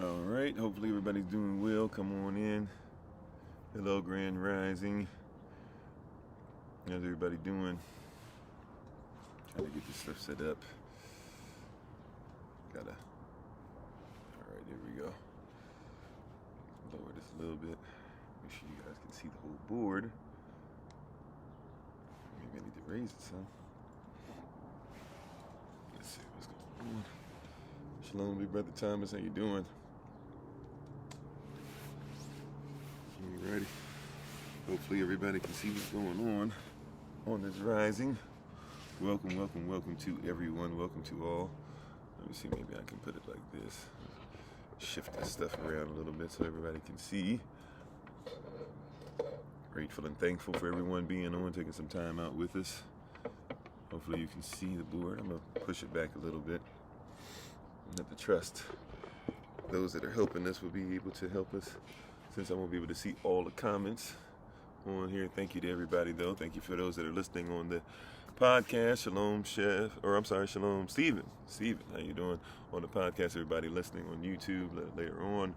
All right, hopefully everybody's doing well. Come on in. Hello, Grand Rising. How's everybody doing? Trying to get this stuff set up. All right, there we go. Lower this a little bit. Make sure you guys can see the whole board. Maybe I need to raise it some. Let's see what's going on. Shalom, big brother Thomas. How you doing? Alrighty. Hopefully everybody can see what's going on this rising. Welcome to everyone. Welcome to all. Let me see, maybe I can put it like this. Shift this stuff around a little bit so everybody can see. Grateful and thankful for everyone being on, taking some time out with us. Hopefully you can see the board. I'm going to push it back a little bit. I have to trust those that are helping us will be able to help us, since I won't be able to see all the comments on here. Thank you to everybody, though. Thank you for those that are listening on the podcast. Shalom, Shalom, Stephen. Stephen, how you doing on the podcast? Everybody listening on YouTube later on.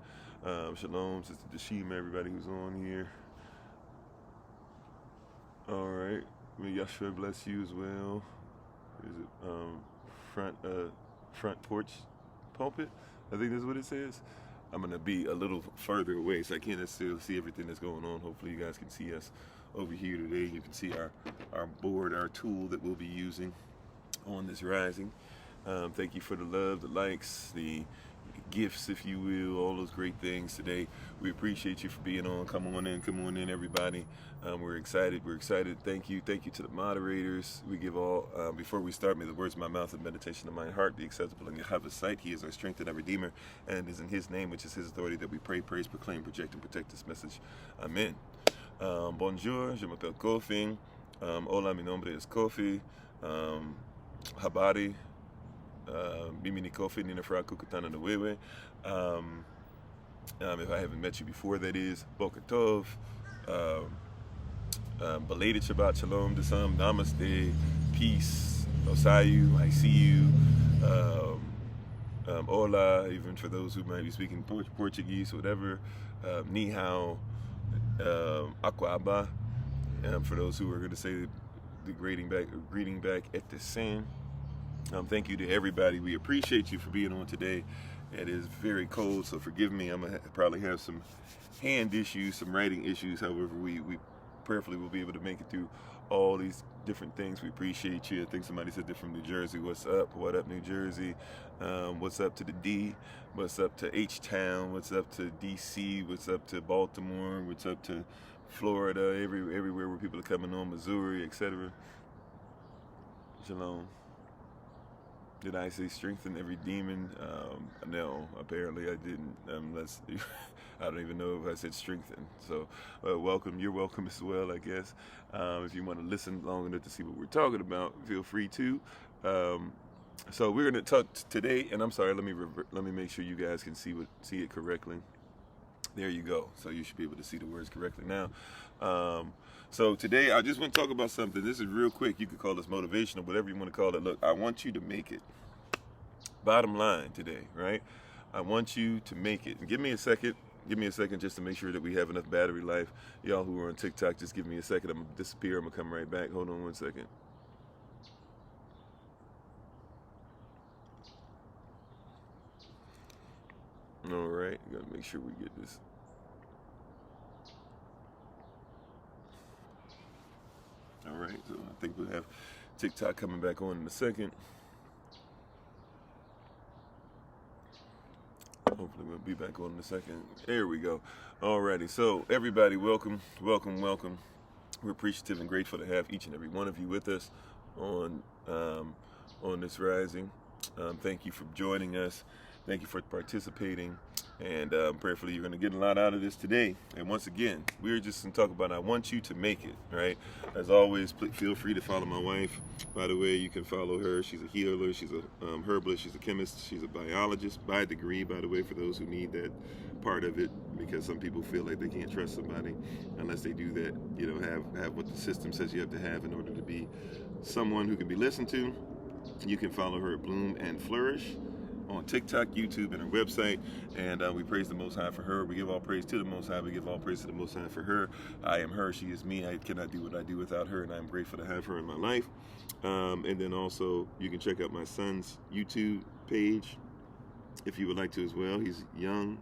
Shalom, Sister Dashima, everybody who's on here. All right. May Yahshua bless you as well. Is it front porch pulpit? I think that's what it says. I'm going to be a little further away, so I can't necessarily see everything that's going on. Hopefully you guys can see us over here today. You can see our board, our tool that we'll be using on this rising. Thank you for the love, the likes, the gifts, if you will, all those great things today. We appreciate you for being on. Come on in, everybody. We're excited. Thank you to the moderators. We give all, before we start, may the words of my mouth and meditation of my heart be acceptable in Yahweh's sight. He is our strength and our redeemer, and it is in his name, which is his authority, that we pray, praise, proclaim, project, and protect this message. Amen. Bonjour, je m'appelle Kofi. Hola, mi nombre es Kofi. Habari. Mimi ni Kofi, Nina Fra Kukutana Nwewe. If I haven't met you before, that is Boker Tov. Belated Shabbat Shalom to some. Namaste. Peace. Osayu. I see you. Hola, even for those who might be speaking Portuguese, whatever. Ni hao. Aquaba. For those who are going to say the greeting back at the same. Thank you to everybody. We appreciate you for being on today. It is very cold, so forgive me. I'm going to probably have some hand issues, some writing issues. However, we prayerfully will be able to make it through all these different things. We appreciate you. I think somebody said they're from New Jersey. What's up? What up, New Jersey? What's up to the D? What's up to H-Town? What's up to D.C.? What's up to Baltimore? What's up to Florida? Everywhere where people are coming on, Missouri, etc. Shalom. Did I say strengthen every demon? No, apparently I didn't. Unless I don't even know if I said strengthen. So welcome. You're welcome as well, I guess. If you want to listen long enough to see what we're talking about, feel free to. So we're going to talk today, and I'm sorry. Let me make sure you guys can see it correctly. There you go. So you should be able to see the words correctly now. So today I just want to talk about something. This is real quick. You could call this motivational, whatever you want to call it. Look, I want you to make it. Bottom line today, right? I want you to make it. And give me a second just to make sure that we have enough battery life. Y'all who are on TikTok, just give me a second. I'm going to disappear. I'm going to come right back. Hold on one second. All right. Got to make sure we get this. All right, so I think we'll have TikTok coming back on in a second. Hopefully we'll be back on in a second. There we go. Alrighty, so everybody, welcome. We're appreciative and grateful to have each and every one of you with us on this rising. Thank you for joining us. Thank you for participating. And prayerfully, you're going to get a lot out of this today. And once again, we're just going to talk about I want you to make it, right? As always, feel free to follow my wife. By the way, you can follow her. She's a healer. She's a herbalist. She's a chemist. She's a biologist by degree, by the way, for those who need that part of it, because some people feel like they can't trust somebody unless they do that, have what the system says you have to have in order to be someone who can be listened to. You can follow her at Bloom and Flourish. on TikTok, YouTube, and her website. And we praise the Most High for her. We give all praise to the Most High. We give all praise to the Most High for her. I am her. She is me. I cannot do what I do without her, and I'm grateful to have her in my life. And then also, you can check out my son's YouTube page if you would like to as well. He's young,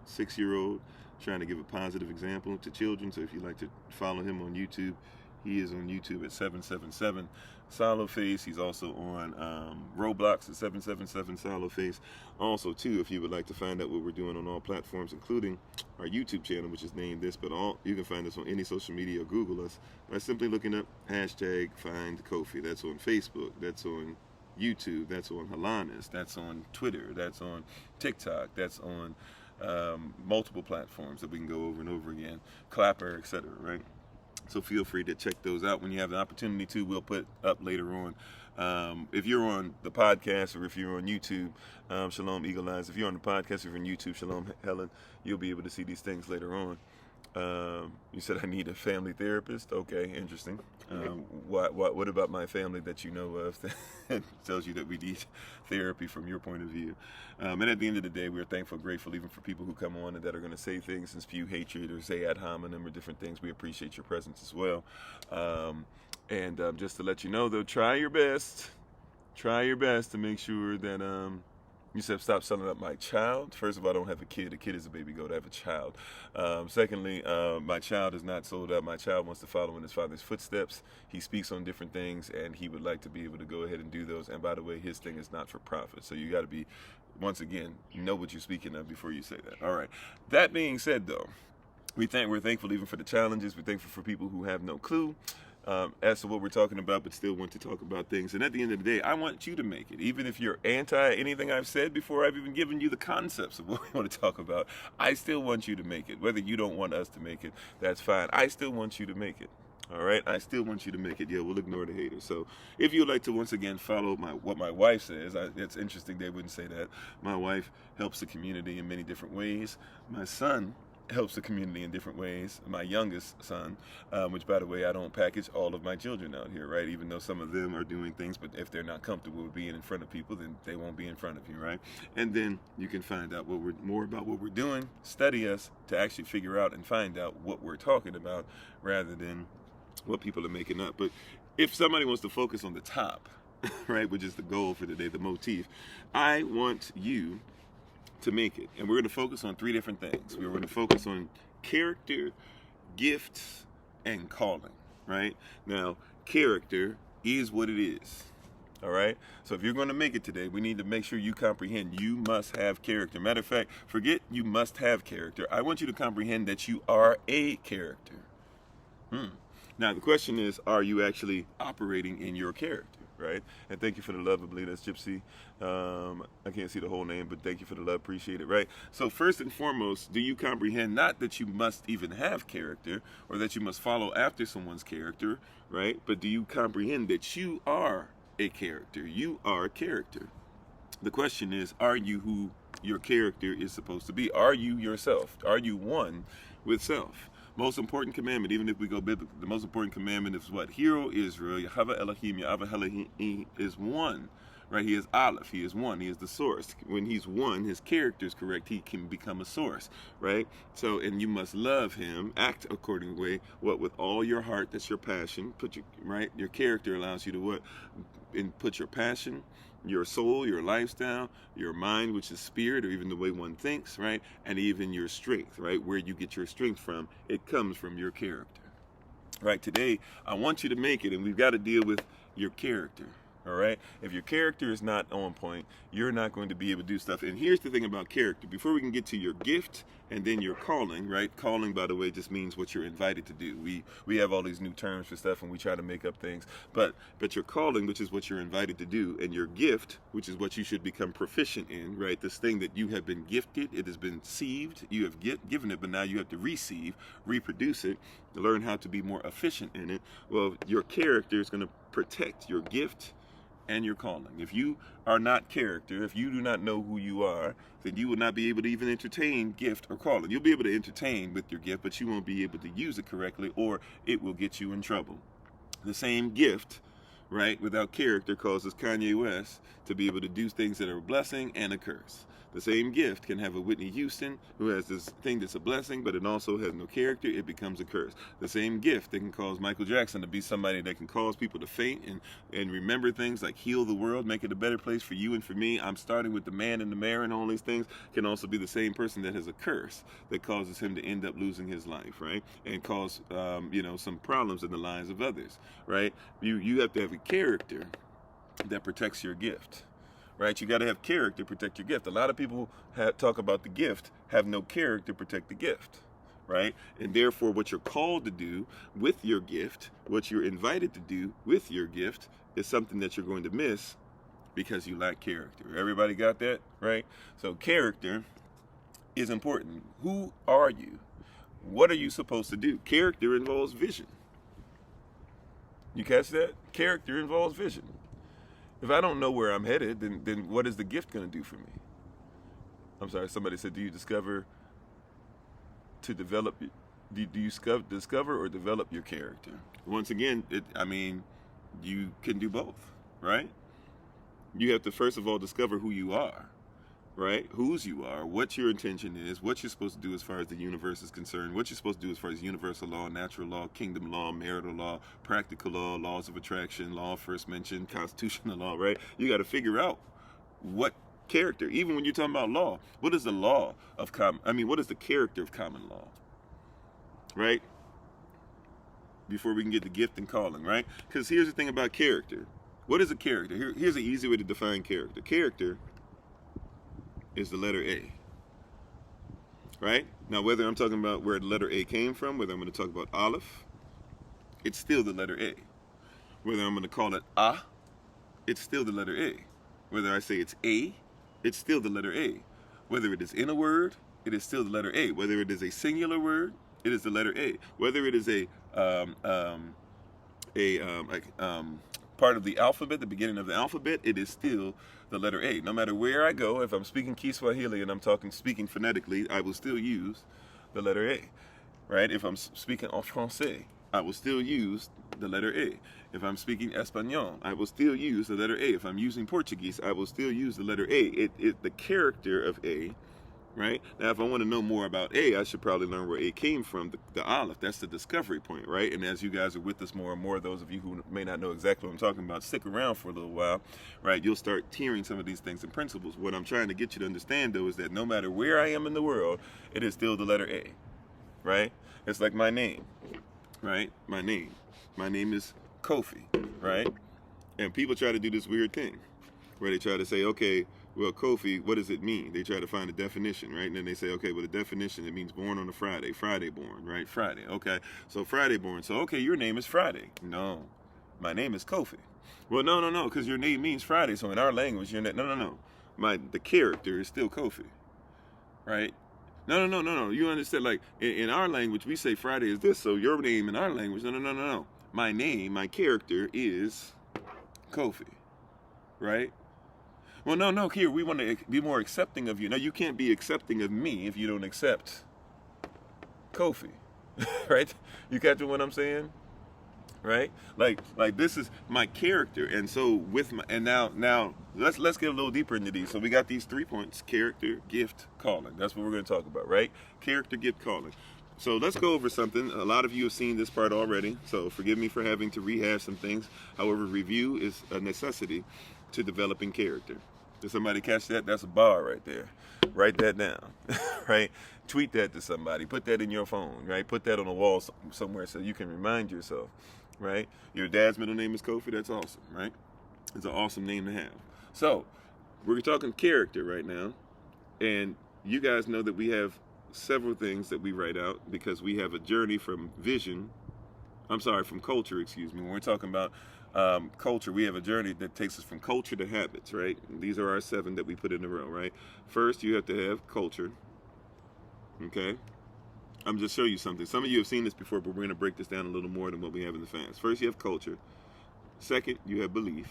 6-year-old, trying to give a positive example to children. So if you'd like to follow him on YouTube, he is on YouTube at 777 Soloface. He's also on Roblox at 777 Soloface. Also, too, if you would like to find out what we're doing on all platforms, including our YouTube channel, which is named this, but you can find us on any social media or Google us by simply looking up hashtag FindKofi. That's on Facebook. That's on YouTube. That's on Halanis. That's on Twitter. That's on TikTok. That's on multiple platforms that we can go over and over again, Clapper, etc., right? So feel free to check those out when you have the opportunity to. We'll put up later on. If you're on the podcast or if you're on YouTube, Shalom Eagle Eyes. If you're on the podcast, if you're on YouTube, Shalom Helen, you'll be able to see these things later on. You said I need a family therapist. Okay, interesting. What about my family that you know of that tells you that we need therapy from your point of view? And at the end of the day, we're thankful, grateful even for people who come on and that are going to say things and spew hatred or say ad hominem or different things. We appreciate your presence as well. And just to let you know, though, try your best to make sure that you said stop selling up my child. First of all, I don't have a kid. A kid is a baby goat. I have a child. Secondly, my child is not sold out. My child wants to follow in his father's footsteps. He speaks on different things, and he would like to be able to go ahead and do those. And by the way, his thing is not for profit. So you got to be, once again, know what you're speaking of before you say that. All right. That being said, though, we're thankful even for the challenges. We're thankful for people who have no clue as to what we're talking about, but still want to talk about things. And at the end of the day, I want you to make it. Even if you're anti anything I've said before I've even given you the concepts of what we want to talk about, I still want you to make it. Whether you don't want us to make it, that's fine. I still want you to make it. All right? I still want you to make it. Yeah, we'll ignore the haters. So if you'd like to once again follow what my wife says, it's interesting they wouldn't say that. My wife helps the community in many different ways. My son helps the community in different ways. My youngest son, which by the way, I don't package all of my children out here, right? Even though some of them are doing things, but if they're not comfortable with being in front of people, then they won't be in front of you, right? And then you can find out more about what we're doing, study us to actually figure out and find out what we're talking about rather than what people are making up. But if somebody wants to focus on the top, right, which is the goal for today, the motif, I want you to make it. And we're going to focus on 3 different things. We're going to focus on character, gifts, and calling, right? Now, character is what it is, all right? So if you're going to make it today, we need to make sure you comprehend you must have character. Matter of fact, forget you must have character. I want you to comprehend that you are a character. Now, the question is, are you actually operating in your character? Right? And thank you for the love, I believe that's Gypsy. I can't see the whole name, but thank you for the love, appreciate it, right? So first and foremost, do you comprehend not that you must even have character or that you must follow after someone's character, right? But do you comprehend that you are a character? You are a character. The question is, are you who your character is supposed to be? Are you yourself? Are you one with self? Most important commandment, even if we go biblical, the most important commandment is what? Hear, O Israel, Yahweh Elohim, Yahweh Elohim is one, right? He is Aleph, he is one, he is the source. When he's one, his character is correct, he can become a source, right? So, and you must love him, act accordingly, what? With all your heart, that's your passion, right? Your character allows you to what? And put your passion, your soul, your lifestyle, your mind, which is spirit, or even the way one thinks, right? And even your strength, right? Where you get your strength from, it comes from your character, right? Today, I want you to make it, and we've got to deal with your character, all right? If your character is not on point, you're not going to be able to do stuff. And here's the thing about character. Before we can get to your gift and then your calling, right? Calling, by the way, just means what you're invited to do. We have all these new terms for stuff, and we try to make up things. But your calling, which is what you're invited to do, and your gift, which is what you should become proficient in, right? This thing that you have been gifted, it has been received, you have given it, but now you have to receive, reproduce it, learn how to be more efficient in it. Well, your character is going to protect your gift and your calling. If you are not character, if you do not know who you are, then you will not be able to even entertain gift or calling. You'll be able to entertain with your gift, but you won't be able to use it correctly, or it will get you in trouble. The same gift, right, without character causes Kanye West to be able to do things that are a blessing and a curse. The same gift can have a Whitney Houston who has this thing that's a blessing, but it also has no character. It becomes a curse. The same gift that can cause Michael Jackson to be somebody that can cause people to faint and remember things like heal the world, make it a better place for you and for me. I'm starting with the man in the mirror and all these things can also be the same person that has a curse that causes him to end up losing his life, right? And cause, some problems in the lives of others, right? You have to have a character that protects your gift. Right, you got to have character to protect your gift. A lot of people talk about the gift, have no character to protect the gift, right? And therefore, what you're called to do with your gift, what you're invited to do with your gift, is something that you're going to miss because you lack character. Everybody got that, right? So character is important. Who are you? What are you supposed to do? Character involves vision. You catch that? Character involves vision. If I don't know where I'm headed, then what is the gift going to do for me? I'm sorry, somebody said, do you discover to develop, do you discover or develop your character? Once again, you can do both, right? You have to first of all discover who you are, right? Whose you are, what your intention is, what you're supposed to do as far as the universe is concerned, what you're supposed to do as far as universal law, natural law, kingdom law, marital law, practical law, laws of attraction, law of first mention, constitutional law, right? You got to figure out what character, even when you're talking about law, what is the law of what is the character of common law, right? Before we can get the gift and calling, right? Because here's the thing about character. What is a character? Here's an easy way to define character. Character is the letter A, right? Now, whether I'm talking about where the letter A came from, whether I'm going to talk about Aleph, it's still the letter A. Whether I'm going to call it A, it's still the letter A. Whether I say it's A, it's still the letter A. Whether it is in a word, it is still the letter A. Whether it is a singular word, it is the letter A. Whether it is a part of the alphabet, the beginning of the alphabet, it is still the letter A. No matter where I go, if I'm speaking Kiswahili and I'm speaking phonetically, I will still use the letter A, right? If I'm speaking en français, I will still use the letter A. If I'm speaking Espanol, I will still use the letter A. If I'm using Portuguese, I will still use the letter A. The character of A, right? Now, if I want to know more about A, I should probably learn where A came from, the Aleph. That's the discovery point, right? And as you guys are with us more and more, those of you who may not know exactly what I'm talking about, stick around for a little while, right? You'll start hearing some of these things and principles. What I'm trying to get you to understand, though, is that no matter where I am in the world, it is still the letter A, right? It's like my name, right? My name is Kofi, right? And people try to do this weird thing where they try to say, okay, well, Kofi, what does it mean? They try to find a definition, right? And then they say, okay, well, the definition, it means born on a Friday born, right? Friday, okay. So Friday born. So, okay, your name is Friday. No, my name is Kofi. Well, no, because your name means Friday. So in our language, your name, no. The character is still Kofi, right? No. You understand? Like in our language, we say Friday is this. So your name in our language, no. My name, my character is Kofi, right? Well, no, here, we want to be more accepting of you. Now, you can't be accepting of me if you don't accept Kofi, right? You catching what I'm saying? Right? Like this is my character. And so now let's get a little deeper into these. So we got these 3 points: character, gift, calling. That's what we're going to talk about, right? Character, gift, calling. So let's go over something. A lot of you have seen this part already, so forgive me for having to rehash some things. However, review is a necessity to developing character. Did somebody catch that? That's a bar right there. Write that down, right? Tweet that to somebody. Put that in your phone, right? Put that on a wall somewhere so you can remind yourself, right? Your dad's middle name is Kofi. That's awesome, right? It's an awesome name to have. So we're talking character right now, and you guys know that we have several things that we write out because we have a journey from culture, when we're talking about culture, we have a journey that takes us from culture to habits, right? And these are our 7 that we put in a row, right? First, you have to have culture, okay? I'm just show you something. Some of you have seen this before, but we're going to break this down a little more than what we have in the fast. First, you have culture. Second, you have belief.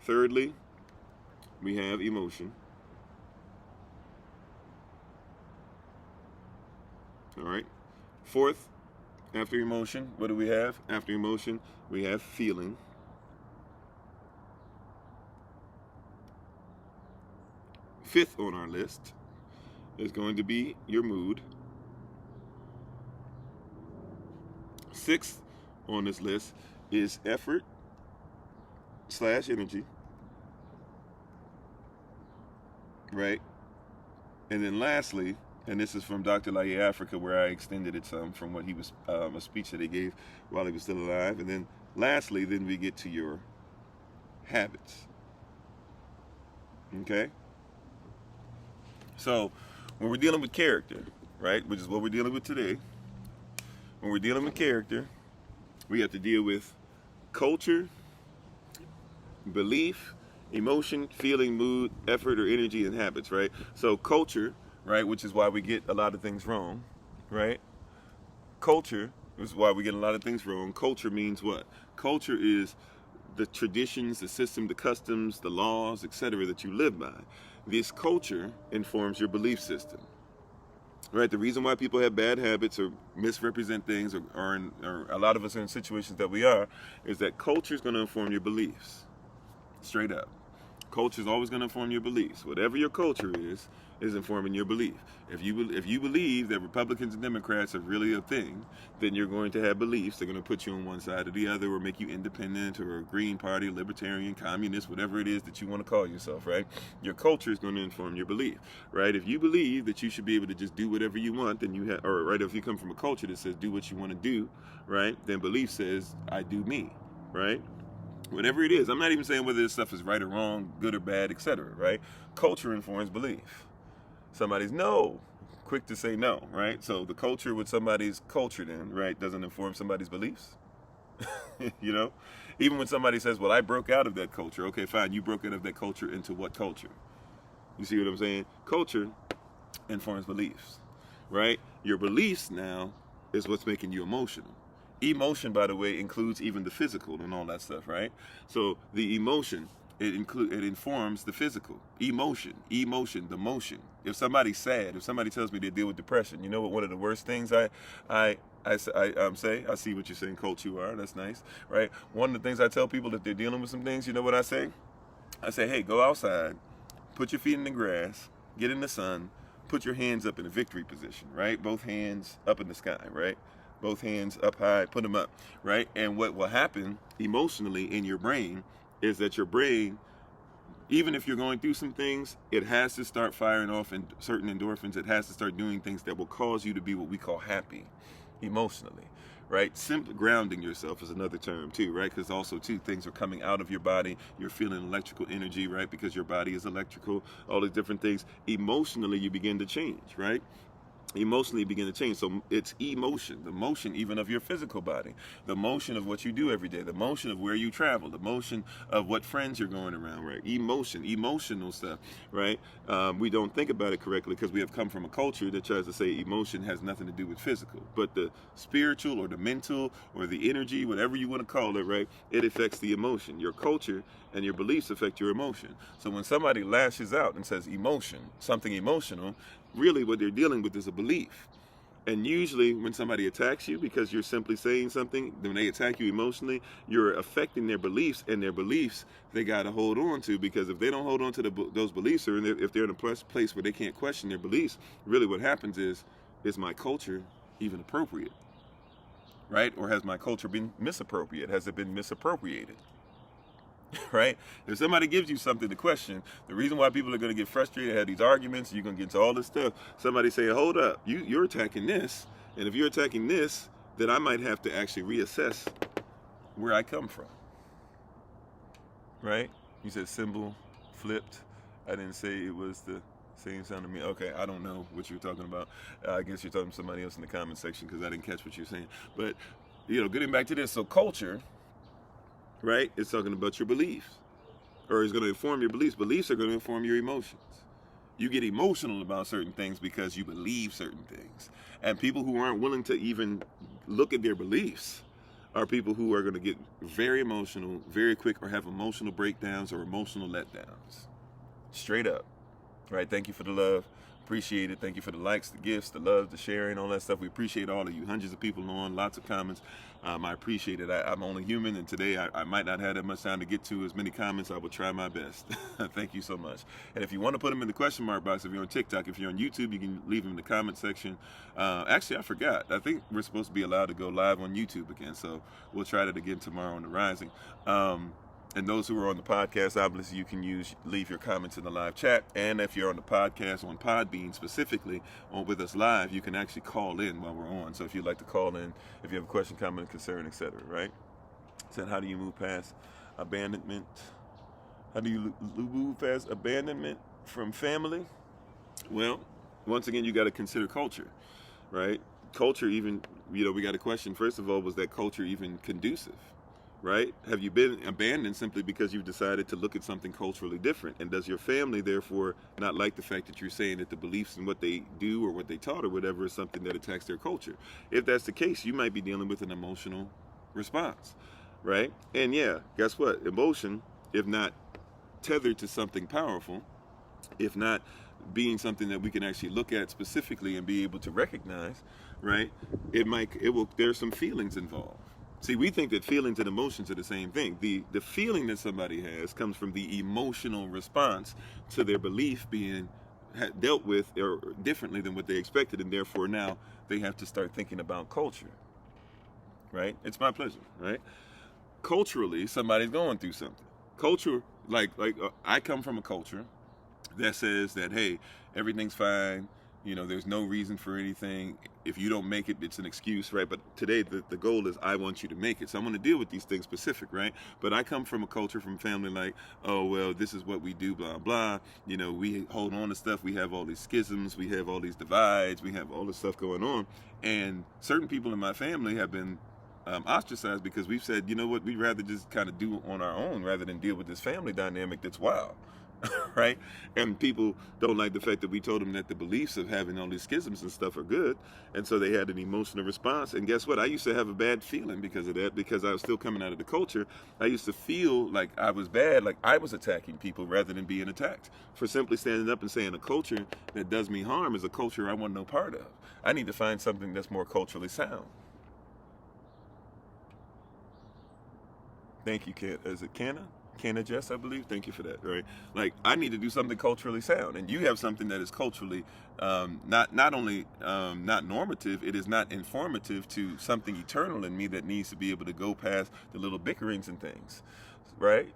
Thirdly, we have emotion. All right. Fourth, After emotion, what do we have? After emotion, we have feeling. Fifth on our list is going to be your mood. Sixth on this list is effort / energy. Right? And then lastly, and this is from Dr. Laye Africa, where I extended it some from what he was, a speech that he gave while he was still alive. And then lastly, then we get to your habits. Okay? So when we're dealing with character, right, which is what we're dealing with today, when we're dealing with character, we have to deal with culture, belief, emotion, feeling, mood, effort, or energy, and habits, right? So culture, right, which is why we get a lot of things wrong, right? Culture is why we get a lot of things wrong. Culture means what? Culture is the traditions, the system, the customs, the laws, etc. that you live by. This culture informs your belief system, right? The reason why people have bad habits or misrepresent things, or a lot of us are in situations that we are, is that culture is going to inform your beliefs. Straight up. Culture is always going to inform your beliefs. Whatever your culture is informing your belief. If you believe that Republicans and Democrats are really a thing, then you're going to have beliefs. They're going to put you on one side or the other, or make you independent, or a Green Party, libertarian, communist, whatever it is that you want to call yourself, right? Your culture is going to inform your belief, right? If you believe that you should be able to just do whatever you want, then you have, or right, if you come from a culture that says do what you want to do, right? Then belief says I do me, right? Whatever it is, I'm not even saying whether this stuff is right or wrong, good or bad, etc., right? Culture informs belief. Somebody's no, quick to say no, right? So the culture with somebody's culture then, right, doesn't inform somebody's beliefs. You know? Even when somebody says, well, I broke out of that culture. Okay, fine, you broke out of that culture into what culture? You see what I'm saying? Culture informs beliefs, right? Your beliefs now is what's making you emotional. Emotion, by the way, includes even the physical and all that stuff, right? So the emotion, it informs the physical. Emotion, the motion. If somebody's sad, if somebody tells me they deal with depression, you know what one of the worst things I say? I see what you're saying, Coach, you are. That's nice, right? One of the things I tell people if they're dealing with some things, you know what I say? I say, hey, go outside, put your feet in the grass, get in the sun, put your hands up in a victory position, right? Both hands up in the sky, right? Both hands up high, put them up, right? And what will happen emotionally in your brain is that your brain, even if you're going through some things, it has to start firing off in certain endorphins. It has to start doing things that will cause you to be what we call happy emotionally, right? Simply grounding yourself is another term too, right? Because also too, things are coming out of your body. You're feeling electrical energy, right? Because your body is electrical, all these different things. Emotionally, you begin to change, right? Emotionally begin to change. So it's emotion, the motion even of your physical body, the motion of what you do every day, the motion of where you travel, the motion of what friends you're going around, right? Emotional stuff, right? We don't think about it correctly because we have come from a culture that tries to say emotion has nothing to do with physical, but the spiritual or the mental or the energy, whatever you want to call it, right? It affects the emotion. Your culture and your beliefs affect your emotion. So when somebody lashes out and says emotion, something emotional, really what they're dealing with is a belief. And usually when somebody attacks you because you're simply saying something, when they attack you emotionally, you're affecting their beliefs, and their beliefs they got to hold on to, because if they don't hold on to those beliefs, or if they're in a place where they can't question their beliefs, really what happens is my culture even appropriate, right? Or has my culture been misappropriated? Has it been misappropriated? Right? If somebody gives you something to question, the reason why people are going to get frustrated, have these arguments, you're going to get into all this stuff. Somebody say, hold up, you're attacking this, and if you're attacking this, then I might have to actually reassess where I come from. Right? You said symbol flipped. I didn't say it was the same sound to me. Okay, I don't know what you're talking about. I guess you're talking to somebody else in the comment section because I didn't catch what you're saying. But, getting back to this, so culture, right, it's talking about your beliefs, or it's going to inform your beliefs. Beliefs are going to inform your emotions. You get emotional about certain things because you believe certain things. And people who aren't willing to even look at their beliefs are people who are going to get very emotional very quick, or have emotional breakdowns or emotional letdowns. Straight up. Right? Thank you for the love. Appreciate it. Thank you for the likes, the gifts, the love, the sharing, all that stuff. We appreciate all of you. Hundreds of people on, lots of comments. I appreciate it. I'm only human, and today I might not have that much time to get to as many comments. I will try my best. Thank you so much. And if you want to put them in the question mark box, if you're on TikTok, if you're on YouTube, you can leave them in the comment section. Actually, I forgot. I think we're supposed to be allowed to go live on YouTube again, so we'll try that again tomorrow on the Rising. And those who are on the podcast, obviously, you can leave your comments in the live chat. And if you're on the podcast, on Podbean specifically, on with us live, you can actually call in while we're on. So if you'd like to call in, if you have a question, comment, concern, etc., right? So how do you move past abandonment? How do you move past abandonment from family? Well, once again, you got to consider culture, right? Culture even, we got a question. First of all, was that culture even conducive? Right? Have you been abandoned simply because you've decided to look at something culturally different? And does your family, therefore, not like the fact that you're saying that the beliefs and what they do or what they taught or whatever is something that attacks their culture? If that's the case, you might be dealing with an emotional response, right? And yeah, guess what? Emotion, if not tethered to something powerful, if not being something that we can actually look at specifically and be able to recognize, right? There's some feelings involved. See, we think that feelings and emotions are the same thing. The feeling that somebody has comes from the emotional response to their belief being dealt with or differently than what they expected, and therefore now they have to start thinking about culture, right? It's my pleasure, right? Culturally, somebody's going through something. Culture, I come from a culture that says that, hey, everything's fine. There's no reason for anything. If you don't make it, it's an excuse, right? But today, the goal is I want you to make it. So I'm going to deal with these things specific, right? But I come from a culture, from family like, oh, well, this is what we do, blah, blah. We hold on to stuff. We have all these schisms. We have all these divides. We have all this stuff going on. And certain people in my family have been ostracized because we've said, you know what, we'd rather just kind of do it on our own rather than deal with this family dynamic that's wild. Right? And people don't like the fact that we told them that the beliefs of having all these schisms and stuff are good, and so they had an emotional response. And guess what? I used to have a bad feeling because of that, because I was still coming out of the culture. I used to feel like I was bad, like I was attacking people rather than being attacked, for simply standing up and saying a culture that does me harm is a culture I want no part of. I need to find something that's more culturally sound. Thank you, is it Canna Jess, I believe. Thank you for that. Right, like I need to do something culturally sound, and you have something that is culturally not only not normative, it is not informative to something eternal in me that needs to be able to go past the little bickerings and things, right?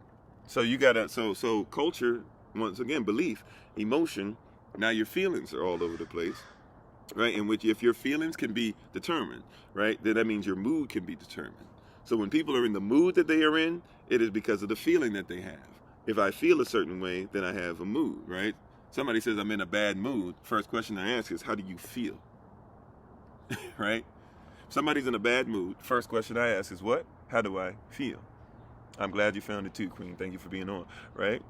So you gotta so culture, once again, belief, emotion. Now your feelings are all over the place, right? In which if your feelings can be determined, right, then that means your mood can be determined. So when people are in the mood that they are in, it is because of the feeling that they have. If I feel a certain way, then I have a mood, right? Somebody says I'm in a bad mood. First question I ask is, how do you feel? Right? If somebody's in a bad mood, first question I ask is, what? How do I feel? I'm glad you found it too, Queen. Thank you for being on, right?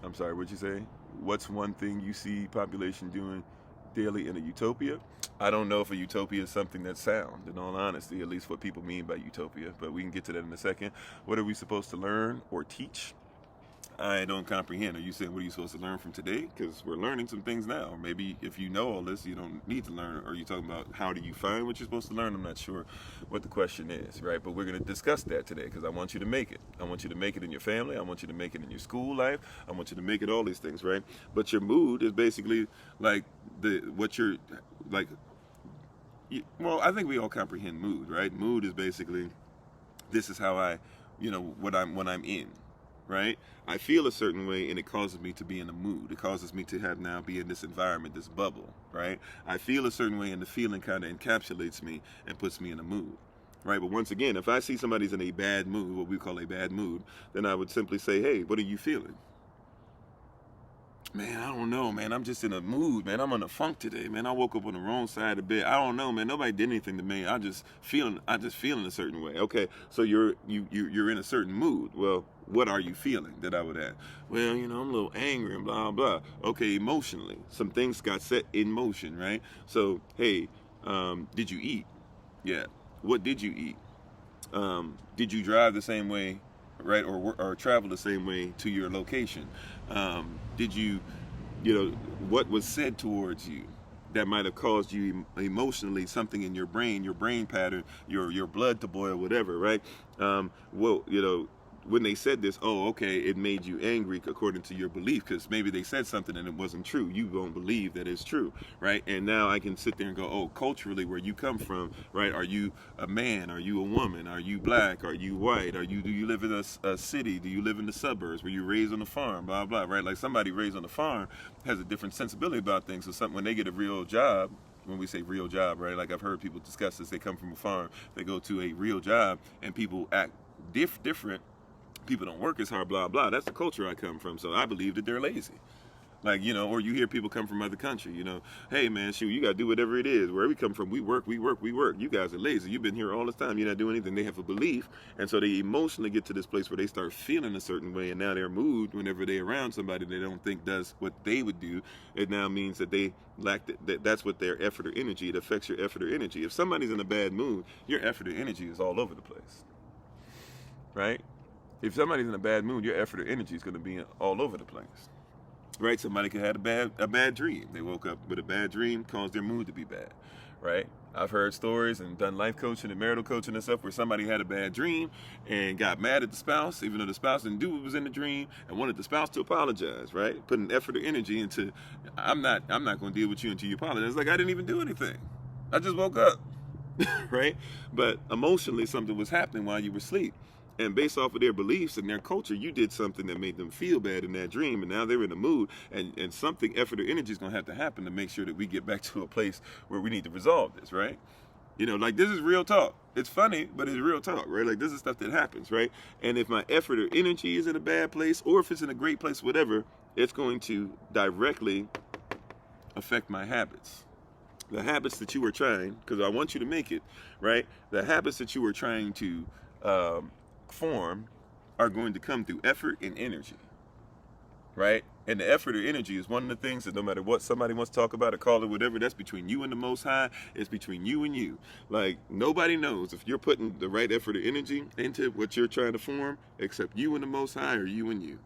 I'm sorry, what'd you say? What's one thing you see population doing daily in a utopia? I don't know if a utopia is something that's sound, in all honesty, at least what people mean by utopia, but we can get to that in a second. What are we supposed to learn or teach? I don't comprehend. Are you saying what are you supposed to learn from today? Because we're learning some things now. Or maybe if you know all this, you don't need to learn. Or are you talking about how do you find what you're supposed to learn? I'm not sure what the question is, right? But we're going to discuss that today because I want you to make it. I want you to make it in your family. I want you to make it in your school life. I want you to make it all these things, right? But your mood is basically like well, I think we all comprehend mood, right? Mood is basically, this is how I, when I'm in. Right? I feel a certain way and it causes me to be in a mood. It causes me to be in this environment, this bubble, right? I feel a certain way and the feeling kind of encapsulates me and puts me in a mood, right? But once again, if I see somebody's in a bad mood, what we call a bad mood, then I would simply say, hey, what are you feeling? Man, I don't know, man. I'm just in a mood, man. I'm in a funk today, man. I woke up on the wrong side of the bed. I don't know, man. Nobody did anything to me. I just feeling a certain way. Okay, so you're in a certain mood. Well, what are you feeling? That I would ask. Well, I'm a little angry and blah blah. Okay, emotionally, some things got set in motion, right? So, hey, did you eat? Yeah. What did you eat? Did you drive the same way right, or travel the same way to your location? Did you, what was said towards you that might have caused you emotionally something in your brain pattern, your blood to boil, whatever, right? Well, when they said this, oh, okay, it made you angry according to your belief, because maybe they said something and it wasn't true. You don't believe that it's true, right? And now I can sit there and go, oh, culturally, where you come from, right? Are you a man? Are you a woman? Are you black? Are you white? Do you live in a city? Do you live in the suburbs? Were you raised on a farm? Blah, blah, right? Like somebody raised on a farm has a different sensibility about things. So when they get a real job, when we say real job, right? Like I've heard people discuss this, they come from a farm, they go to a real job, and people act different. People don't work as hard, blah, blah. That's the culture I come from. So I believe that they're lazy. Like, or you hear people come from other country, hey, man, shoot, you got to do whatever it is. Where we come from, we work. You guys are lazy. You've been here all this time. You're not doing anything. They have a belief. And so they emotionally get to this place where they start feeling a certain way. And now their mood, whenever they're around somebody they don't think does what they would do, it now means that they lack that's what their effort or energy. It affects your effort or energy. If somebody's in a bad mood, your effort or energy is all over the place. Right? If somebody's in a bad mood, your effort or energy is going to be all over the place. Right? Somebody could have a bad dream. They woke up with a bad dream, caused their mood to be bad. Right? I've heard stories and done life coaching and marital coaching and stuff where somebody had a bad dream and got mad at the spouse, even though the spouse didn't do what was in the dream, and wanted the spouse to apologize, right? Putting effort or energy into, I'm not going to deal with you until you apologize. It's like, I didn't even do anything. I just woke up. Right? But emotionally, something was happening while you were asleep. And based off of their beliefs and their culture, you did something that made them feel bad in that dream, and now they're in a mood, and something, effort or energy is going to have to happen to make sure that we get back to a place where we need to resolve this, right? Like this is real talk. It's funny, but it's real talk, right? Like this is stuff that happens, right? And if my effort or energy is in a bad place, or if it's in a great place, whatever, it's going to directly affect my habits. The habits that you are trying, because I want you to make it, right? The habits that you are trying to form are going to come through effort and energy, right? And the effort or energy is one of the things that no matter what somebody wants to talk about or call it whatever, that's between you and the Most High. It's between you and you. Like nobody knows if you're putting the right effort or energy into what you're trying to form except you and the Most High, or you and you.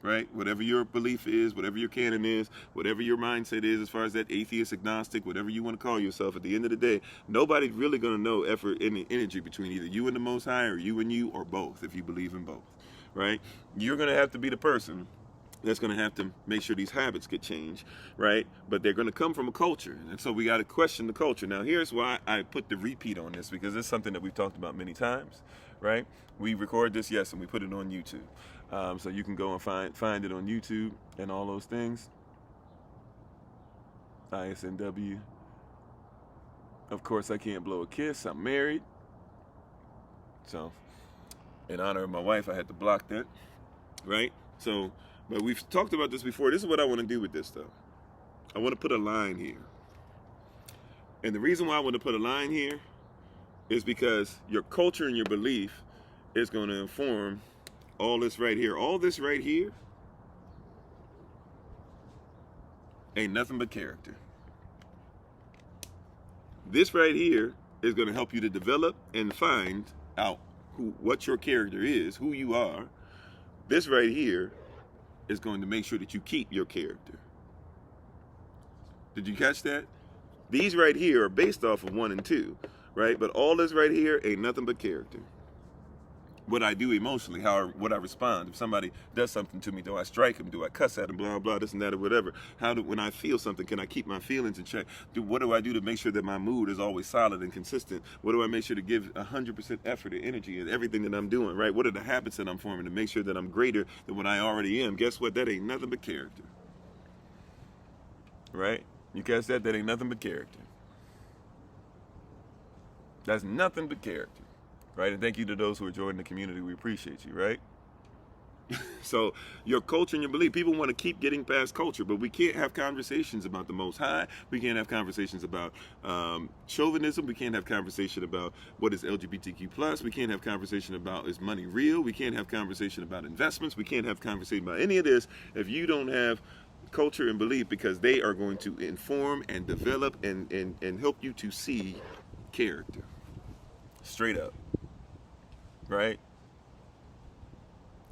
Right? Whatever your belief is, whatever your canon is, whatever your mindset is, as far as that atheist, agnostic, whatever you want to call yourself, at the end of the day, nobody's really going to know effort and energy between either you and the Most High, or you and you, or both, if you believe in both. Right? You're going to have to be the person that's going to have to make sure these habits get changed, right? But they're going to come from a culture. And so we got to question the culture. Now, here's why I put the repeat on this, because it's something that we've talked about many times, right? We record this, yes, and we put it on YouTube. So you can go and find it on YouTube and all those things. ISNW. Of course, I can't blow a kiss. I'm married. So, in honor of my wife, I had to block that, right? So, but we've talked about this before. This is what I want to do with this, though. I want to put a line here. And the reason why I want to put a line here is because your culture and your belief is going to inform all this right here. All this right here ain't nothing but character. This right here is going to help you to develop and find out what your character is, who you are. This right here is going to make sure that you keep your character. Did you catch that? These right here are based off of 1 and 2, right? But all this right here ain't nothing but character. What I do emotionally, what I respond. If somebody does something to me, do I strike him? Do I cuss at him? Blah, blah, this and that, or whatever. When I feel something, can I keep my feelings in check? What do I do to make sure that my mood is always solid and consistent? What do I make sure to give 100% effort and energy in everything that I'm doing, right? What are the habits that I'm forming to make sure that I'm greater than what I already am? Guess what? That ain't nothing but character. Right? You catch that? That ain't nothing but character. That's nothing but character. Right? And thank you to those who are joining the community. We appreciate you, right? So your culture and your belief, people want to keep getting past culture, but we can't have conversations about the Most High. We can't have conversations about chauvinism. We can't have conversation about what is LGBTQ+. We can't have conversation about is money real. We can't have conversation about investments. We can't have conversation about any of this if you don't have culture and belief, because they are going to inform and develop and help you to see character. Straight up. Right?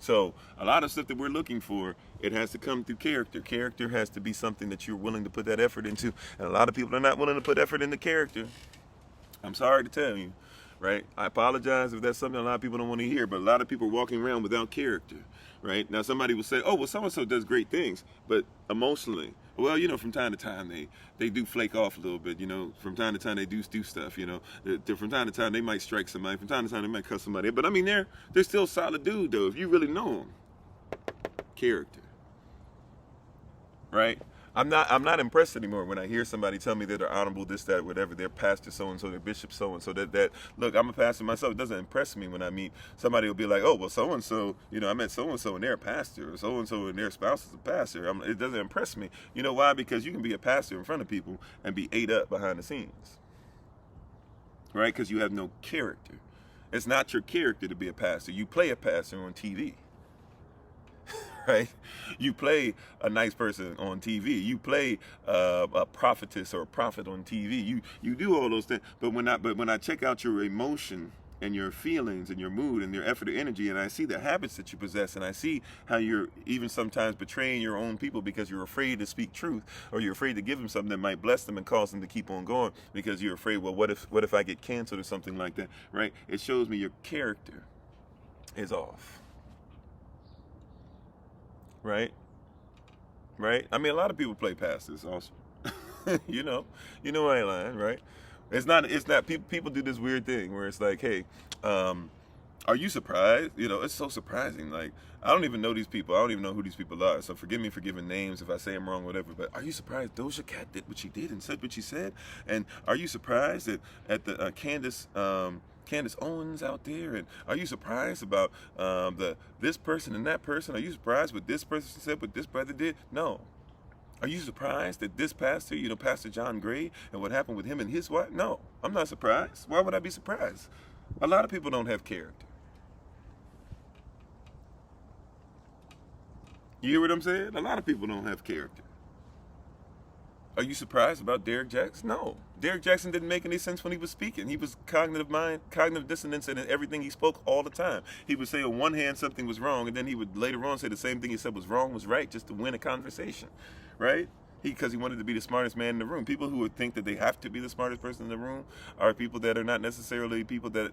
So a lot of stuff that we're looking for, it has to come through character. Character has to be something that you're willing to put that effort into. And a lot of people are not willing to put effort into character. I'm sorry to tell you, right? I apologize if that's something a lot of people don't want to hear, but a lot of people are walking around without character, right? Now somebody will say, oh, well, so-and-so does great things, but emotionally, well, from time to time they do flake off a little bit, from time to time they do stuff, from time to time they might strike somebody, from time to time they might cuss somebody, but I mean, they're still solid dude though, if you really know them. Character, right? I'm not impressed anymore when I hear somebody tell me that they're honorable, this, that, whatever, they're pastor so-and-so, they're bishop so-and-so, that, look, I'm a pastor myself. It doesn't impress me when I meet somebody who'll be like, oh, well, so-and-so, I met so-and-so and they're a pastor, or so-and-so and their spouse is a pastor. It doesn't impress me. You know why? Because you can be a pastor in front of people and be ate up behind the scenes, right? Because you have no character. It's not your character to be a pastor. You play a pastor on TV. Right? You play a nice person on TV. You play a prophetess or a prophet on TV. You do all those things. But when I check out your emotion and your feelings and your mood and your effort or energy, and I see the habits that you possess, and I see how you're even sometimes betraying your own people because you're afraid to speak truth, or you're afraid to give them something that might bless them and cause them to keep on going because you're afraid, well, what if I get canceled or something like that, right? It shows me your character is off. Right? I mean, a lot of people play pastors also. you know I ain't lying, right? It's not people do this weird thing where it's like, hey, are you surprised? It's so surprising. Like, I don't even know these people. I don't even know who these people are. So forgive me for giving names if I say them wrong, whatever. But are you surprised Doja Cat did what she did and said what she said? And are you surprised that at the Candace Owens out there, and are you surprised about this person and that person? Are you surprised what this person said, what this brother did? No. Are you surprised that this pastor, Pastor John Gray, and what happened with him and his wife? No, I'm not surprised. Why would I be surprised? A lot of people don't have character. You hear what I'm saying? A lot of people don't have character. Are you surprised about Derek Jackson? No. Derek Jackson didn't make any sense when he was speaking. He was cognitive dissonance in everything he spoke all the time. He would say on one hand something was wrong, and then he would later on say the same thing he said was wrong was right just to win a conversation, right? Because he wanted to be the smartest man in the room. People who would think that they have to be the smartest person in the room are people that are not necessarily people that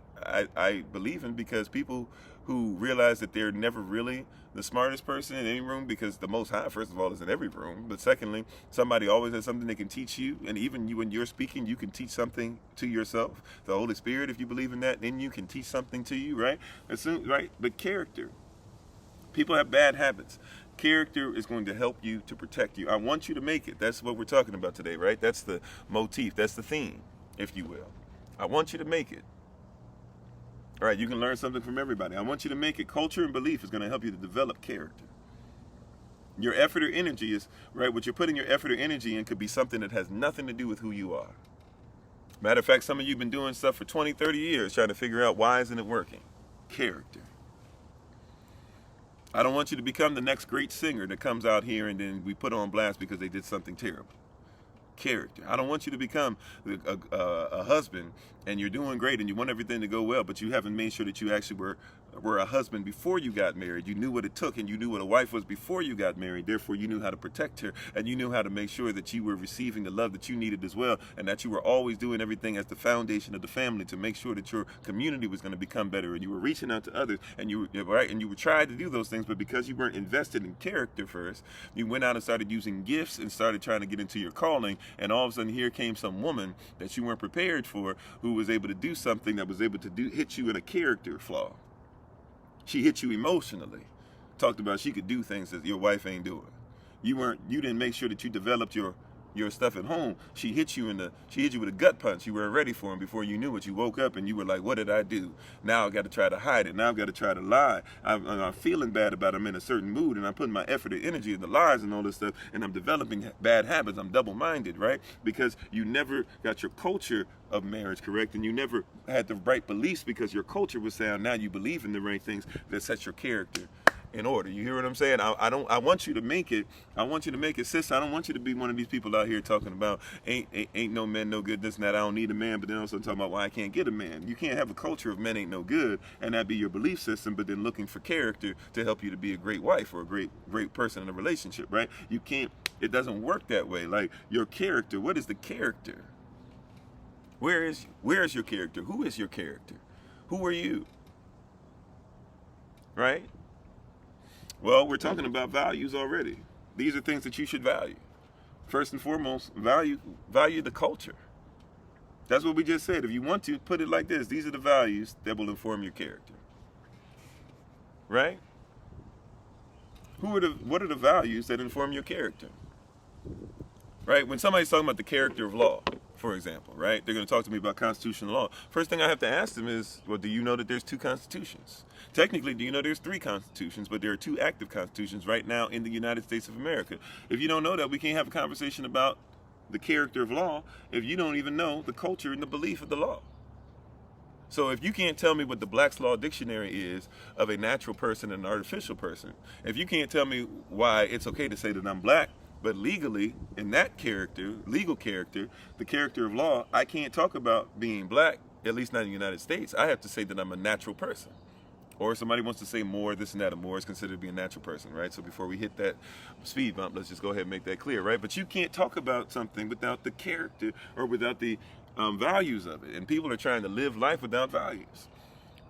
I believe in, because people who realize that they're never really the smartest person in any room, because the Most High, first of all, is in every room. But secondly, somebody always has something they can teach you. And even you, when you're speaking, you can teach something to yourself. The Holy Spirit, if you believe in that, then you can teach something to you, right? Right? But character. People have bad habits. Character is going to help you to protect you. I want you to make it. That's what we're talking about today, right? That's the motif. That's the theme, if you will. I want you to make it. All right, you can learn something from everybody. I want you to make it. Culture and belief is going to help you to develop character. Your effort or energy is, right, what you're putting your effort or energy in could be something that has nothing to do with who you are. Matter of fact, some of you have been doing stuff for 20, 30 years trying to figure out why isn't it working. Character. I don't want you to become the next great singer that comes out here and then we put on blast because they did something terrible. Character. I don't want you to become a husband and you're doing great and you want everything to go well, but you haven't made sure that you actually were a husband before you got married. You knew what it took and you knew what a wife was before you got married. Therefore, you knew how to protect her and you knew how to make sure that you were receiving the love that you needed as well, and that you were always doing everything as the foundation of the family to make sure that your community was going to become better, and you were reaching out to others, and you were trying to do those things, but because you weren't invested in character first, you went out and started using gifts and started trying to get into your calling, and all of a sudden here came some woman that you weren't prepared for who was able to do something that was able to hit you in a character flaw. She hit you emotionally. Talked about she could do things that your wife ain't doing. You didn't make sure that you developed your stuff at home. She hit you with a gut punch. You weren't ready for him before you knew it. You woke up and you were like, what did I do? Now I got to try to hide it. Now I've got to try to lie. I'm feeling bad about it. I'm in a certain mood and I'm putting my effort and energy into lies and all this stuff, and I'm developing bad habits. I'm double-minded, right? Because you never got your culture of marriage correct, and you never had the right beliefs because your culture was sound. Now you believe in the right things that set your character in order. You hear what I'm saying? I want you to make it. I want you to make it, sis. I don't want you to be one of these people out here talking about ain't no man no good, this and that. I don't need a man, but then also talking about why I can't get a man. You can't have a culture of men ain't no good and that be your belief system, but then looking for character to help you to be a great wife or a great person in a relationship, right? You can't. It doesn't work that way. Like your character. What is the character? Where is your character? Who is your character? Who are you? Right? Well, we're talking about values already. These are things that you should value. First and foremost, value the culture. That's what we just said. If you want to, put it like this. These are the values that will inform your character. Right? What are the values that inform your character? Right? When somebody's talking about the character of law, for example, right? They're going to talk to me about constitutional law. First thing I have to ask them is, well, do you know that there's 2 constitutions? Technically, do you know there's 3 constitutions, but there are 2 active constitutions right now in the United States of America? If you don't know that, we can't have a conversation about the character of law if you don't even know the culture and the belief of the law. So if you can't tell me what the Black's Law Dictionary is of a natural person and an artificial person, if you can't tell me why it's okay to say that I'm black, but legally, in that character, legal character, the character of law, I can't talk about being black, at least not in the United States. I have to say that I'm a natural person. Or if somebody wants to say more, this and that, and more is considered to be a natural person, right? So before we hit that speed bump, let's just go ahead and make that clear, right? But you can't talk about something without the character or without the values of it. And people are trying to live life without values.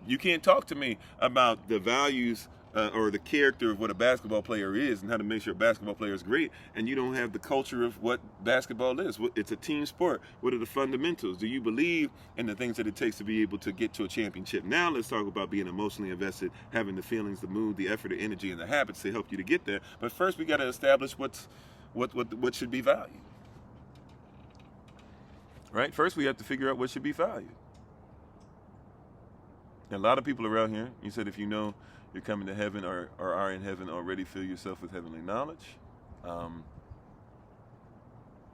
You can't talk to me about the values or the character of what a basketball player is and how to make sure a basketball player is great, and you don't have the culture of what basketball is. It's a team sport. What are the fundamentals? Do you believe in the things that it takes to be able to get to a championship? Now let's talk about being emotionally invested, having the feelings, the mood, the effort, the energy, and the habits to help you to get there. But first we got to establish what should be valued. Right? First we have to figure out what should be valued. And a lot of people around here, you said if you know you're coming to heaven or are in heaven already, fill yourself with heavenly knowledge.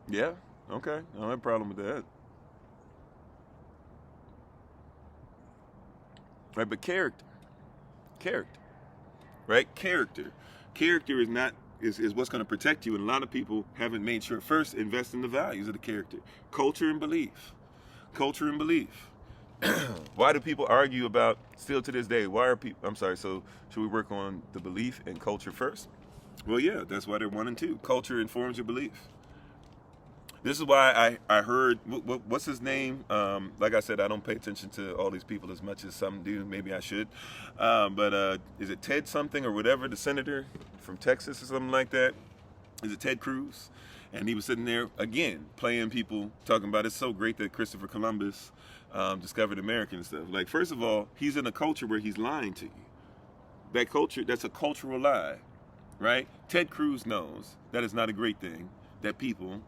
Yeah, okay. I don't have a problem with that. Right, but character, right? Character is what's going to protect you, and a lot of people haven't made sure. First, invest in the values of the character, culture and belief. Why do people argue about, still to this day, so should we work on the belief and culture first? Well, yeah, that's why they're 1 and 2. Culture informs your belief. This is why I heard, what's his name? Like I said, I don't pay attention to all these people as much as some do. Maybe I should. But is it Ted something or whatever, the senator from Texas or something like that? Is it Ted Cruz? And he was sitting there, again, playing people, talking about it's so great that Christopher Columbus discovered America and stuff. Like, first of all, he's in a culture where he's lying to you. That culture, that's a cultural lie, right? Ted Cruz knows that it's not a great thing that people,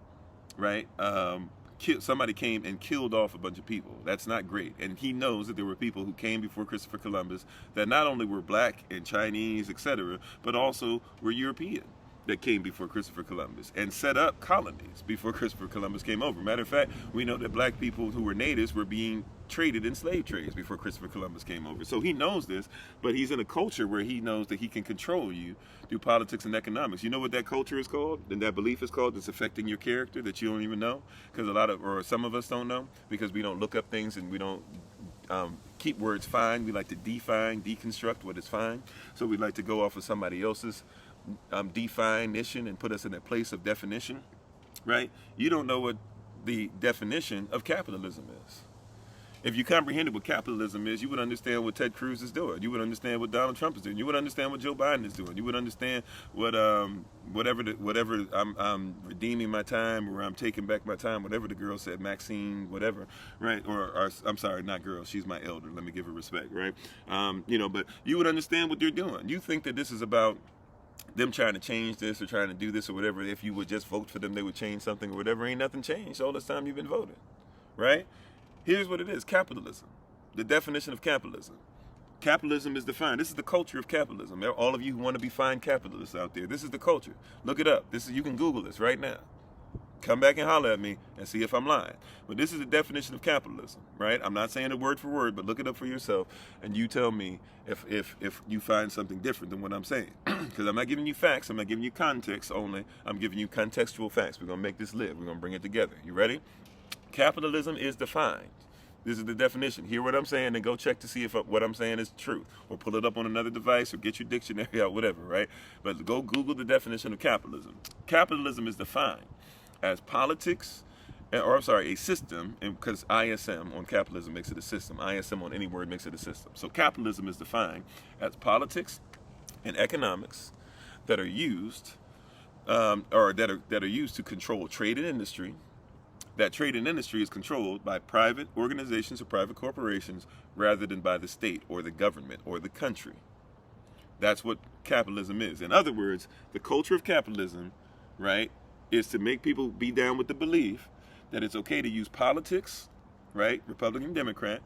right, somebody came and killed off a bunch of people. That's not great. And he knows that there were people who came before Christopher Columbus that not only were black and Chinese, etc., but also were European, that came before Christopher Columbus and set up colonies before Christopher Columbus came over. Matter of fact, we know that black people who were natives were being traded in slave trades before Christopher Columbus came over. So he knows this, but he's in a culture where he knows that he can control you through politics and economics. You know what that culture is called and that belief is called that's affecting your character that you don't even know? Because some of us don't know because we don't look up things and we don't keep words fine. We like to define, deconstruct what is fine. So we like to go off of somebody else's definition and put us in a place of definition, right? You don't know what the definition of capitalism is. If you comprehended what capitalism is, you would understand what Ted Cruz is doing. You would understand what Donald Trump is doing. You would understand what Joe Biden is doing. You would understand what whatever I'm redeeming my time or I'm taking back my time, whatever the girl said, Maxine, whatever, right? Or I'm sorry, not girl. She's my elder. Let me give her respect, right? But you would understand what they're doing. You think that this is about them trying to change this or trying to do this or whatever. If you would just vote for them, they would change something or whatever. Ain't nothing changed all this time you've been voting, right? Here's what it is, capitalism. The definition of capitalism. Capitalism is defined. This is the culture of capitalism. All of you who want to be fine capitalists out there, this is the culture. Look it up. You can Google this right now. come back and holler at me and see if I'm lying. But this is the definition of capitalism, right? I'm not saying it word for word, but look it up for yourself, and you tell me if you find something different than what I'm saying. Because I'm not giving you facts, I'm not giving you context only, I'm giving you contextual facts. We're going to make this live. We're going to bring it together. You ready? Capitalism is defined. This is the definition. Hear what I'm saying and go check to see if what I'm saying is true. Or pull it up on another device or get your dictionary out, whatever, right? But go Google the definition of capitalism. Capitalism is defined as politics, a system, because ISM on capitalism makes it a system. ISM on any word makes it a system. So capitalism is defined as politics and economics that are used, that are used to control trade and industry. That trade and industry is controlled by private organizations or private corporations rather than by the state or the government or the country. That's what capitalism is. In other words, the culture of capitalism, right, is to make people be down with the belief that it's okay to use politics, right, Republican, Democrat,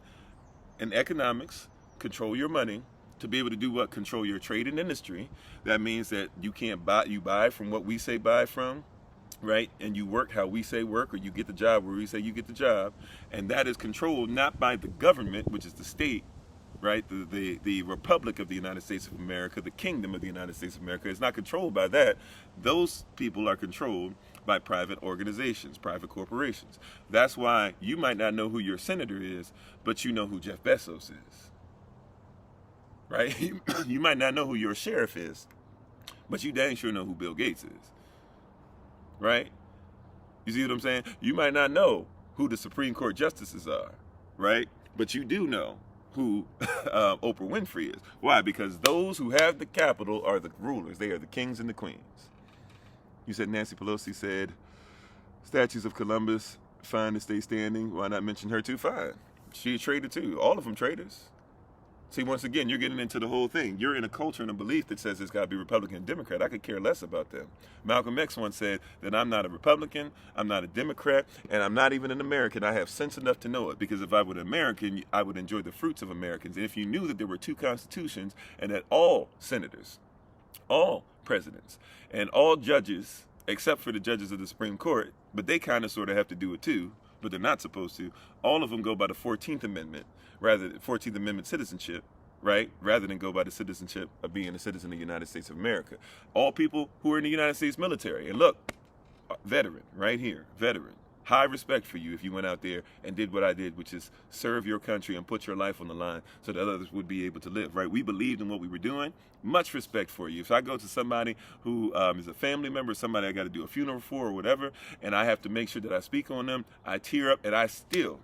and economics, control your money, to be able to do what? Control your trade and industry. That means that you buy from what we say buy from, right? And you work how we say work, or you get the job where we say you get the job. And that is controlled not by the government, which is the state, right? The Republic of the United States of America, the Kingdom of the United States of America. It's not controlled by that. Those people are controlled by private organizations, private corporations. That's why you might not know who your senator is, but you know who Jeff Bezos is, right? You might not know who your sheriff is, but you dang sure know who Bill Gates is. Right? You see what I'm saying? You might not know who the Supreme Court justices are, right? But you do know who Oprah Winfrey is. Why? Because those who have the capital are the rulers. They are the kings and the queens. You said Nancy Pelosi said, statues of Columbus, fine to stay standing. Why not mention her too? Fine. She a traitor too. All of them traitors. See, once again, you're getting into the whole thing. You're in a culture and a belief that says it's got to be Republican and Democrat. I could care less about them. Malcolm X once said that I'm not a Republican, I'm not a Democrat, and I'm not even an American. I have sense enough to know it, because if I were an American, I would enjoy the fruits of Americans. And if you knew that there were two constitutions and that all senators, all presidents, and all judges, except for the judges of the Supreme Court, but they kind of sort of have to do it too, but they're not supposed to, all of them go by the 14th Amendment, 14th Amendment citizenship, right? Rather than go by the citizenship of being a citizen of the United States of America. All people who are in the United States military. And look, veteran, right here, veteran. High respect for you if you went out there and did what I did, which is serve your country and put your life on the line so that others would be able to live, right? We believed in what we were doing. Much respect for you. If I go to somebody who is a family member, somebody I got to do a funeral for or whatever, and I have to make sure that I speak on them, I tear up and I still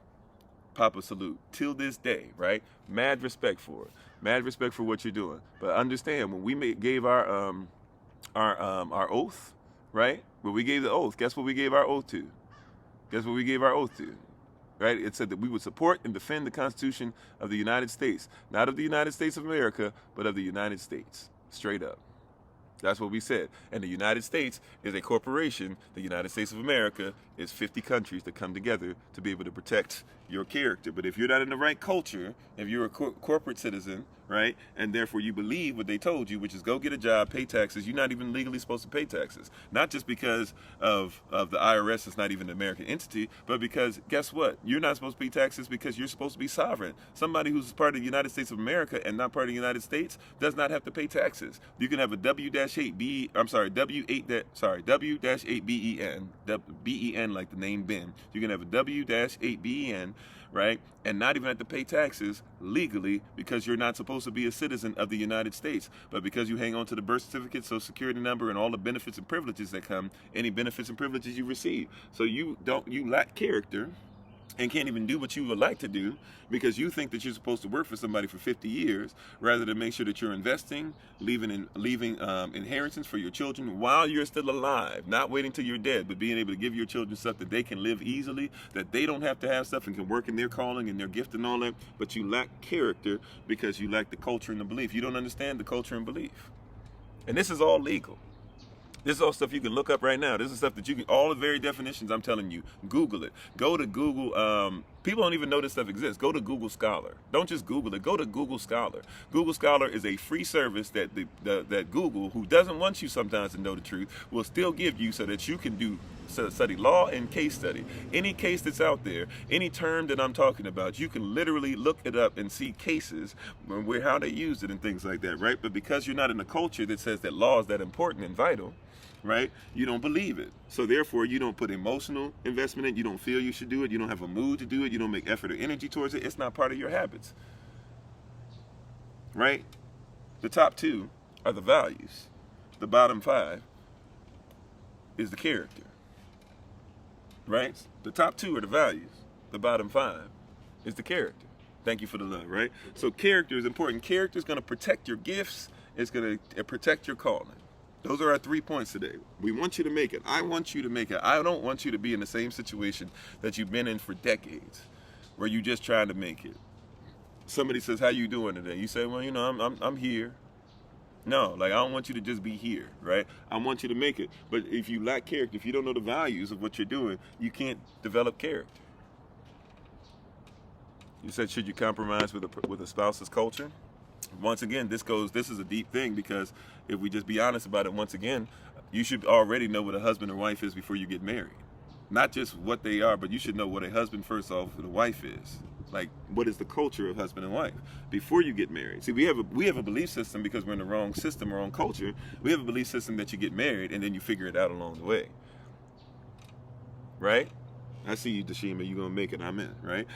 pop a salute till this day, right? Mad respect for it. Mad respect for what you're doing. But understand, when we gave our oath, right? When we gave the oath, guess what we gave our oath to? Guess what we gave our oath to? Right? It said that we would support and defend the Constitution of the United States. Not of the United States of America, but of the United States. Straight up. That's what we said. And the United States is a corporation. The United States of America is 50 countries that come together to be able to protect your character. But if you're not in the right culture, if you're a corporate citizen, right, and therefore you believe what they told you, which is go get a job, pay taxes, you're not even legally supposed to pay taxes. Not just because of the IRS is not even an American entity, but because, guess what? You're not supposed to pay taxes because you're supposed to be sovereign. Somebody who's part of the United States of America and not part of the United States does not have to pay taxes. You can have a W-8BEN, B-E-N, like the name Ben. You can have a W-8BEN, right, and not even have to pay taxes legally because you're not supposed to be a citizen of the United States. But because you hang on to the birth certificate, social security number, and all the benefits and privileges that come, any benefits and privileges you receive. So you lack character and can't even do what you would like to do because you think that you're supposed to work for somebody for 50 years rather than make sure that you're investing, leaving inheritance for your children while you're still alive, not waiting till you're dead, but being able to give your children stuff that they can live easily, that they don't have to have stuff and can work in their calling and their gift and all that, but you lack character because you lack the culture and the belief. You don't understand the culture and belief. And this is all legal. This is all stuff you can look up right now. This is stuff that you can, all the very definitions I'm telling you, Google it. Go to Google People don't even know this stuff exists. Go to Google Scholar. Don't just Google it. Go to Google Scholar. Google Scholar is a free service that that Google, who doesn't want you sometimes to know the truth, will still give you so that you can study law and case study. Any case that's out there, any term that I'm talking about, you can literally look it up and see cases where how they used it and things like that, right? But because you're not in a culture that says that law is that important and vital, right? You don't believe it. So therefore, you don't put emotional investment in. You don't feel you should do it. You don't have a mood to do it. You don't make effort or energy towards it. It's not part of your habits, right? The top 2 are the values. The bottom 5 is the character, right? The top 2 are the values. The bottom 5 is the character. Thank you for the love, right? So character is important. Character is going to protect your gifts. It's going to protect your calling. Those are our 3 points today. We want you to make it. I want you to make it. I don't want you to be in the same situation that you've been in for decades, where you're just trying to make it. Somebody says, "How you doing today?" You say, "Well, you know, I'm here." No, like, I don't want you to just be here, right? I want you to make it. But if you lack character, if you don't know the values of what you're doing, you can't develop character. You said, should you compromise with a spouse's culture? Once again, this is a deep thing, because if we just be honest about it, once again, you should already know what a husband or wife is before you get married. Not just what they are, but you should know what a husband, first off, and a wife is. Like, what is the culture of husband and wife before you get married? See, we have a belief system, because we're in the wrong system, wrong culture. We have a belief system that you get married and then you figure it out along the way. Right? I see you, Dashima. You're going to make it. I'm in, right?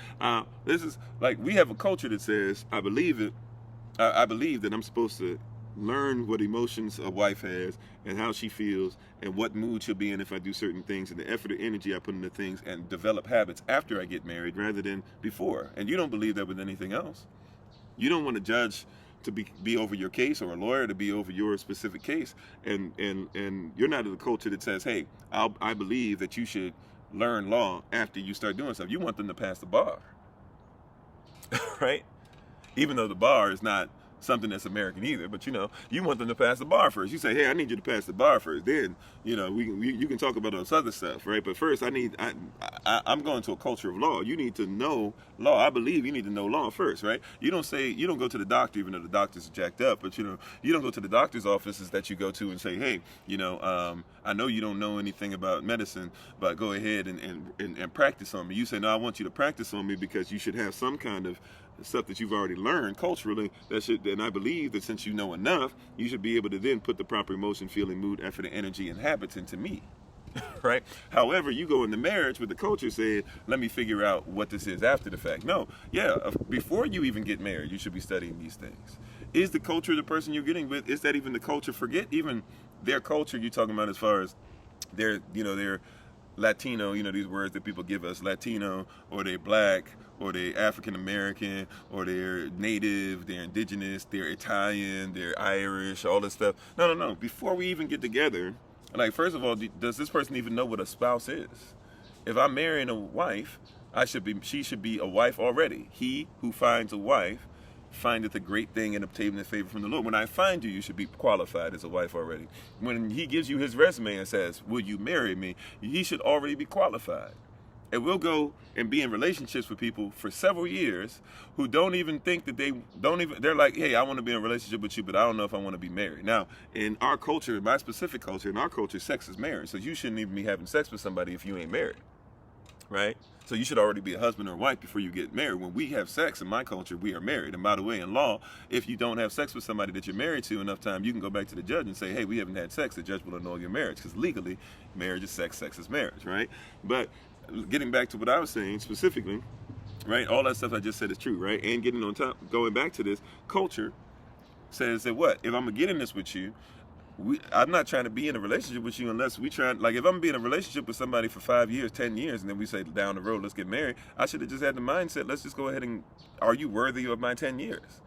This is like, we have a culture that says, I believe that I'm supposed to learn what emotions a wife has and how she feels and what mood she'll be in if I do certain things, and the effort or energy I put into things, and develop habits after I get married rather than before. And you don't believe that with anything else. You don't want a judge to be over your case, or a lawyer to be over your specific case. And you're not in a culture that says, hey, I believe that you should learn law after you start doing stuff. You want them to pass the bar, right? Even though the bar is not something that's American either, but you want them to pass the bar first. You say, hey, I need you to pass the bar first. Then, you can talk about this other stuff, right? But first, I'm going to a culture of law. You need to know law. I believe you need to know law first, right? You don't go to the doctor, even though the doctors are jacked up, but you don't go to the doctor's offices that you go to and say, hey, I know you don't know anything about medicine, but go ahead and practice on me. You say, no, I want you to practice on me because you should have some kind of stuff that you've already learned culturally and I believe that since you know enough, you should be able to then put the proper emotion, feeling, mood, effort, and energy and habits into me. Right? However, you go into marriage with the culture saying, let me figure out what this is after the fact. No, before you even get married, you should be studying these things. Is the culture the person you're getting with, is that even the culture? Forget even their culture you're talking about as far as their Latino, these words that people give us, Latino, or they're black, or they're African American, or they're native, they're indigenous, they're Italian, they're Irish, all this stuff. No. Before we even get together, like, first of all, does this person even know what a spouse is? If I'm marrying a wife, she should be a wife already. He who finds a wife findeth a great thing and obtaineth favor from the Lord. When I find you, you should be qualified as a wife already. When he gives you his resume and says, will you marry me? He should already be qualified. And we'll go and be in relationships with people for several years who don't even think that they're like, hey, I want to be in a relationship with you, but I don't know if I want to be married. Now, in our culture, in my specific culture, in our culture, sex is marriage. So you shouldn't even be having sex with somebody if you ain't married, right? So you should already be a husband or wife before you get married. When we have sex in my culture, we are married. And by the way, in law, if you don't have sex with somebody that you're married to enough time, you can go back to the judge and say, hey, we haven't had sex. The judge will annul your marriage, because legally, marriage is sex, sex is marriage, right? But getting back to what I was saying specifically, right? All that stuff I just said is true, right? And getting on top, going back to this, culture says that what? If I'm going to get in this with you, I'm not trying to be in a relationship with you unless we try, like, if I'm being in a relationship with somebody for 5 years, 10 years, and then we say down the road, let's get married, I should have just had the mindset, let's just go ahead and, are you worthy of my 10 years?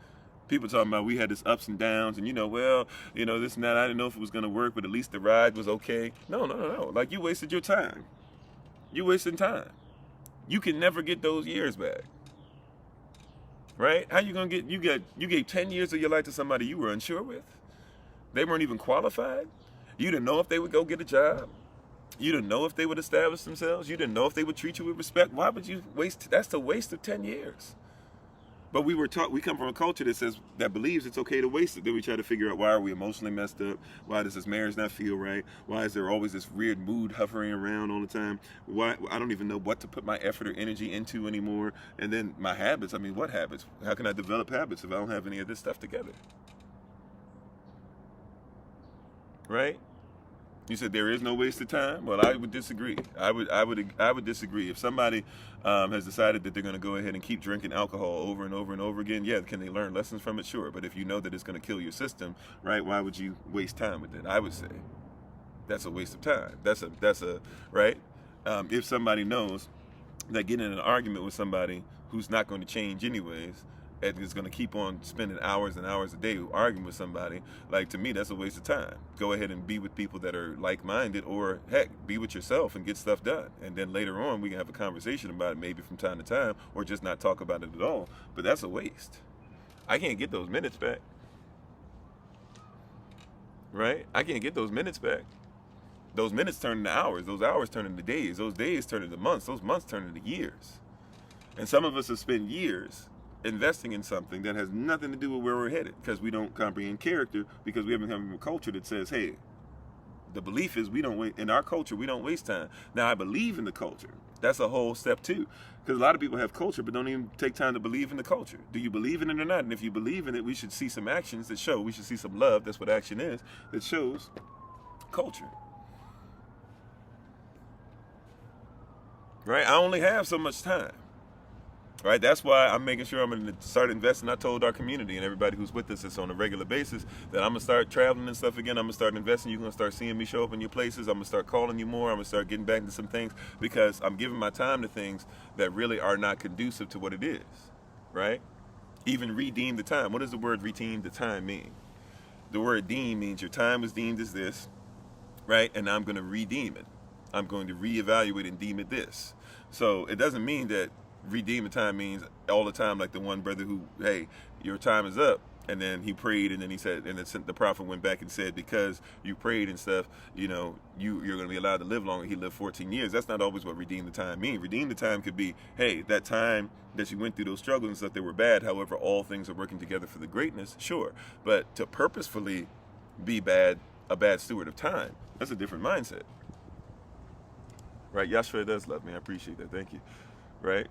People talking about we had this ups and downs and, this and that, I didn't know if it was going to work, but at least the ride was okay. No. Like, you wasted your time. You wasting time. You can never get those years back. Right? How you going to get, you gave 10 years of your life to somebody you were unsure with? They weren't even qualified. You didn't know if they would go get a job. You didn't know if they would establish themselves. You didn't know if they would treat you with respect. Why would you waste? That's the waste of 10 years. But we were taught, we come from a culture that believes it's okay to waste it. Then we try to figure out, why are we emotionally messed up? Why does this marriage not feel right? Why is there always this weird mood hovering around all the time? Why I don't even know what to put my effort or energy into anymore. And then my habits, I mean, what habits? How can I develop habits if I don't have any of this stuff together? Right? You said there is no waste of time. Well, I would disagree. I would disagree. If somebody has decided that they're going to go ahead and keep drinking alcohol over and over and over again, yeah, can they learn lessons from it? Sure. But if you know that it's going to kill your system, right? Why would you waste time with it? I would say that's a waste of time. That's a right. If somebody knows that getting in an argument with somebody who's not going to change anyways, and is going to keep on spending hours and hours a day arguing with somebody, like, to me, that's a waste of time. Go ahead and be with people that are like-minded, or heck, be with yourself and get stuff done. And then later on, we can have a conversation about it, maybe from time to time, or just not talk about it at all. But that's a waste. I can't get those minutes back. Right? I can't get those minutes back. Those minutes turn into hours. Those hours turn into days. Those days turn into months. Those months turn into years. And some of us have spent years investing in something that has nothing to do with where we're headed, because we don't comprehend character, because we haven't come from a culture that says, hey, the belief is in our culture, we don't waste time. Now, I believe in the culture. That's a whole step too, because a lot of people have culture but don't even take time to believe in the culture. Do you believe in it or not? And if you believe in it, we should see some actions that show. We should see some love. That's what action is. That shows culture. Right? I only have so much time. Right, that's why I'm making sure I'm going to start investing. I told our community and everybody who's with us, it's on a regular basis, that I'm going to start traveling and stuff again. I'm going to start investing. You're going to start seeing me show up in your places. I'm going to start calling you more. I'm going to start getting back into some things, because I'm giving my time to things that really are not conducive to what it is. Right? Even redeem the time. What does the word redeem the time mean? The word deem means your time was deemed as this, right? And I'm going to redeem it. I'm going to reevaluate and deem it this. So it doesn't mean that redeem the time means all the time, like the one brother who, hey, your time is up, and then he prayed, and then he said, and then the prophet went back and said, because you prayed and stuff, you know, you're going to be allowed to live longer. He lived 14 years. That's not always what redeem the time means. Redeem the time could be, hey, that time that you went through those struggles and stuff, they were bad. However, all things are working together for the greatness. Sure. But to purposefully be a bad steward of time, that's a different mindset. Right? Yahshua does love me. I appreciate that. Thank you. Right?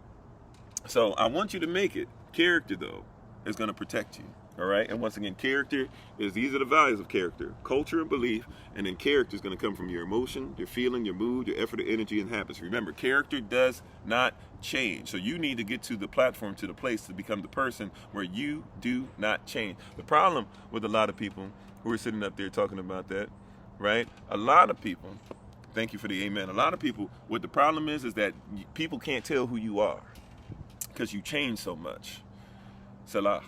So I want you to make it. Character, though, is going to protect you. All right? And once again, character is, these are the values of character: culture and belief. And then character is going to come from your emotion, your feeling, your mood, your effort, energy, and habits. Remember, character does not change. So you need to get to the platform, to the place, to become the person where you do not change. The problem with a lot of people who are sitting up there talking about that, right? A lot of people, thank you for the amen. A lot of people, what the problem is that people can't tell who you are, because you change so much. Salah,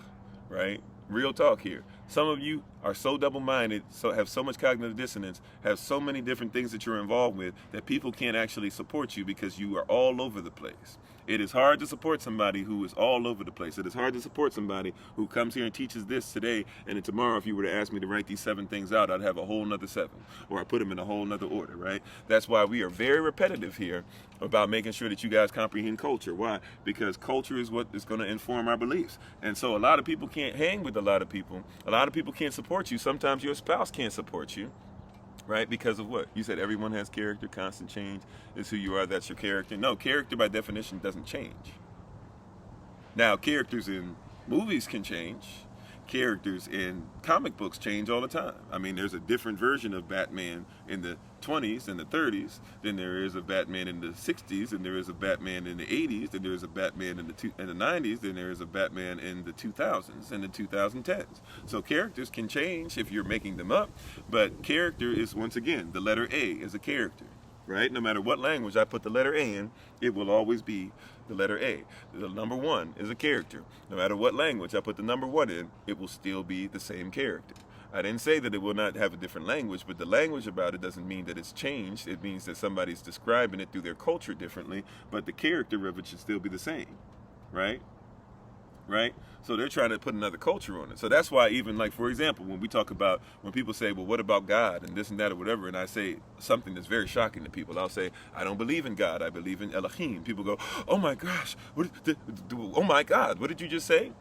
right? Real talk here. Some of you are so double-minded, so have so much cognitive dissonance, have so many different things that you're involved with, that people can't actually support you because you are all over the place. It is hard to support somebody who is all over the place. It is hard to support somebody who comes here and teaches this today, and then tomorrow, if you were to ask me to write these 7 things out, I'd have a whole nother 7, or I put them in a whole nother order, right? That's why we are very repetitive here about making sure that you guys comprehend culture. Why? Because culture is what is going to inform our beliefs. And so a lot of people can't hang with a lot of people. A lot of people can't support you. Sometimes your spouse can't support you. Right? Because of what? You said everyone has character, constant change is who you are, that's your character. No, character by definition doesn't change. Now, characters in movies can change. Characters in comic books change all the time. I mean, there's a different version of Batman in the 20s and the 30s than there is a Batman in the 60s, and there is a Batman in the 80s, and there is a Batman in the 90s, then there is a Batman in the 2000s and the 2010s. So characters can change if you're making them up, but character is, once again, the letter A is a character. Right? No matter what language I put the letter A in, it will always be the letter A. The number 1 is a character. No matter what language I put the number 1 in, it will still be the same character. I didn't say that it will not have a different language, but the language about it doesn't mean that it's changed. It means that somebody's describing it through their culture differently, but the character of it should still be the same. Right? right? So they're trying to put another culture on it. So that's why even like, for example, when we talk about, when people say, well, what about God and this and that or whatever, and I say something that's very shocking to people, I'll say, I don't believe in God, I believe in Elohim. People go, oh my gosh, oh my God, what did you just say?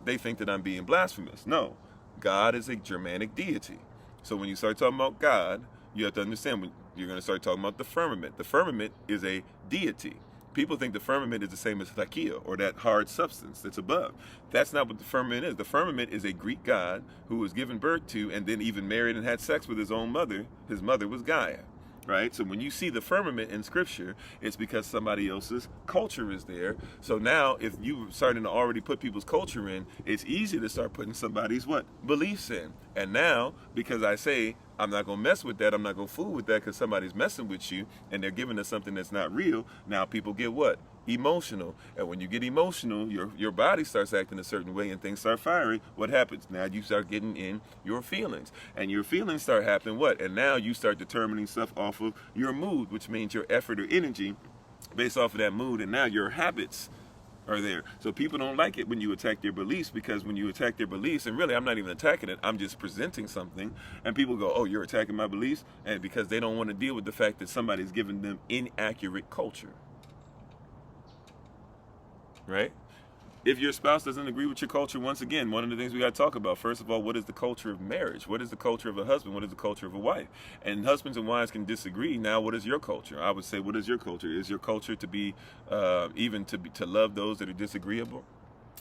They think that I'm being blasphemous. No, God is a Germanic deity. So when you start talking about God, you have to understand when you're going to start talking about the firmament. The firmament is a deity. People think the firmament is the same as Thakia, or that hard substance that's above. That's not what the firmament is. The firmament is a Greek god who was given birth to and then even married and had sex with his own mother. His mother was Gaia, right? So when you see the firmament in scripture, it's because somebody else's culture is there. So now if you're starting to already put people's culture in, it's easy to start putting somebody's what? Beliefs in. And now, because I say, I'm not going to mess with that, I'm not going to fool with that because somebody's messing with you and they're giving us something that's not real, now people get what? Emotional. And when you get emotional, your body starts acting a certain way and things start firing. What happens? Now you start getting in your feelings. And your feelings start happening what? And now you start determining stuff off of your mood, which means your effort or energy based off of that mood. And now your habits are there. So people don't like it when you attack their beliefs, because when you attack their beliefs, and really I'm not even attacking it, I'm just presenting something, and people go, oh, you're attacking my beliefs? And because they don't want to deal with the fact that somebody's giving them inaccurate culture. Right? If your spouse doesn't agree with your culture, once again, one of the things we got to talk about, first of all, what is the culture of marriage? What is the culture of a husband? What is the culture of a wife? And husbands and wives can disagree. Now, what is your culture? I would say, what is your culture? Is your culture to be, to love those that are disagreeable?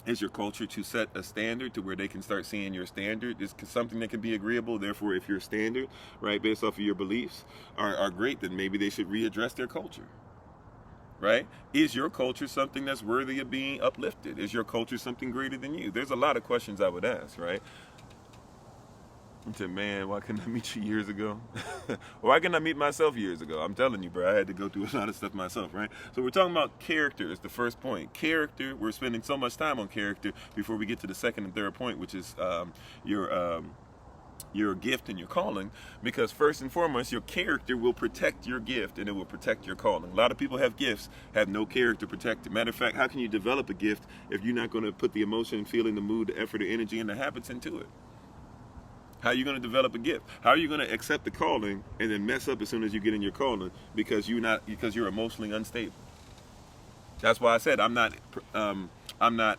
Is your culture to set a standard to where they can start seeing your standard is something that can be agreeable? Therefore, if your standard, right, based off of your beliefs are great, then maybe they should readdress their culture. Right? Is your culture something that's worthy of being uplifted? Is your culture something greater than you? There's a lot of questions I would ask, right? I said, man, why couldn't I meet you years ago? Why couldn't I meet myself years ago? I'm telling you, bro, I had to go through a lot of stuff myself, right? So we're talking about character is the first point. Character, we're spending so much time on character before we get to the second and third point, which is your gift and your calling, because first and foremost, your character will protect your gift and it will protect your calling. A lot of people have gifts, have no character protected. Matter of fact, how can you develop a gift if you're not going to put the emotion, feeling, the mood, the effort, the energy, and the habits into it? How are you going to develop a gift? How are you going to accept the calling and then mess up as soon as you get in your calling because you're emotionally unstable? That's why I said I'm not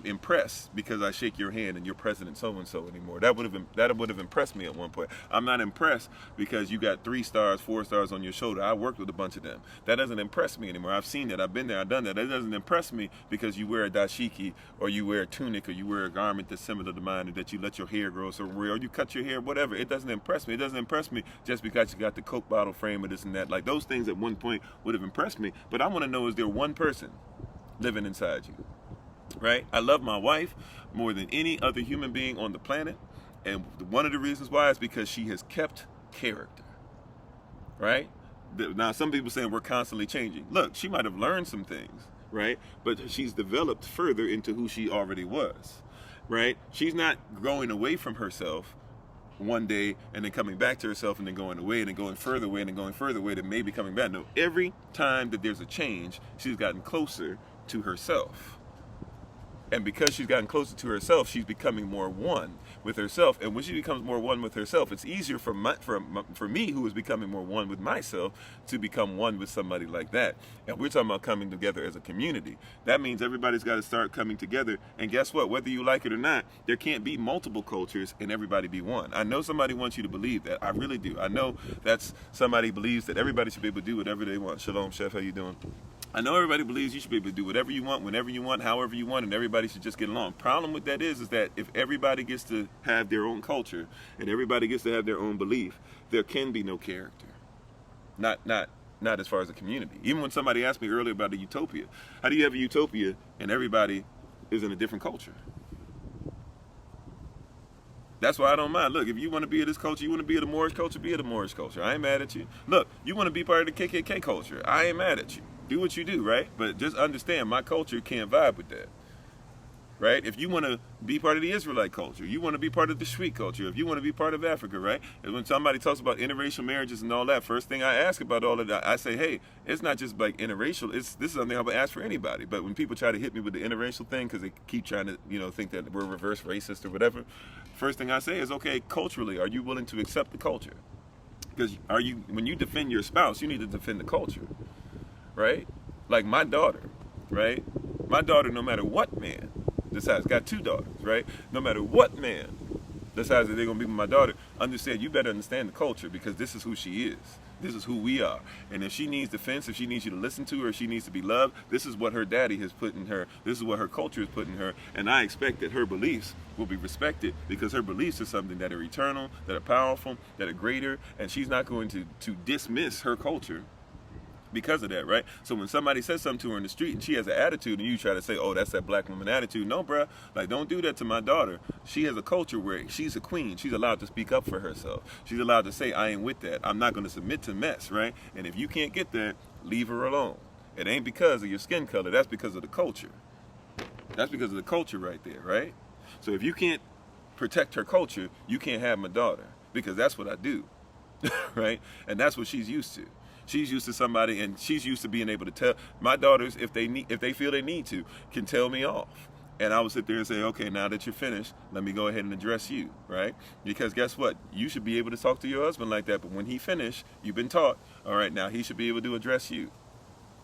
impressed because I shake your hand and you're President so-and-so anymore. That would have impressed me at one point. I'm not impressed because you got 3 stars, 4 stars on your shoulder. I worked with a bunch of them. That doesn't impress me anymore. I've seen that. I've been there. I've done that. That doesn't impress me because you wear a dashiki or you wear a tunic or you wear a garment that's similar to mine, or that you let your hair grow so real, or you cut your hair, whatever. It doesn't impress me. It doesn't impress me just because you got the Coke bottle frame or this and that. Like, those things at one point would have impressed me. But I want to know, is there one person living inside you? Right? I love my wife more than any other human being on the planet, and one of the reasons why is because she has kept character. Right? Now, some people saying we're constantly changing. Look, she might have learned some things, right? But she's developed further into who she already was, right? She's not going away from herself one day and then coming back to herself and then going away and then going further away and then going further away, then maybe coming back. No, every time that there's a change, she's gotten closer to herself. And because she's gotten closer to herself, she's becoming more one with herself. And when she becomes more one with herself, it's easier for me, who is becoming more one with myself, to become one with somebody like that. And we're talking about coming together as a community. That means everybody's got to start coming together. And guess what? Whether you like it or not, there can't be multiple cultures and everybody be one. I know somebody wants you to believe that. I really do. I know that's somebody believes that everybody should be able to do whatever they want. Shalom, Chef. How you doing? I know everybody believes you should be able to do whatever you want, whenever you want, however you want, and everybody should just get along. Problem with that is that if everybody gets to have their own culture and everybody gets to have their own belief, there can be no character. Not as far as a community. Even when somebody asked me earlier about a utopia, how do you have a utopia and everybody is in a different culture? That's why I don't mind. Look, if you want to be of this culture, you want to be of the Moorish culture, be of the Moorish culture. I ain't mad at you. Look, you want to be part of the KKK culture. I ain't mad at you. Do what you do, right? But just understand, my culture can't vibe with that. right? If you want to be part of the Israelite culture, you want to be part of the street culture, if you want to be part of Africa, right? And when somebody talks about interracial marriages and all that, first thing I ask about all of that, I say, hey, it's not just like interracial. This is something I would ask for anybody. But when people try to hit me with the interracial thing because they keep trying to, think that we're reverse racist or whatever, first thing I say is, okay, culturally, are you willing to accept the culture? Because when you defend your spouse, you need to defend the culture, right? Like my daughter, right? My daughter, no matter what man decides, got 2 daughters, right? No matter what man decides that they're going to be with my daughter, understand, you better understand the culture because this is who she is. This is who we are. And if she needs defense, if she needs you to listen to her, if she needs to be loved, this is what her daddy has put in her. This is what her culture has put in her. And I expect that her beliefs will be respected because her beliefs are something that are eternal, that are powerful, that are greater. And she's not going to dismiss her culture because of that, right? So when somebody says something to her in the street and she has an attitude and you try to say, oh, that's that black woman attitude. No, bruh, like, don't do that to my daughter. She has a culture where she's a queen. She's allowed to speak up for herself. She's allowed to say, I ain't with that. I'm not going to submit to mess, right? And if you can't get that, leave her alone. It ain't because of your skin color. That's because of the culture. That's because of the culture right there, right? So if you can't protect her culture, you can't have my daughter because that's what I do, right? And that's what she's used to. She's used to somebody, and she's used to being able to tell my daughters if they feel they need to, can tell me off, and I would sit there and say, okay, now that you're finished, let me go ahead and address you, right? Because guess what? You should be able to talk to your husband like that, but when he finished, you've been taught, all right, now he should be able to address you,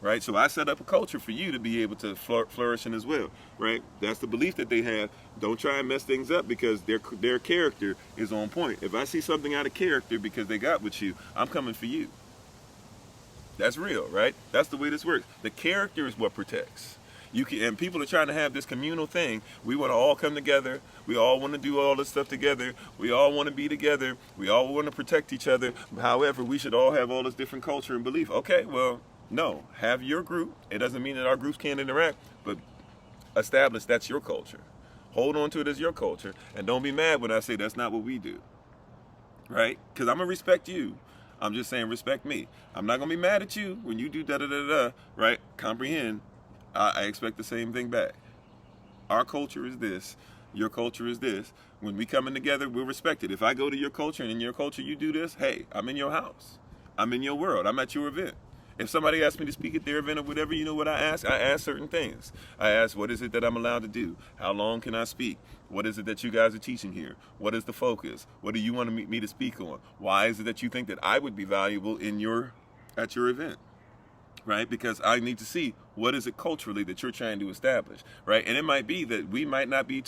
right? So I set up a culture for you to be able to flourish in as well, right? That's the belief that they have. Don't try and mess things up because their character is on point. If I see something out of character because they got with you, I'm coming for you. That's real, right? That's the way this works. The character is what protects. And people are trying to have this communal thing. We want to all come together. We all want to do all this stuff together. We all want to be together. We all want to protect each other. However, we should all have all this different culture and belief. Okay, well, no. Have your group. It doesn't mean that our groups can't interact, but establish that's your culture. Hold on to it as your culture. And don't be mad when I say that's not what we do, right? Because I'm going to respect you. I'm just saying respect me. I'm not going to be mad at you when you do da-da-da-da, right? Comprehend. I expect the same thing back. Our culture is this. Your culture is this. When we coming together, we'll respect it. If I go to your culture and in your culture you do this, hey, I'm in your house. I'm in your world. I'm at your event. If somebody asks me to speak at their event or whatever, you know what I ask? I ask certain things. I ask, what is it that I'm allowed to do? How long can I speak? What is it that you guys are teaching here? What is the focus? What do you want me to speak on? Why is it that you think that I would be valuable at your event? Right? Because I need to see what is it culturally that you're trying to establish, right? And it might be that we might not be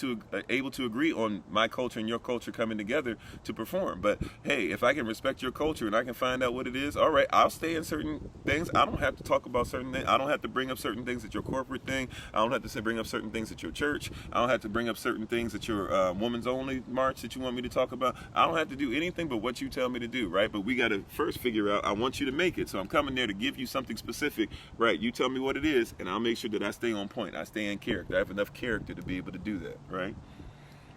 able to agree on my culture and your culture coming together to perform. But hey, if I can respect your culture and I can find out what it is, all right, I'll stay in certain things. I don't have to talk about certain things. I don't have to bring up certain things at your corporate thing. I don't have to bring up certain things at your church. I don't have to bring up certain things at your woman's only march that you want me to talk about. I don't have to do anything but what you tell me to do, right? But we got to first figure out, I want you to make it. So I'm coming there to give you something specific, right? You tell me what it is, and I'll make sure that I stay on point. I stay in character. I have enough character to be able to do that, right?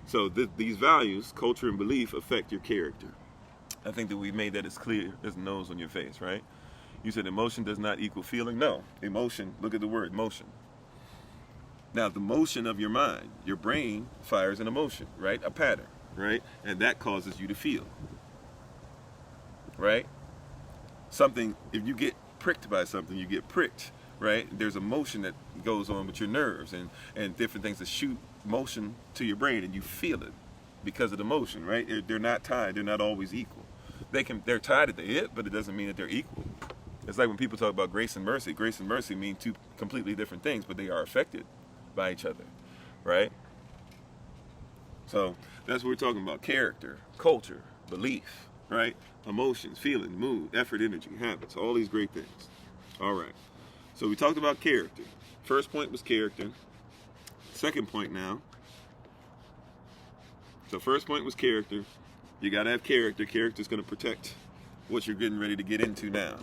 So these values, culture and belief, affect your character. I think that we made that as clear as the nose on your face, right? You said emotion does not equal feeling. No, emotion, look at the word motion. Now, the motion of your mind, your brain fires an emotion, right? A pattern, right? And that causes you to feel, right? Something, if you get pricked by something, you get pricked, right? There's a motion that goes on with your nerves and different things that shoot motion to your brain, and you feel it because of the motion, right? They're not tied. They're not always equal. They're tied at the hip, but it doesn't mean that they're equal. It's like when people talk about grace and mercy. Grace and mercy mean two completely different things, but they are affected by each other, right? So that's what we're talking about: character, culture, belief, right? Emotions, feeling, mood, effort, energy, habits, all these great things. All right. So we talked about character. First point was character. Second point now. So first point was character. You got to have character. Character is going to protect what you're getting ready to get into now.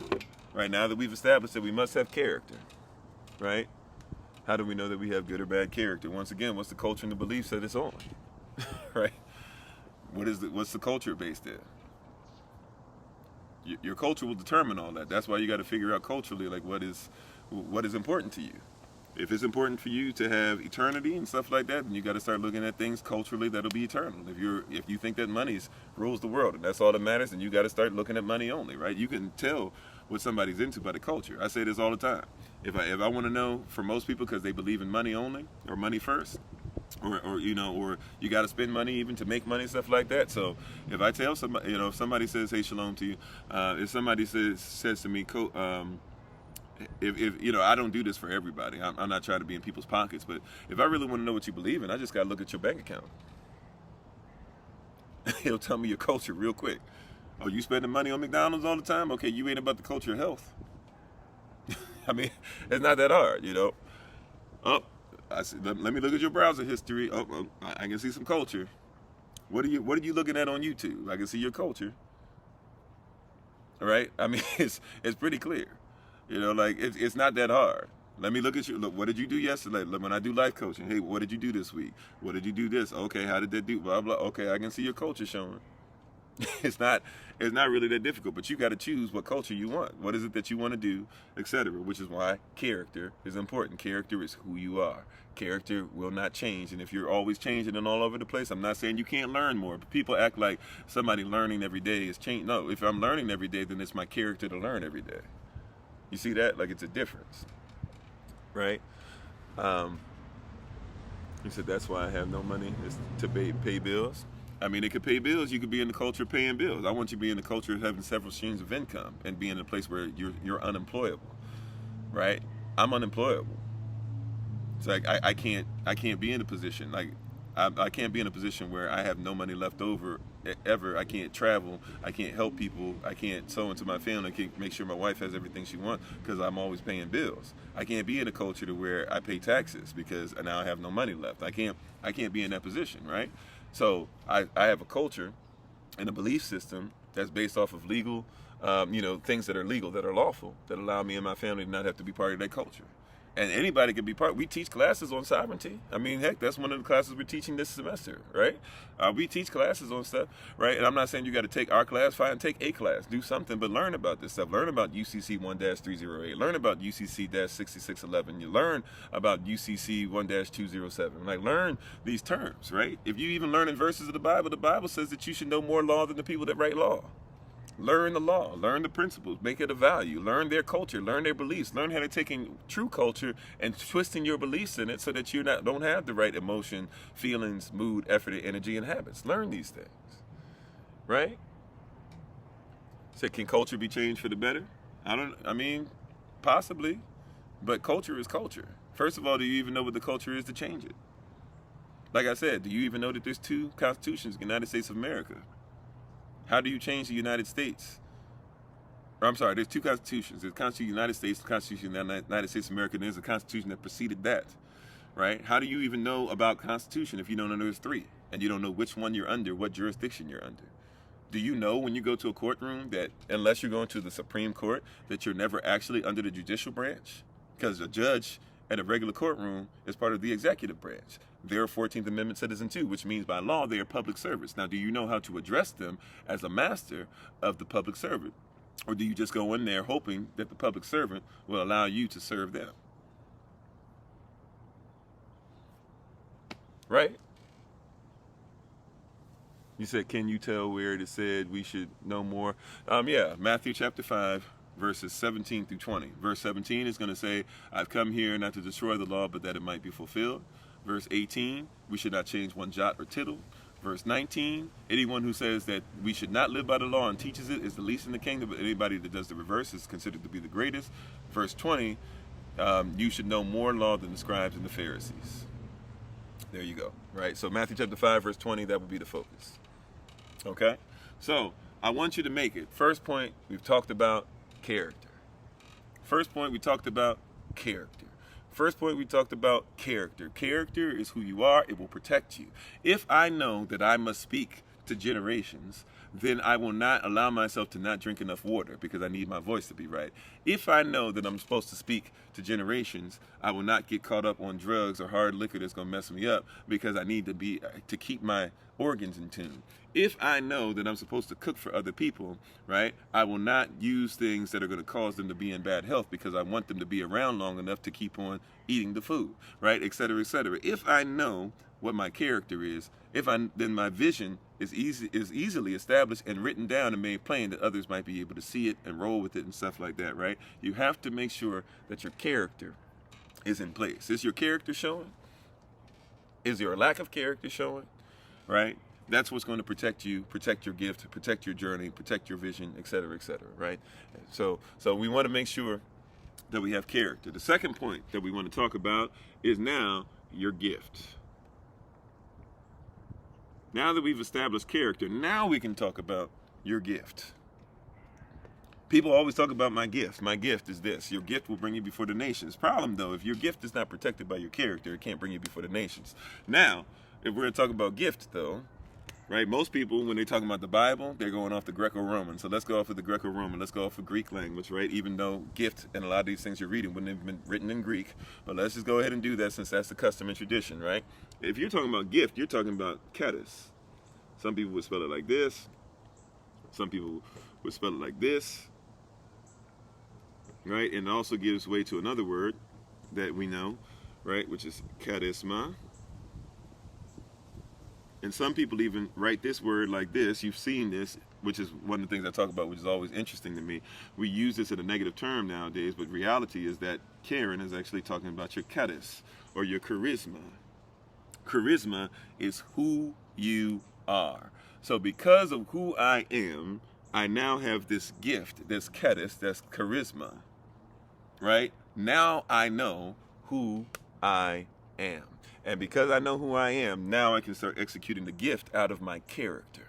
Right now that we've established that we must have character, right? How do we know that we have good or bad character? Once again, what's the culture and the beliefs that it's on, right? What's the culture based in? Your culture will determine all that. That's why you got to figure out culturally, like what is important to you, If it's important for you to have eternity and stuff like that, then you got to start looking at things culturally that'll be eternal. If you think that money rules the world and that's all that matters, then you got to start looking at money only, right? You can tell what somebody's into by the culture. I say this all the time. If I want to know, for most people, because they believe in money only or money first, or you got to spend money even to make money, stuff like that. So if I tell somebody, if somebody says, "Hey, shalom to you," if somebody says to me, if I don't do this for everybody. I'm not trying to be in people's pockets, but if I really want to know what you believe in, I just got to look at your bank account. It'll tell me your culture real quick. Oh, you spending money on McDonald's all the time? Okay, you ain't about the culture of health. I mean, it's not that hard, Oh, I said, let me look at your browser history. Oh, I can see some culture. What are you looking at on YouTube? I can see your culture. All right? I mean, it's pretty clear. It's not that hard. Let me look at you. Look, what did you do yesterday? Look, when I do life coaching, hey, what did you do this week? What did you do this? Okay, how did that do? Blah, blah. Okay, I can see your culture showing. It's not really that difficult, but you got to choose what culture you want. What is it that you want to do, etc. Which is why character is important. Character is who you are. Character will not change, and if you're always changing and all over the place, I'm not saying you can't learn more, but people act like somebody learning every day is change. No, if I'm learning every day, then it's my character to learn every day. You see that? Like, it's a difference, right? He said that's why I have no money is to pay bills. I mean, it could pay bills. You could be in the culture of paying bills. I want you to be in the culture of having several streams of income and be in a place where you're unemployable, right? I'm unemployable. It's like I can't be in a position like I can't be in a position where I have no money left over ever. I can't travel. I can't help people. I can't sew into my family. I can't make sure my wife has everything she wants because I'm always paying bills. I can't be in a culture to where I pay taxes because now I have no money left. I can't be in that position, right? So I have a culture and a belief system that's based off of legal, things that are legal, that are lawful, that allow me and my family to not have to be part of that culture. And anybody can be part. We teach classes on sovereignty. I mean, heck, that's one of the classes we're teaching this semester, right? We teach classes on stuff, right? And I'm not saying you got to take our class. Fine, take a class, do something, but learn about this stuff. Learn about UCC 1-308. Learn about UCC-6611. You learn about UCC 1-207. Like, learn these terms, right? If you even learn in verses of the Bible says that you should know more law than the people that write law. Learn the law, learn the principles, make it a value, learn their culture, learn their beliefs, learn how to take in true culture and twisting your beliefs in it so that you don't have the right emotion, feelings, mood, effort, energy, and habits. Learn these things, right? So can culture be changed for the better? I mean, possibly, but culture is culture. First of all, do you even know what the culture is to change it? Like I said, do you even know that there's 2 constitutions in the United States of America? How do you change the United States? Or, I'm sorry, there's 2 constitutions. There's the Constitution of the United States, the Constitution of the United States of America, and there's a constitution that preceded that, right? How do you even know about constitution if you don't know there's 3, and you don't know which one you're under, what jurisdiction you're under? Do you know when you go to a courtroom that, unless you're going to the Supreme Court, that you're never actually under the judicial branch? Because a judge at a regular courtroom is part of the executive branch. They're a 14th Amendment citizen too, which means by law they are public servants. Now, do you know how to address them as a master of the public servant? Or do you just go in there hoping that the public servant will allow you to serve them? Right? You said, can you tell where it said we should know more? Yeah, Matthew chapter 5. Verses 17 through 20. Verse 17 is going to say, I've come here not to destroy the law, but that it might be fulfilled. Verse 18, we should not change one jot or tittle. Verse 19, anyone who says that we should not live by the law and teaches it is the least in the kingdom, but anybody that does the reverse is considered to be the greatest. Verse 20, you should know more law than the scribes and the Pharisees. There you go, right? So Matthew chapter 5, verse 20, that would be the focus. Okay? So I want you to make it. First point, we've talked about character. First point, we talked about character. First point, we talked about character. Character is who you are. It will protect you. If I know that I must speak to generations then I will not allow myself to not drink enough water because I need my voice to be right. If I know that I'm supposed to speak to generations, I will not get caught up on drugs or hard liquor that's going to mess me up because I need to keep my organs in tune. If I know that I'm supposed to cook for other people, right, I will not use things that are going to cause them to be in bad health because I want them to be around long enough to keep on eating the food, right, et cetera, et cetera. If I know what my character is, then my vision is easily established and written down and made plain that others might be able to see it and roll with it and stuff like that, right? You have to make sure that your character is in place. Is your character showing? Is your lack of character showing? Right? That's what's going to protect you, protect your gift, protect your journey, protect your vision, et cetera, right? So we want to make sure that we have character. The second point that we want to talk about is now your gift. Now that we've established character, now we can talk about your gift. People always talk about my gift. My gift is this. Your gift will bring you before the nations. Problem, though, if your gift is not protected by your character, it can't bring you before the nations. Now, if we're going to talk about gift, though, right, most people, when they're talking about the Bible, they're going off the Greco-Roman. So let's go off of the Greco-Roman. Let's go off of Greek language, right? Even though gift and a lot of these things you're reading wouldn't have been written in Greek. But let's just go ahead and do that since that's the custom and tradition, right? If you're talking about gift, you're talking about katis. Some people would spell it like this. Some people would spell it like this. Right? And it also gives way to another word that we know, right? Which is charisma. And some people even write this word like this. You've seen this, which is one of the things I talk about, which is always interesting to me. We use this in a negative term nowadays, but reality is that Karen is actually talking about your charis or your charisma. Charisma is who you are. So because of who I am, I now have this gift, this charis, that's charisma, right? Now I know who I am. And because I know who I am, now I can start executing the gift out of my character,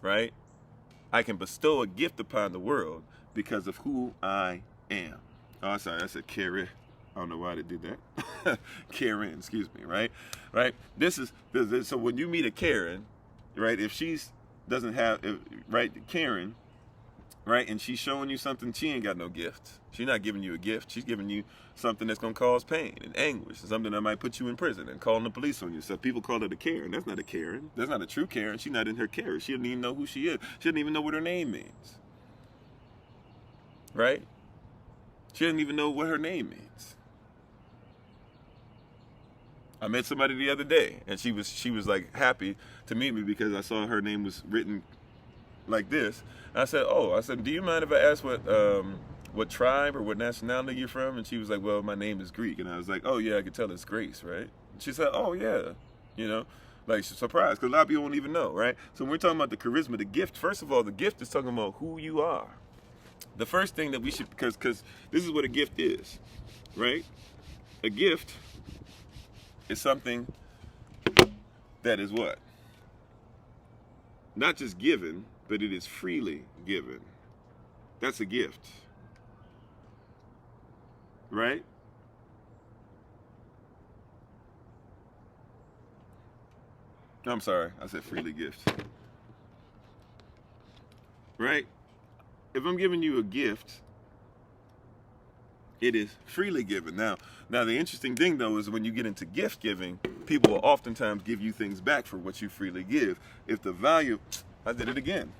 right? I can bestow a gift upon the world because of who I am. Oh, sorry, I said Karen. I don't know why they did that. Karen, excuse me, right? Right? So when you meet a Karen, right, if Karen, right, and she's showing you something, she ain't got no gift. She's not giving you a gift. She's giving you something that's going to cause pain and anguish, something that might put you in prison and calling the police on you. So people call it a Karen. That's not a Karen. That's not a true Karen. She's not in her character. She doesn't even know who she is. She doesn't even know what her name means. Right? She doesn't even know what her name means. I met somebody the other day, and she was like happy to meet me because I saw her name was written like this. I said, do you mind if I ask what tribe or what nationality you're from? And she was like, well, my name is Greek. And I was like, oh yeah, I could tell it's Grace, right? And she said, oh yeah, like she's surprised because a lot of people don't even know, right? So when we're talking about the charisma, the gift, first of all, the gift is talking about who you are. The first thing that we should, because this is what a gift is, right? A gift is something that is what? Not just given, but it is freely given. That's a gift. Right? I'm sorry, I said freely gift. Right? If I'm giving you a gift, it is freely given. Now the interesting thing though is when you get into gift giving, people will oftentimes give you things back for what you freely give. If the value, I did it again.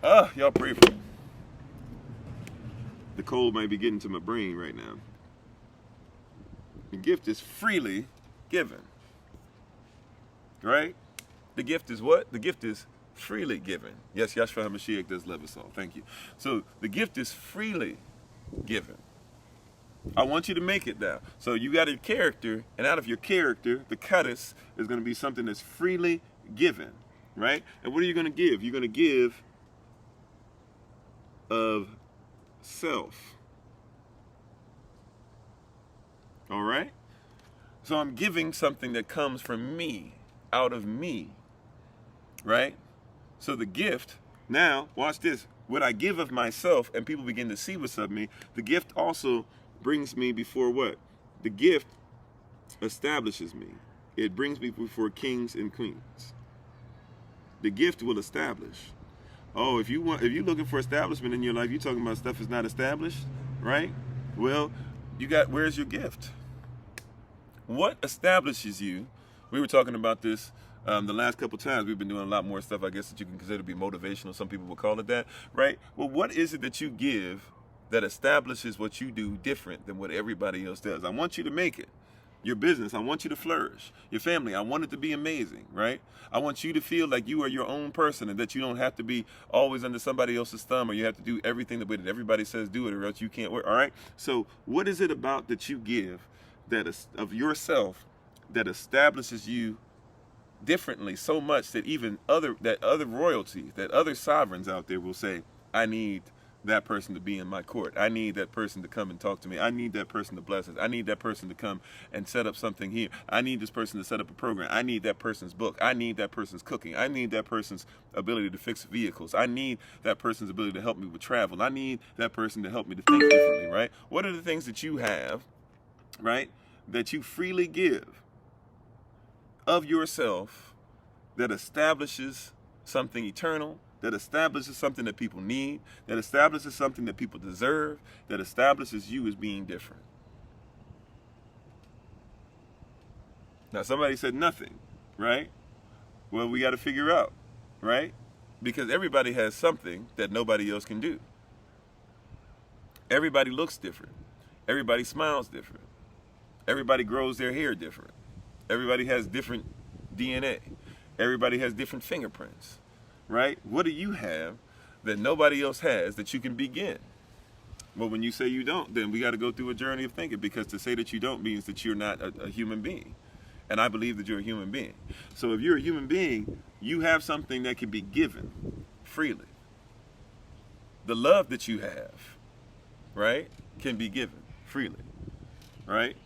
Y'all pray for me. The cold might be getting to my brain right now. The gift is freely given. Right? The gift is what? The gift is freely given. Yes, Yahshua HaMashiach does love us all. Thank you. So the gift is freely given. I want you to make it now. So you got a character, and out of your character, the charis is going to be something that's freely given. Right? And what are you going to give? You're going to give of self. All right? So I'm giving something that comes from me, out of me. Right? So the gift, now, watch this. What I give of myself and people begin to see what's of me, the gift also brings me before what? The gift establishes me. It brings me before kings and queens. The gift will establish. Oh, if you're looking for establishment in your life, you're talking about stuff that's not established, right? Well, where's your gift? What establishes you? We were talking about this the last couple times. We've been doing a lot more stuff, I guess, that you can consider to be motivational. Some people will call it that, right? Well, what is it that you give that establishes what you do different than what everybody else does? I want you to make it. Your business, I want you to flourish. Your family, I want it to be amazing, right? I want you to feel like you are your own person and that you don't have to be always under somebody else's thumb, or you have to do everything the way that everybody says do it, or else you can't work, all right? So what is it about that you give that is of yourself that establishes you differently so much that even other royalty, that other sovereigns out there will say, I need that person to be in my court. I need that person to come and talk to me. I need that person to bless us. I need that person to come and set up something here. I need this person to set up a program. I need that person's book. I need that person's cooking. I need that person's ability to fix vehicles. I need that person's ability to help me with travel. I need that person to help me to think differently, right? What are the things that you have, right, that you freely give of yourself that establishes something eternal, that establishes something that people need, that establishes something that people deserve, that establishes you as being different? Now, somebody said nothing, right? Well, we got to figure out, right? Because everybody has something that nobody else can do. Everybody looks different. Everybody smiles different. Everybody grows their hair different. Everybody has different DNA. Everybody has different fingerprints. Right? What do you have that nobody else has that you can begin? Well, when you say you don't, then we got to go through a journey of thinking, because to say that you don't means that you're not a human being. And I believe that you're a human being. So if you're a human being, you have something that can be given freely. The love that you have, right, can be given freely. Right?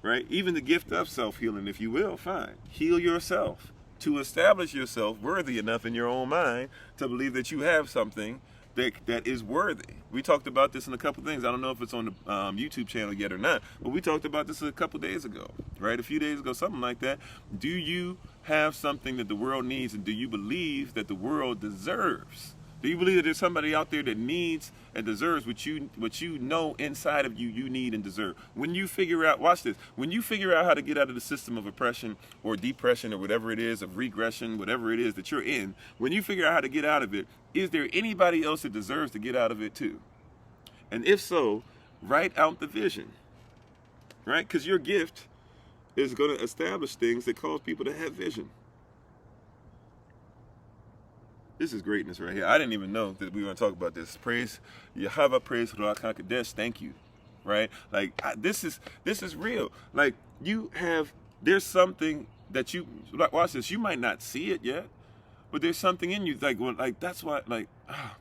Right? Even the gift of self-healing, if you will, fine. Heal yourself. To establish yourself worthy enough in your own mind to believe that you have something that is worthy. We talked about this in a couple things. I don't know if it's on the YouTube channel yet or not, but we talked about this a couple days ago, right? A few days ago, something like that. Do you have something that the world needs, and do you believe that the world deserves? Do you believe that there's somebody out there that needs and deserves what you know inside of you need and deserve? When you figure out, watch this, when you figure out how to get out of the system of oppression or depression or whatever it is, of regression, whatever it is that you're in, when you figure out how to get out of it, is there anybody else that deserves to get out of it too? And if so, write out the vision, right? Because your gift is going to establish things that cause people to have vision. This is greatness right here. I didn't even know that we were going to talk about this. Praise Yahweh, praise Ruach HaKodesh. Thank you, right? Like this is real. Like there's something that you, like, watch this. You might not see it yet, but there's something in you. Like that's why. Like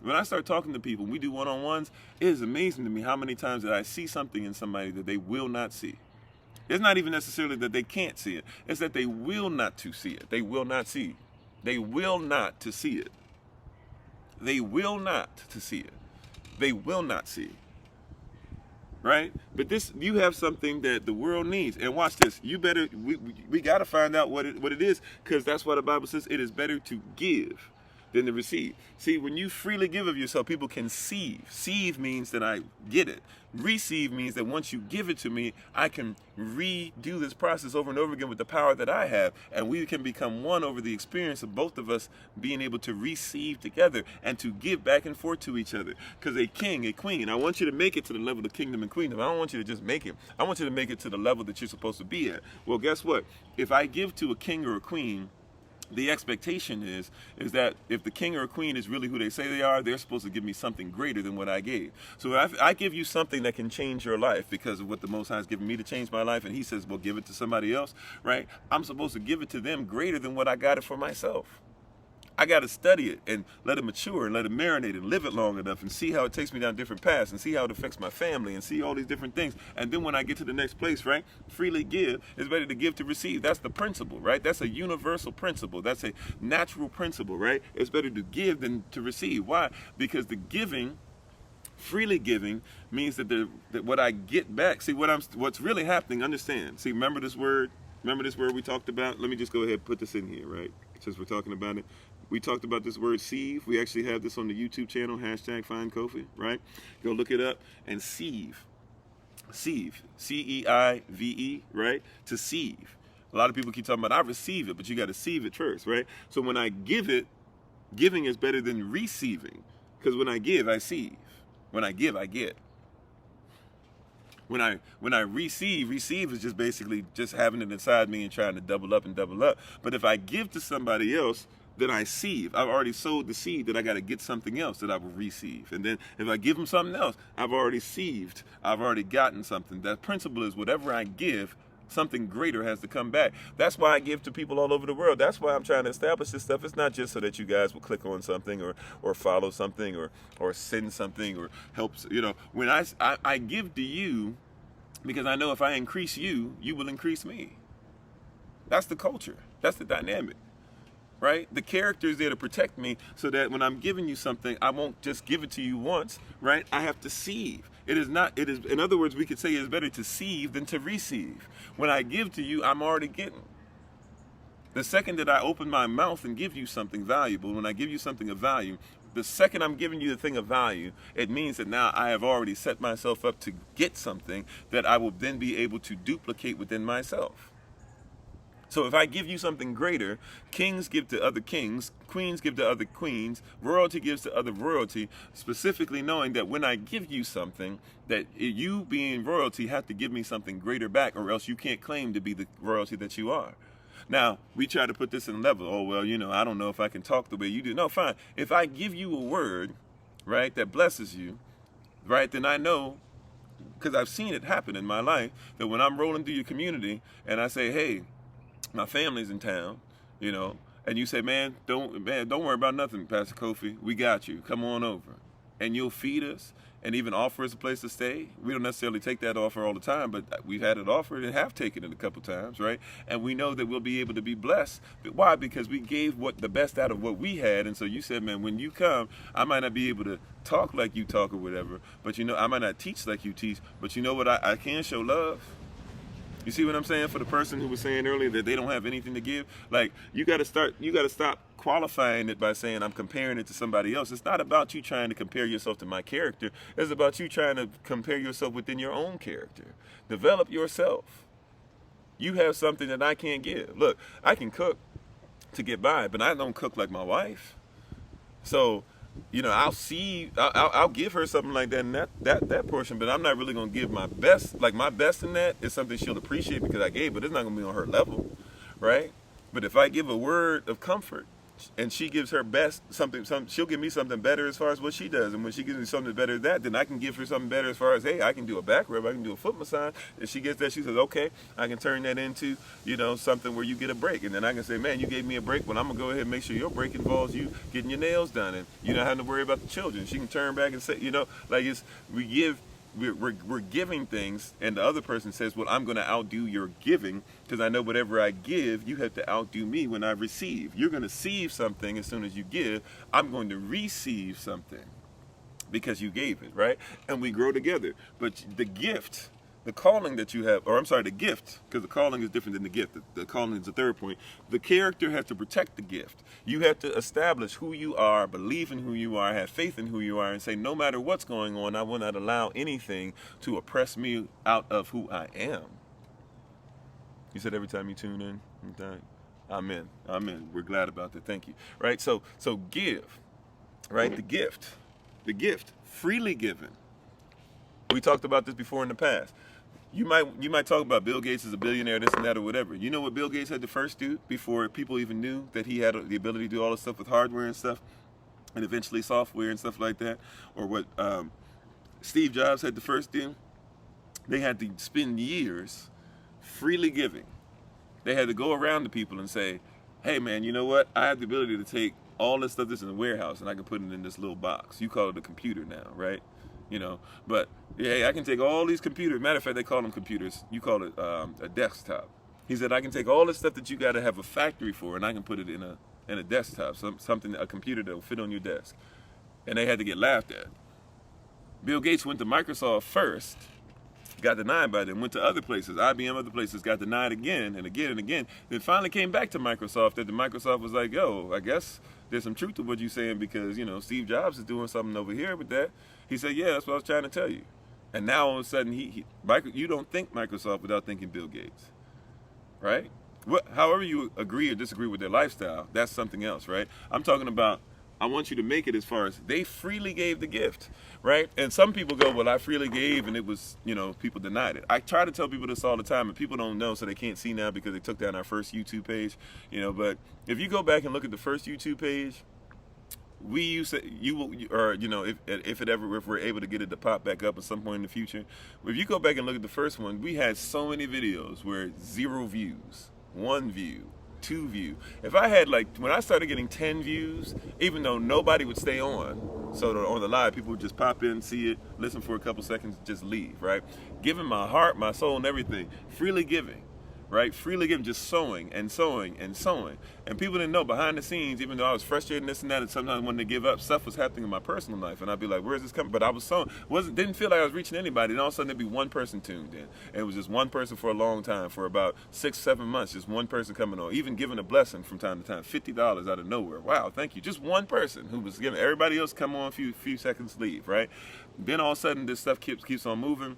when I start talking to people, we do one-on-ones. It is amazing to me how many times that I see something in somebody that they will not see. It's not even necessarily that they can't see it. It's that they will not to see it. They will not see. They will not to see it. They will not to see it. They will not see it. Right? But you have something that the world needs. And watch this. We got to find out what it is, because that's why the Bible says it is better to give than to receive. See, when you freely give of yourself, people can sieve. Sieve means that I get it. Receive means that once you give it to me, I can redo this process over and over again with the power that I have, and we can become one over the experience of both of us being able to receive together and to give back and forth to each other. Because a king, a queen, I want you to make it to the level of kingdom and queendom. I don't want you to just make it. I want you to make it to the level that you're supposed to be at. Well, guess what? If I give to a king or a queen, the expectation is that if the king or a queen is really who they say they are, they're supposed to give me something greater than what I gave. So if I give you something that can change your life because of what the Most High has given me to change my life, and he says, well, give it to somebody else, right? I'm supposed to give it to them greater than what I got it for myself. I got to study it and let it mature and let it marinate and live it long enough and see how it takes me down different paths and see how it affects my family and see all these different things. And then when I get to the next place, right, freely give is better to give to receive. That's the principle, right? That's a universal principle. That's a natural principle, right? It's better to give than to receive. Why? Because the giving, freely giving, means that what I get back, see what's really happening, understand. See, remember this word Remember this word we talked about? Let me just go ahead and put this in here, right? Since we're talking about it. We talked about this word sieve. We actually have this on the YouTube channel, #FindKofi, right? Go look it up. And sieve. Sieve. C-E-I-V-E, right? To sieve. A lot of people keep talking about, I receive it, but you got to sieve it first, right? So when I give it, giving is better than receiving. Because when I give, I sieve. When I give, I get. When I receive is just basically just having it inside me and trying to double up and double up. But if I give to somebody else, then I sieve. I've already sowed the seed that I got to get something else that I will receive. And then if I give them something else, I've already sieved. I've already gotten something. That principle is whatever I give, something greater has to come back. That's why I give to people all over the world. That's why I'm trying to establish this stuff. It's not just so that you guys will click on something or follow something or send something or help. You know, when I give to you because I know if I increase you, you will increase me. That's the culture. That's the dynamic. Right? The character is there to protect me so that when I'm giving you something, I won't just give it to you once, right? I have to sieve. It is, in other words, we could say it's better to sieve than to receive. When I give to you, I'm already getting. The second that I open my mouth and give you something valuable, when I give you something of value, the second I'm giving you the thing of value, it means that now I have already set myself up to get something that I will then be able to duplicate within myself. So if I give you something greater, kings give to other kings, queens give to other queens, royalty gives to other royalty, specifically knowing that when I give you something, that you being royalty have to give me something greater back, or else you can't claim to be the royalty that you are. Now, we try to put this in a level, oh, well, you know, I don't know if I can talk the way you do. No, fine. If I give you a word, right, that blesses you, right, then I know, because I've seen it happen in my life, that when I'm rolling through your community and I say, hey, my family's in town, you know, and you say, man, don't worry about nothing, Pastor Kofi. We got you. Come on over. And you'll feed us and even offer us a place to stay. We don't necessarily take that offer all the time, but we've had it offered and have taken it a couple times, right? And we know that we'll be able to be blessed. But why? Because we gave the best out of what we had. And so you said, man, when you come, I might not be able to talk like you talk or whatever, but you know, I might not teach like you teach, but you know what? I can show love. You see what I'm saying? For the person who was saying earlier that they don't have anything to give, like you got to stop qualifying it by saying I'm comparing it to somebody else. It's not about you trying to compare yourself to my character. It's about you trying to compare yourself within your own character. Develop yourself. You have something that I can't give. Look, I can cook to get by, but I don't cook like my wife. So, you know, I'll give her something like that in that portion, but I'm not really gonna give my best. Like my best in that is something she'll appreciate because I gave, but it's not gonna be on her level, right? But if I give a word of comfort and she gives her best she'll give me something better as far as what she does. And when she gives me something better than that, then I can give her something better as far as, hey, I can do a back rub, I can do a foot massage. If she gets that, she says, okay, I can turn that into, you know, something where you get a break. And then I can say, man, you gave me a break, well, I'm gonna go ahead and make sure your break involves you getting your nails done and you don't have to worry about the children. She can turn back and say, you know, like we're giving things, and the other person says, well, I'm going to outdo your giving because I know whatever I give, you have to outdo me when I receive. You're going to receive something as soon as you give. I'm going to receive something because you gave it, right? And we grow together. But the gift, the calling that you have, or I'm sorry, the gift, because the calling is different than the gift. The calling is the third point. The character has to protect the gift. You have to establish who you are, believe in who you are, have faith in who you are, and say, no matter what's going on, I will not allow anything to oppress me out of who I am. You said every time you tune in, amen, amen. We're glad about that. Thank you. Right? So give, right? The gift, freely given. We talked about this before in the past. You might talk about Bill Gates as a billionaire, this and that, or whatever. You know what Bill Gates had to first do before people even knew that he had the ability to do all this stuff with hardware and stuff, and eventually software and stuff like that? Or what Steve Jobs had to first do? They had to spend years freely giving. They had to go around to people and say, hey man, you know what? I have the ability to take all this stuff that's in the warehouse and I can put it in this little box. You call it a computer now, right? You know, but yeah, I can take all these computers. Matter of fact, they call them computers. You call it a desktop. He said, I can take all this stuff that you got to have a factory for, and I can put it in a desktop, a computer that will fit on your desk. And they had to get laughed at. Bill Gates went to Microsoft first got denied by them, went to other places, IBM, other places, got denied again and again and again. Then finally came back to Microsoft. That the Microsoft was like, yo, I guess there's some truth to what you're saying, because, you know, Steve Jobs is doing something over here with that. He said, yeah, that's what I was trying to tell you. And now all of a sudden, you don't think Microsoft without thinking Bill Gates, right? However you agree or disagree with their lifestyle, that's something else, right? I'm talking about, I want you to make it as far as they freely gave the gift, right? And some people go, well, I freely gave and it was, you know, people denied it. I try to tell people this all the time, and people don't know, so they can't see now because they took down our first YouTube page, you know. But if you go back and look at the first YouTube page, we used to, if we're able to get it to pop back up at some point in the future, if you go back and look at the first one, we had so many videos where 0 views, 1 view, 2 view. If I had, like, when I started getting 10 views, even though nobody would stay on, so on the live, people would just pop in, see it, listen for a couple seconds, just leave, right? Giving my heart, my soul, and everything, freely giving, right? Freely giving, just sowing and sowing and sowing. And people didn't know behind the scenes, even though I was frustrated and this and that, and sometimes when they give up, stuff was happening in my personal life, and I'd be like, where's this coming? But I was sowing, didn't feel like I was reaching anybody, and all of a sudden there'd be one person tuned in. And it was just one person for a long time, for about 6-7 months, just one person coming on, even giving a blessing from time to time, $50 out of nowhere. Wow, thank you. Just one person who was giving, everybody else come on, few seconds, leave, right? Then all of a sudden this stuff keeps on moving.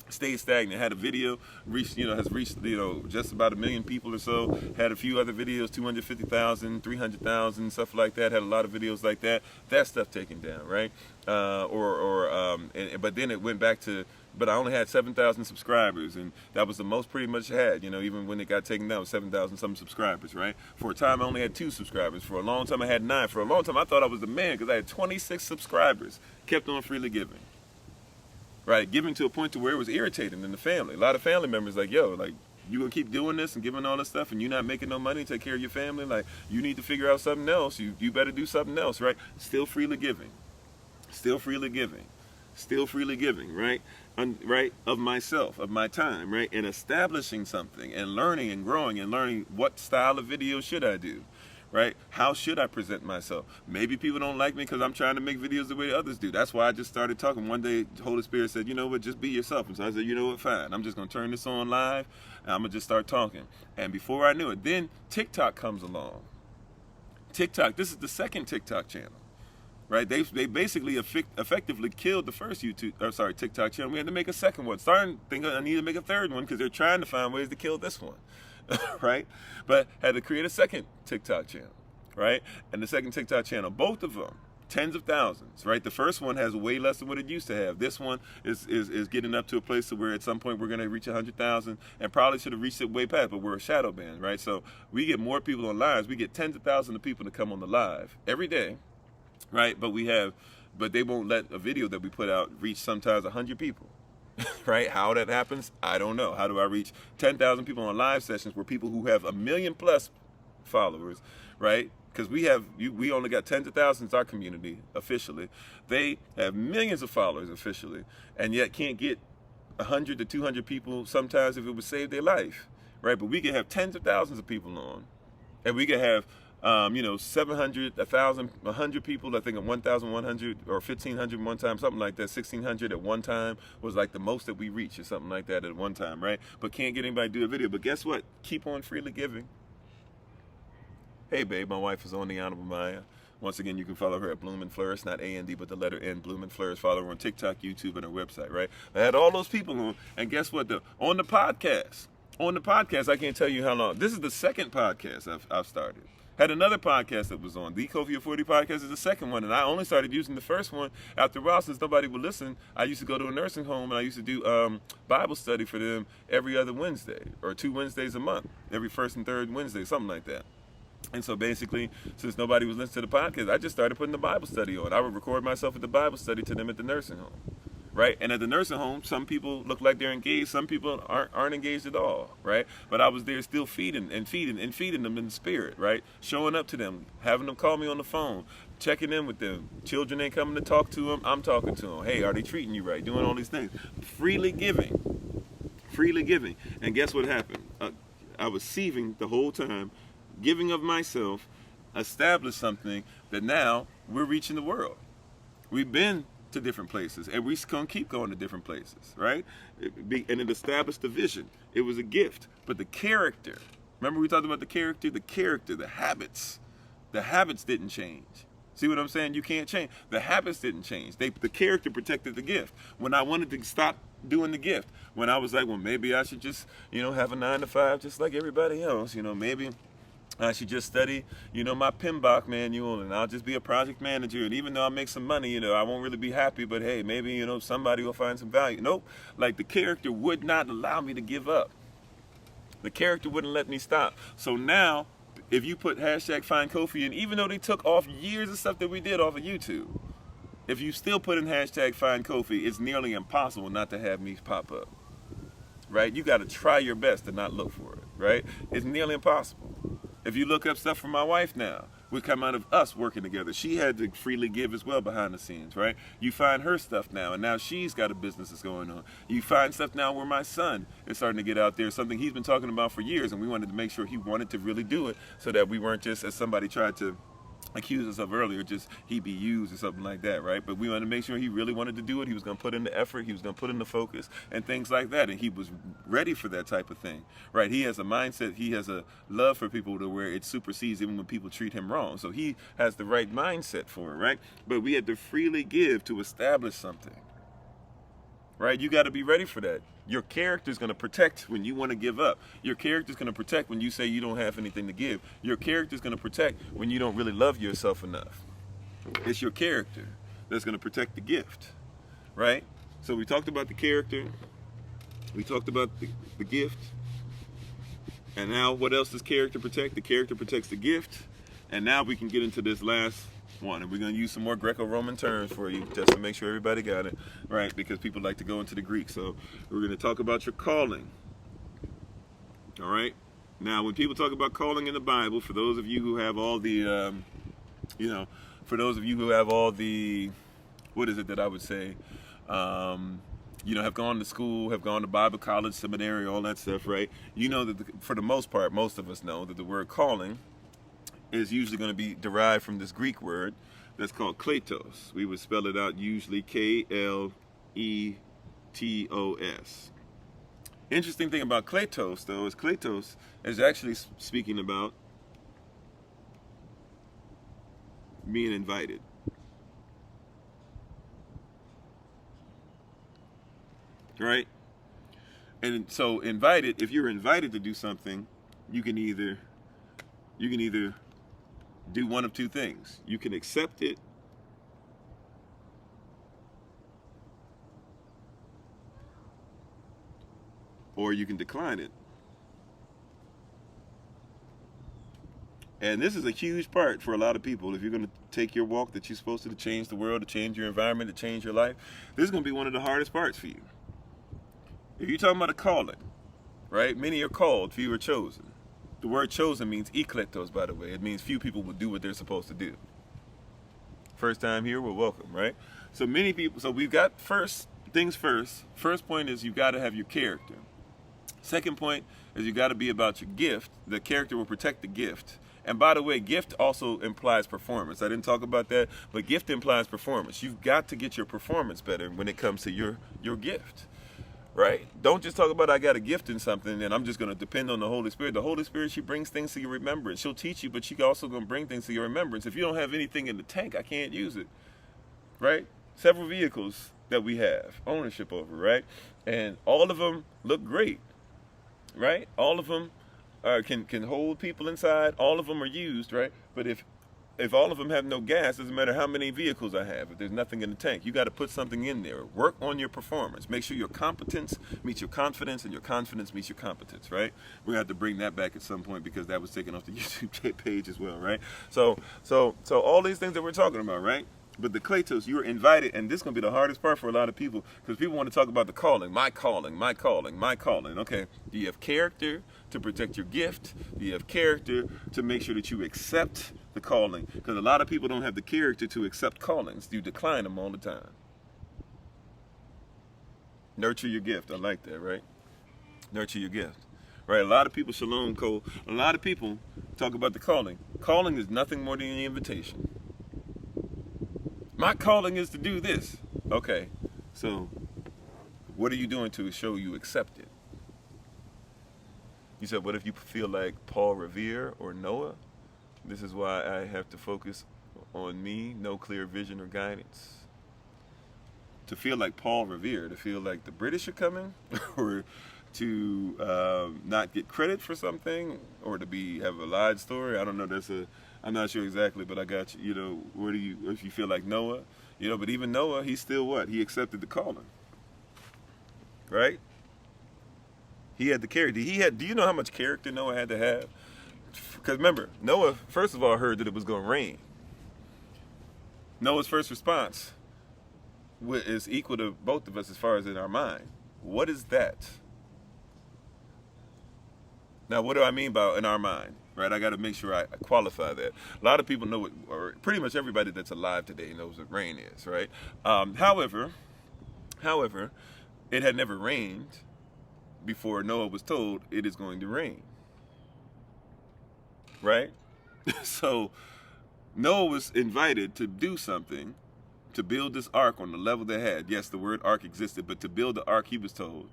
Stayed stagnant. Had a video has reached just about 1 million people or so. Had a few other videos, 250,000, 300,000, stuff like that. Had a lot of videos like that. That stuff taken down, right? But then it went back to. But I only had 7,000 subscribers, and that was the most pretty much had. You know, even when it got taken down, 7,000 some subscribers, right? For a time, I only had 2 subscribers. For a long time, I had 9. For a long time, I thought I was the man because I had 26 subscribers. Kept on freely giving. Right, giving to a point to where it was irritating in the family. A lot of family members like, yo, like, you gonna keep doing this and giving all this stuff and you're not making no money to take care of your family? Like, you need to figure out something else. You better do something else, right? Still freely giving. Still freely giving. Still freely giving, right? Right, of myself, of my time, right? And establishing something and learning and growing and learning what style of video should I do. Right? How should I present myself? Maybe people don't like me because I'm trying to make videos the way others do. That's why I just started talking. One day, the Holy Spirit said, you know what, just be yourself. And so I said, you know what, fine. I'm just going to turn this on live, and I'm going to just start talking. And before I knew it, then TikTok comes along. This is the second TikTok channel. Right? They basically effectively killed the first TikTok channel. We had to make a second one. Starting to think I need to make a third one because they're trying to find ways to kill this one. Right? But had to create a second TikTok channel, right? And the second TikTok channel, both of them, tens of thousands, right? The first one has way less than what it used to have. This one is getting up to a place where at some point we're going to reach 100,000 and probably should have reached it way past, but we're a shadow band, right? So we get more people on lives. We get tens of thousands of people to come on the live every day, right? But they won't let a video that we put out reach sometimes 100 people. Right? How that happens, I don't know. How do I reach 10,000 people on live sessions where people who have 1 million plus followers, right? Because we only got tens of thousands our community officially. They have millions of followers officially, and yet can't get 100 to 200 people sometimes if it would save their life, right? But we can have tens of thousands of people on, and we can have 700, 1,000, 100 people, I think at 1,100 or 1,500 one time, something like that. 1,600 at one time was like the most that we reached or something like that at one time, right? But can't get anybody to do a video. But guess what? Keep on freely giving. Hey, babe, my wife is on the Honorable Maya. Once again, you can follow her at Bloom and Flourish, not A-N-D, but the letter N, Bloom and Flourish. Follow her on TikTok, YouTube, and her website, right? I had all those people on, and guess what? On the podcast, I can't tell you how long. This is the second podcast I've started. Had another podcast that was on. The Kofi of 40 podcast is the second one, and I only started using the first one after a while since nobody would listen. I used to go to a nursing home, and I used to do Bible study for them every other Wednesday, or 2 Wednesdays a month, every first and third Wednesday, something like that. And so basically, since nobody was listening to the podcast, I just started putting the Bible study on. I would record myself at the Bible study to them at the nursing home. Right? And at the nursing home, some people look like they're engaged, some people aren't engaged at all, right? But I was there still feeding them in the spirit, right? Showing up to them, having them call me on the phone, checking in with them. Children ain't coming to talk to them, I'm talking to them. Hey, are they treating you right? Doing all these things. Freely giving. Freely giving. And guess what happened? I was receiving the whole time, giving of myself, established something that now we're reaching the world. We've been to different places, and we're going to keep going to different places, right? And it established the vision. It was a gift. But the character, remember we talked about the character, the habits didn't change. See what I'm saying? You can't change. The habits didn't change. The character protected the gift. When I wanted to stop doing the gift, when I was like, well, maybe I should just, have a 9 to 5 just like everybody else, maybe I should just study, my PMBOK manual, and I'll just be a project manager. And even though I make some money, I won't really be happy, but hey, maybe, somebody will find some value. Nope. Like the character would not allow me to give up. The character wouldn't let me stop. So now, if you put hashtag FindKofi, and even though they took off years of stuff that we did off of YouTube, if you still put in hashtag FindKofi, it's nearly impossible not to have me pop up. Right? You got to try your best to not look for it. Right? It's nearly impossible. If you look up stuff from my wife now, we come out of us working together. She had to freely give as well behind the scenes, right? You find her stuff now, and now she's got a business that's going on. You find stuff now where my son is starting to get out there, something he's been talking about for years, and we wanted to make sure he wanted to really do it so that we weren't just, as somebody tried to accuse us of earlier, just he be used or something like that, right? But we wanted to make sure he really wanted to do it. He was going to put in the effort. He was going to put in the focus and things like that. And he was ready for that type of thing, right? He has a mindset. He has a love for people to where it supersedes even when people treat him wrong. So he has the right mindset for it, right? But we had to freely give to establish something, right? You got to be ready for that. Your character is going to protect when you want to give up. Your character is going to protect when you say you don't have anything to give. Your character is going to protect when you don't really love yourself enough. It's your character that's going to protect the gift, right? So we talked about the character. We talked about the gift. And now what else does character protect? The character protects the gift. And now we can get into this last one, and we're going to use some more Greco-Roman terms for you just to make sure everybody got it right, because people like to go into the Greek. So we're going to talk about your calling. All right, now when people talk about calling in the Bible, for those of you who have all the what is it that I would say, have gone to school, have gone to Bible college, seminary, all that stuff, right? You know that for the most part, most of us know that the word calling is usually going to be derived from this Greek word that's called kletos. We would spell it out usually Kletos. Interesting thing about kletos, though, is kletos is actually speaking about being invited. Right? And so invited, if you're invited to do something, you can either do one of two things. You can accept it, or you can decline it. And this is a huge part for a lot of people. If you're going to take your walk that you're supposed to change the world, to change your environment, to change your life, this is going to be one of the hardest parts for you. If you're talking about a calling, right? Many are called, few are chosen. The word chosen means ekletos, by the way. It means few people will do what they're supposed to do. First time here, well, welcome, right? So many people, so we've got first things first. First point is you've got to have your character. Second point is you got to be about your gift. The character will protect the gift. And by the way, gift also implies performance. I didn't talk about that, but gift implies performance. You've got to get your performance better when it comes to your gift. Right? Don't just talk about I got a gift in something and I'm just going to depend on the Holy Spirit. The Holy Spirit, she brings things to your remembrance. She'll teach you, but she also going to bring things to your remembrance. If you don't have anything in the tank, I can't use it. Right? Several vehicles that we have ownership over, right? And all of them look great. Right? All of them can hold people inside. All of them are used, right? But if all of them have no gas, doesn't matter how many vehicles I have. If there's nothing in the tank, you got to put something in there. Work on your performance. Make sure your competence meets your confidence, and your confidence meets your competence. Right? We're gonna have to bring that back at some point because that was taken off the YouTube page as well. Right? So all these things that we're talking about, right? But the kletos, you're invited, and this is gonna be the hardest part for a lot of people because people want to talk about the calling, my calling, my calling, my calling. Okay, do you have character to protect your gift? Do you have character to make sure that you accept the calling? Because a lot of people don't have the character to accept callings. You decline them all the time. Nurture your gift. I like that, right? Nurture your gift. Right? A lot of people, Shalom, Cole, a lot of people talk about the calling. Calling is nothing more than an invitation. My calling is to do this. Okay, so what are you doing to show you accept it? You said, what if you feel like Paul Revere or Noah? This is why I have to focus on me, no clear vision or guidance. To feel like Paul Revere, to feel like the British are coming, or to not get credit for something, or to have a lied story. I don't know. I'm not sure exactly, but I got you. You know, where do you, if you feel like Noah, you know, but even Noah, he's still what? He accepted the calling, right? He had the character. Do you know how much character Noah had to have? Because remember, Noah, first of all, heard that it was going to rain. Noah's first response is equal to both of us as far as in our mind. What is that? Now, what do I mean by in our mind? Right? I got to make sure I qualify that. A lot of people know what, or pretty much everybody that's alive today knows what rain is, right? However, it had never rained before Noah was told it is going to rain. Right? So Noah was invited to do something, to build this ark on the level they had. Yes, the word ark existed, but to build the ark, he was told,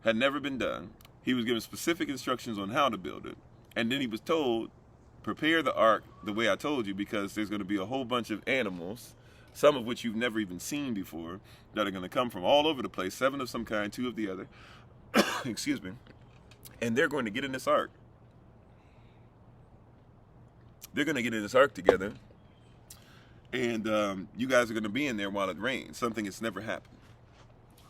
had never been done. He was given specific instructions on how to build it. And then he was told, prepare the ark the way I told you, because there's going to be a whole bunch of animals, some of which you've never even seen before, that are going to come from all over the place, 7 of some kind, 2 of the other. Excuse me. And they're going to get in this ark. They're going to get in this ark together. And you guys are going to be in there while it rains, something that's never happened.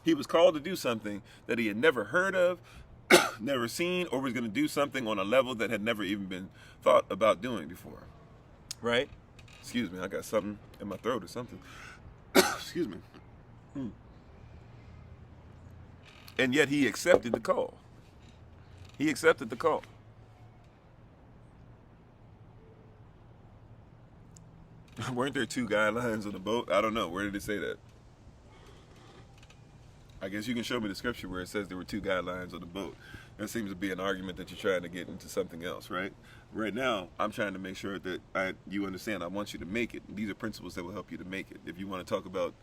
He was called to do something that he had never heard of, never seen, or was going to do something on a level that had never even been thought about doing before. Right? Excuse me, I got something in my throat or something. Excuse me. And yet he accepted the call. He accepted the call. Weren't there 2 guidelines on the boat? I don't know. Where did it say that? I guess you can show me the scripture where it says there were 2 guidelines on the boat. That seems to be an argument that you're trying to get into something else, right? Right now, I'm trying to make sure that you understand. I want you to make it. These are principles that will help you to make it. If you want to talk about,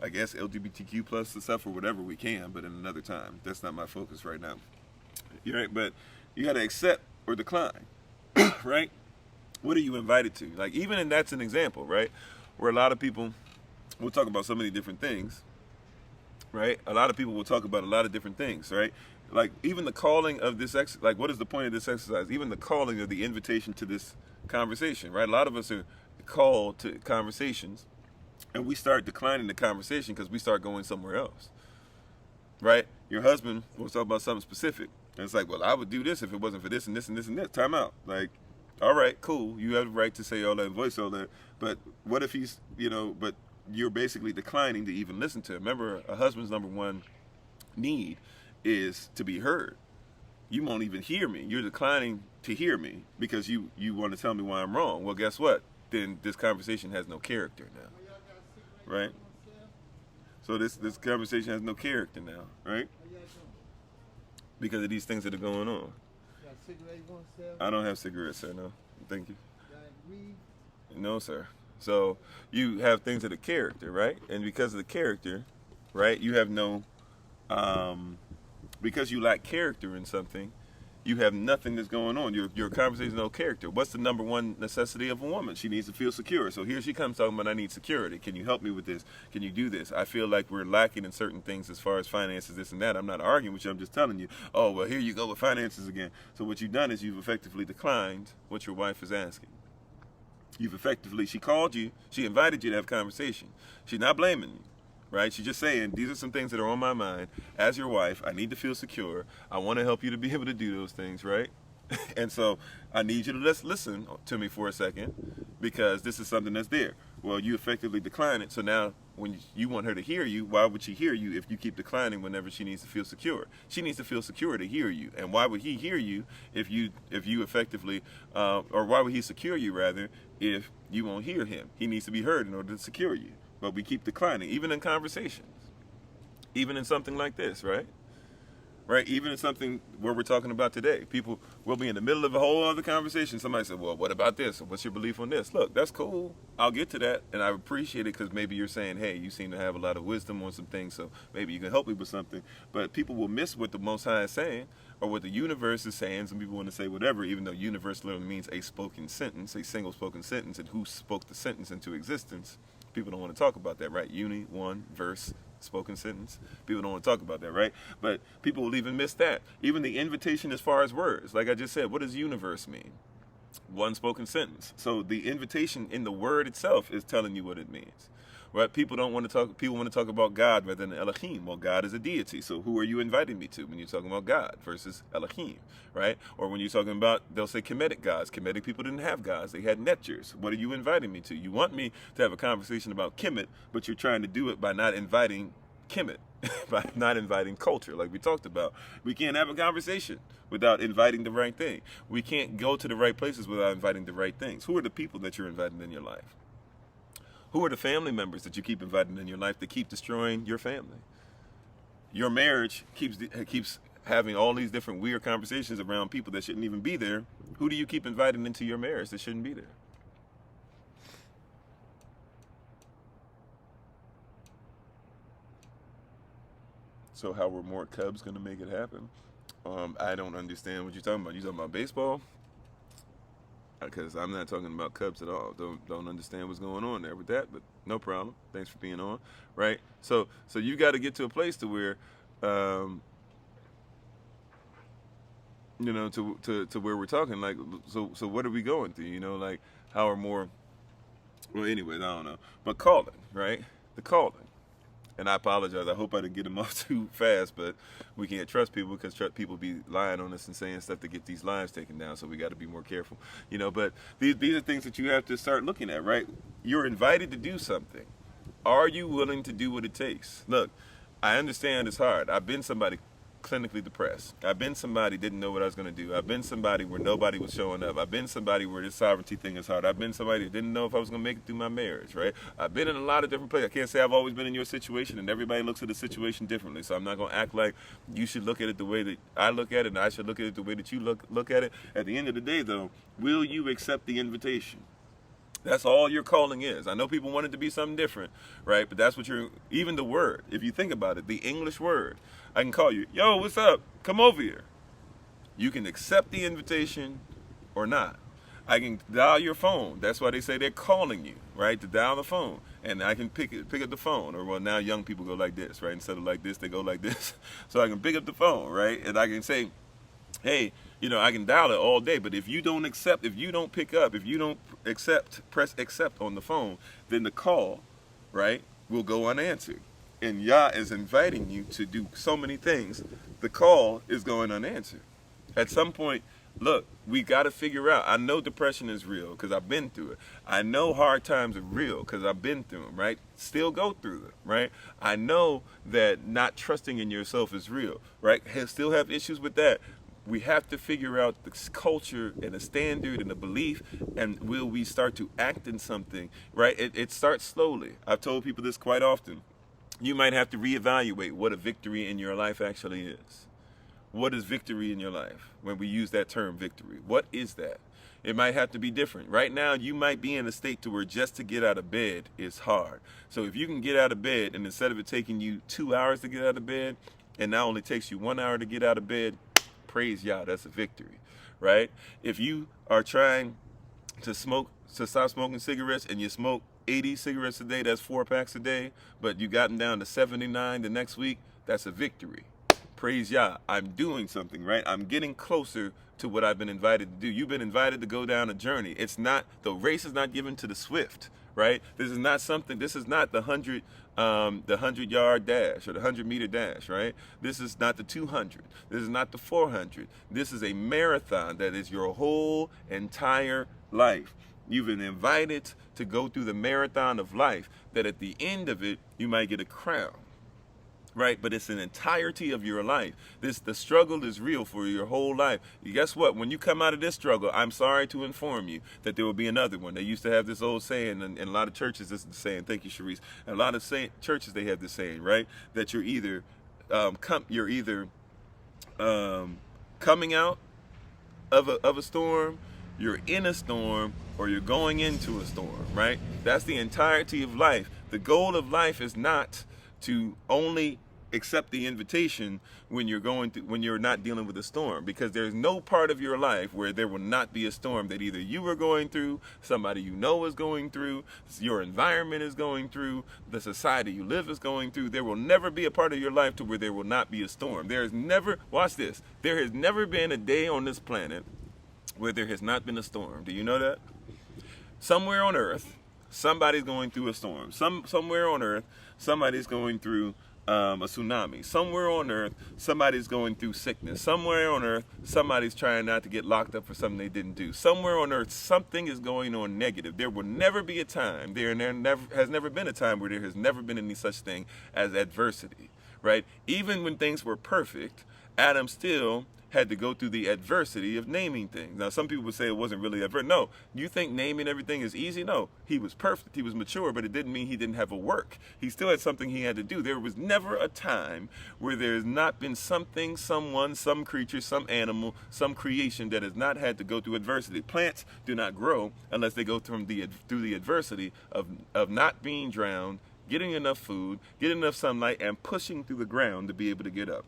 I guess, LGBTQ plus and stuff or whatever, we can, but in another time. That's not my focus right now. You're right, but you got to accept or decline, right? What are you invited to? Like, even in that's an example, right? Where a lot of people will talk about so many different things, right? A lot of people will talk about a lot of different things, right? Like, even the calling of this, like, what is the point of this exercise? Even the calling of the invitation to this conversation, right? A lot of us are called to conversations, and we start declining the conversation because we start going somewhere else, right? Your husband will talk about something specific, and it's like, well, I would do this if it wasn't for this and this and this and this. Time out. Like, all right, cool. You have the right to say all that and voice all that. But what if he's, but you're basically declining to even listen to him. Remember, a husband's number one need is to be heard. You won't even hear me. You're declining to hear me because you want to tell me why I'm wrong. Well, guess what? Then this conversation has no character now, right? So this conversation has no character now, right? Because of these things that are going on. I don't have cigarettes, sir. No, thank you. No, sir. So you have things that are character, right? And because of the character, right, you have no, because you lack character in something, you have nothing that's going on. Your conversation has no character. What's the number one necessity of a woman? She needs to feel secure. So here she comes talking about, I need security. Can you help me with this? Can you do this? I feel like we're lacking in certain things as far as finances, this and that. I'm not arguing with you. I'm just telling you, oh, well, here you go with finances again. So what you've done is you've effectively declined what your wife is asking. She called you, she invited you to have a conversation. She's not blaming you. Right? She's just saying, these are some things that are on my mind. As your wife, I need to feel secure. I want to help you to be able to do those things, right? And so I need you to listen to me for a second because this is something that's there. Well, you effectively decline it. So now when you want her to hear you, why would she hear you if you keep declining whenever she needs to feel secure? She needs to feel secure to hear you. And why would he hear you if you effectively, or why would he secure you rather if you won't hear him? He needs to be heard in order to secure you. But we keep declining, even in conversations, even in something like this, right? right? Even in something where we're talking about today, people will be in the middle of a whole other conversation. Somebody said, well, what about this? What's your belief on this? Look, that's cool. I'll get to that. And I appreciate it because maybe you're saying, hey, you seem to have a lot of wisdom on some things, so maybe you can help me with something. But people will miss what the Most High is saying or what the universe is saying. Some people want to say whatever, even though universe literally means a spoken sentence, a single spoken sentence, and who spoke the sentence into existence. People don't want to talk about that, right? Uni, one, verse, spoken sentence. People don't want to talk about that, right? But people will even miss that. Even the invitation as far as words. Like I just said, what does universe mean? One spoken sentence. So the invitation in the word itself is telling you what it means. Right? People want to talk about God rather than Elohim. Well, God is a deity. So who are you inviting me to when you're talking about God versus Elohim, right? Or when you're talking about, they'll say Kemetic gods. Kemetic people didn't have gods. They had netchers. What are you inviting me to? You want me to have a conversation about Kemet, but you're trying to do it by not inviting Kemet, by not inviting culture, like we talked about. We can't have a conversation without inviting the right thing. We can't go to the right places without inviting the right things. Who are the people that you're inviting in your life? Who are the family members that you keep inviting in your life that keep destroying your family? Your marriage keeps having all these different weird conversations around people that shouldn't even be there. Who do you keep inviting into your marriage that shouldn't be there? So how were more Cubs going to make it happen? I don't understand what you're talking about. You talking about baseball? Because I'm not talking about Cubs at all. Don't understand what's going on there with that, but no problem. Thanks for being on, right? So you got to get to a place to where, to where we're talking. Like, so what are we going through? You know, like how are more? Well, anyways, I don't know. But calling, right? The calling. And I apologize. I hope I didn't get them off too fast, but we can't trust people because people be lying on us and saying stuff to get these lives taken down. So we got to be more careful, you know. But these are things that you have to start looking at, right? You're invited to do something. Are you willing to do what it takes? Look, I understand it's hard. I've been somebody clinically depressed. I've been somebody didn't know what I was going to do. I've been somebody where nobody was showing up. I've been somebody where this sovereignty thing is hard. I've been somebody that didn't know if I was going to make it through my marriage, right? I've been in a lot of different places. I can't say I've always been in your situation, and everybody looks at the situation differently. So I'm not going to act like you should look at it the way that I look at it, and I should look at it the way that you look at it. At the end of the day, though, will you accept the invitation? That's all your calling is. I know people want it to be something different, right? But that's what even the word, if you think about it, the English word, I can call you, yo, what's up? Come over here. You can accept the invitation or not. I can dial your phone. That's why they say they're calling you, right? To dial the phone. And I can pick up the phone. Or, well, now young people go like this, right? Instead of like this, they go like this. So I can pick up the phone, right? And I can say, hey, I can dial it all day, but if you don't accept, if you don't pick up, if you don't press accept on the phone, then the call, right, will go unanswered. And Yah is inviting you to do so many things. The call is going unanswered. At some point, look, we got to figure out. I know depression is real because I've been through it. I know hard times are real because I've been through them, right? Still go through them, right? I know that not trusting in yourself is real, right? Still have issues with that. We have to figure out the culture and the standard and the belief, and will we start to act in something, right? It starts slowly. I've told people this quite often. You might have to reevaluate what a victory in your life actually is. What is victory in your life? When we use that term victory, what is that? It might have to be different. Right now, you might be in a state to where just to get out of bed is hard. So if you can get out of bed, and instead of it taking you 2 hours to get out of bed, and now only takes you 1 hour to get out of bed, praise Yah, that's a victory, right? If you are trying to stop smoking cigarettes and you smoke 80 cigarettes a day, that's 4 packs a day, but you got them down to 79 the next week, that's a victory. Praise Yah, I'm doing something, right? I'm getting closer to what I've been invited to do. You've been invited to go down a journey. The race is not given to the swift, right? This is not the 100-yard dash or the 100-meter dash, right? This is not the 200. This is not the 400. This is a marathon that is your whole entire life. You've been invited to go through the marathon of life that at the end of it, you might get a crown, right? But it's an entirety of your life. The struggle is real for your whole life. Guess what? When you come out of this struggle, I'm sorry to inform you that there will be another one. They used to have this old saying, and in a lot of churches, this is the saying. Thank you, Sharice. In a lot of churches, they have this saying, right? That you're either coming out of a storm, you're in a storm, or you're going into a storm, right? That's the entirety of life. The goal of life is not to only accept the invitation when you're not dealing with a storm, because there's no part of your life where there will not be a storm that either you are going through, somebody you know is going through, your environment is going through, the society you live is going through. There will never be a part of your life to where there will not be a storm. There has never, watch this, there has never been a day on this planet where there has not been a storm. Do you know that? Somewhere on earth, somebody's going through a storm. Somewhere on earth, somebody's going through a tsunami. Somewhere on earth, somebody's going through sickness. Somewhere on earth, somebody's trying not to get locked up for something they didn't do. Somewhere on earth, something is going on negative. There will never be a time, there has never been a time where there has never been any such thing as adversity, right? Even when things were perfect, Adam still had to go through the adversity of naming things. Now, some people would say it wasn't really adverse. No, you think naming everything is easy? No, he was perfect, he was mature, but it didn't mean he didn't have a work. He still had something he had to do. There was never a time where there has not been something, someone, some creature, some animal, some creation that has not had to go through adversity. Plants do not grow unless they go through the adversity of not being drowned, getting enough food, getting enough sunlight, and pushing through the ground to be able to get up.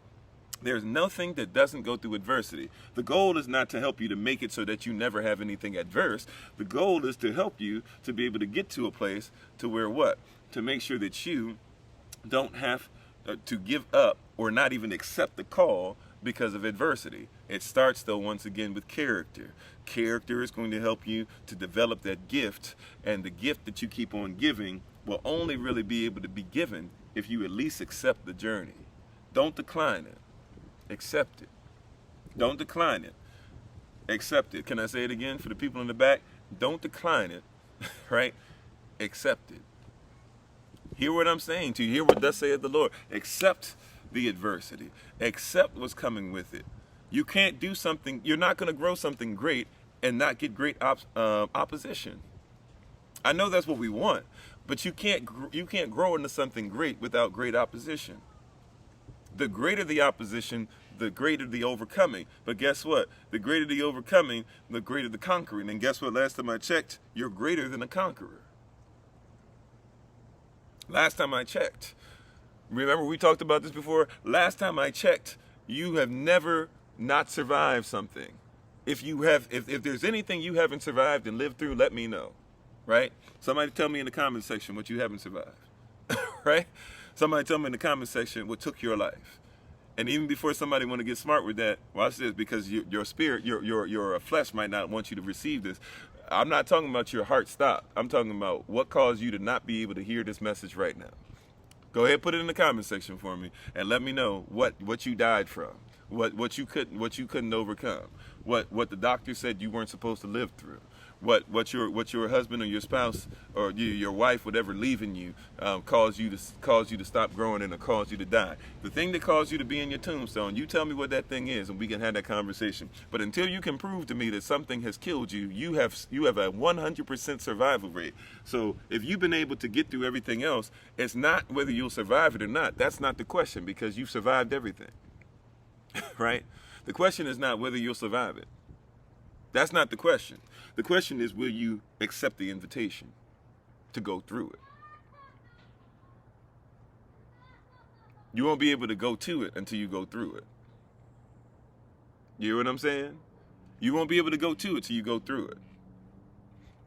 There's nothing that doesn't go through adversity. The goal is not to help you to make it so that you never have anything adverse. The goal is to help you to be able to get to a place to where what? To make sure that you don't have to give up or not even accept the call because of adversity. It starts, though, once again with character. Character is going to help you to develop that gift, and the gift that you keep on giving will only really be able to be given if you at least accept the journey. Don't decline it. Accept it. Don't decline it. Accept it. Can I say it again for the people in the back? Don't decline it, right? Accept it. Hear what I'm saying to you. Hear what thus saith the Lord. Accept the adversity. Accept what's coming with it. You can't do something, you're not going to grow something great and not get great opposition. I know that's what we want, but you can't grow into something great without great opposition. The greater the opposition, the greater the overcoming. But guess what? The greater the overcoming, the greater the conquering. And guess what? Last time I checked, you're greater than a conqueror. Last time I checked. Remember we talked about this before? Last time I checked, you have never not survived something. If there's anything you haven't survived and lived through, let me know. Right? Somebody tell me in the comment section what you haven't survived. Right? Somebody tell me in the comment section what took your life. And even before somebody want to get smart with that, watch this, because your spirit, your flesh might not want you to receive this. I'm not talking about your heart stop. I'm talking about what caused you to not be able to hear this message right now. Go ahead, put it in the comment section for me, and let me know what you died from, what you couldn't overcome, what the doctor said you weren't supposed to live through. What your husband or your spouse or your wife, whatever, leaving you caused you to stop growing and caused you to die. The thing that caused you to be in your tombstone, you tell me what that thing is, and we can have that conversation. But until you can prove to me that something has killed you, you have a 100% survival rate. So if you've been able to get through everything else, it's not whether you'll survive it or not. That's not the question, because you've survived everything. Right? The question is not whether you'll survive it. That's not the question. The question is, will you accept the invitation to go through it? You won't be able to go to it until you go through it. You hear what I'm saying? You won't be able to go to it till you go through it.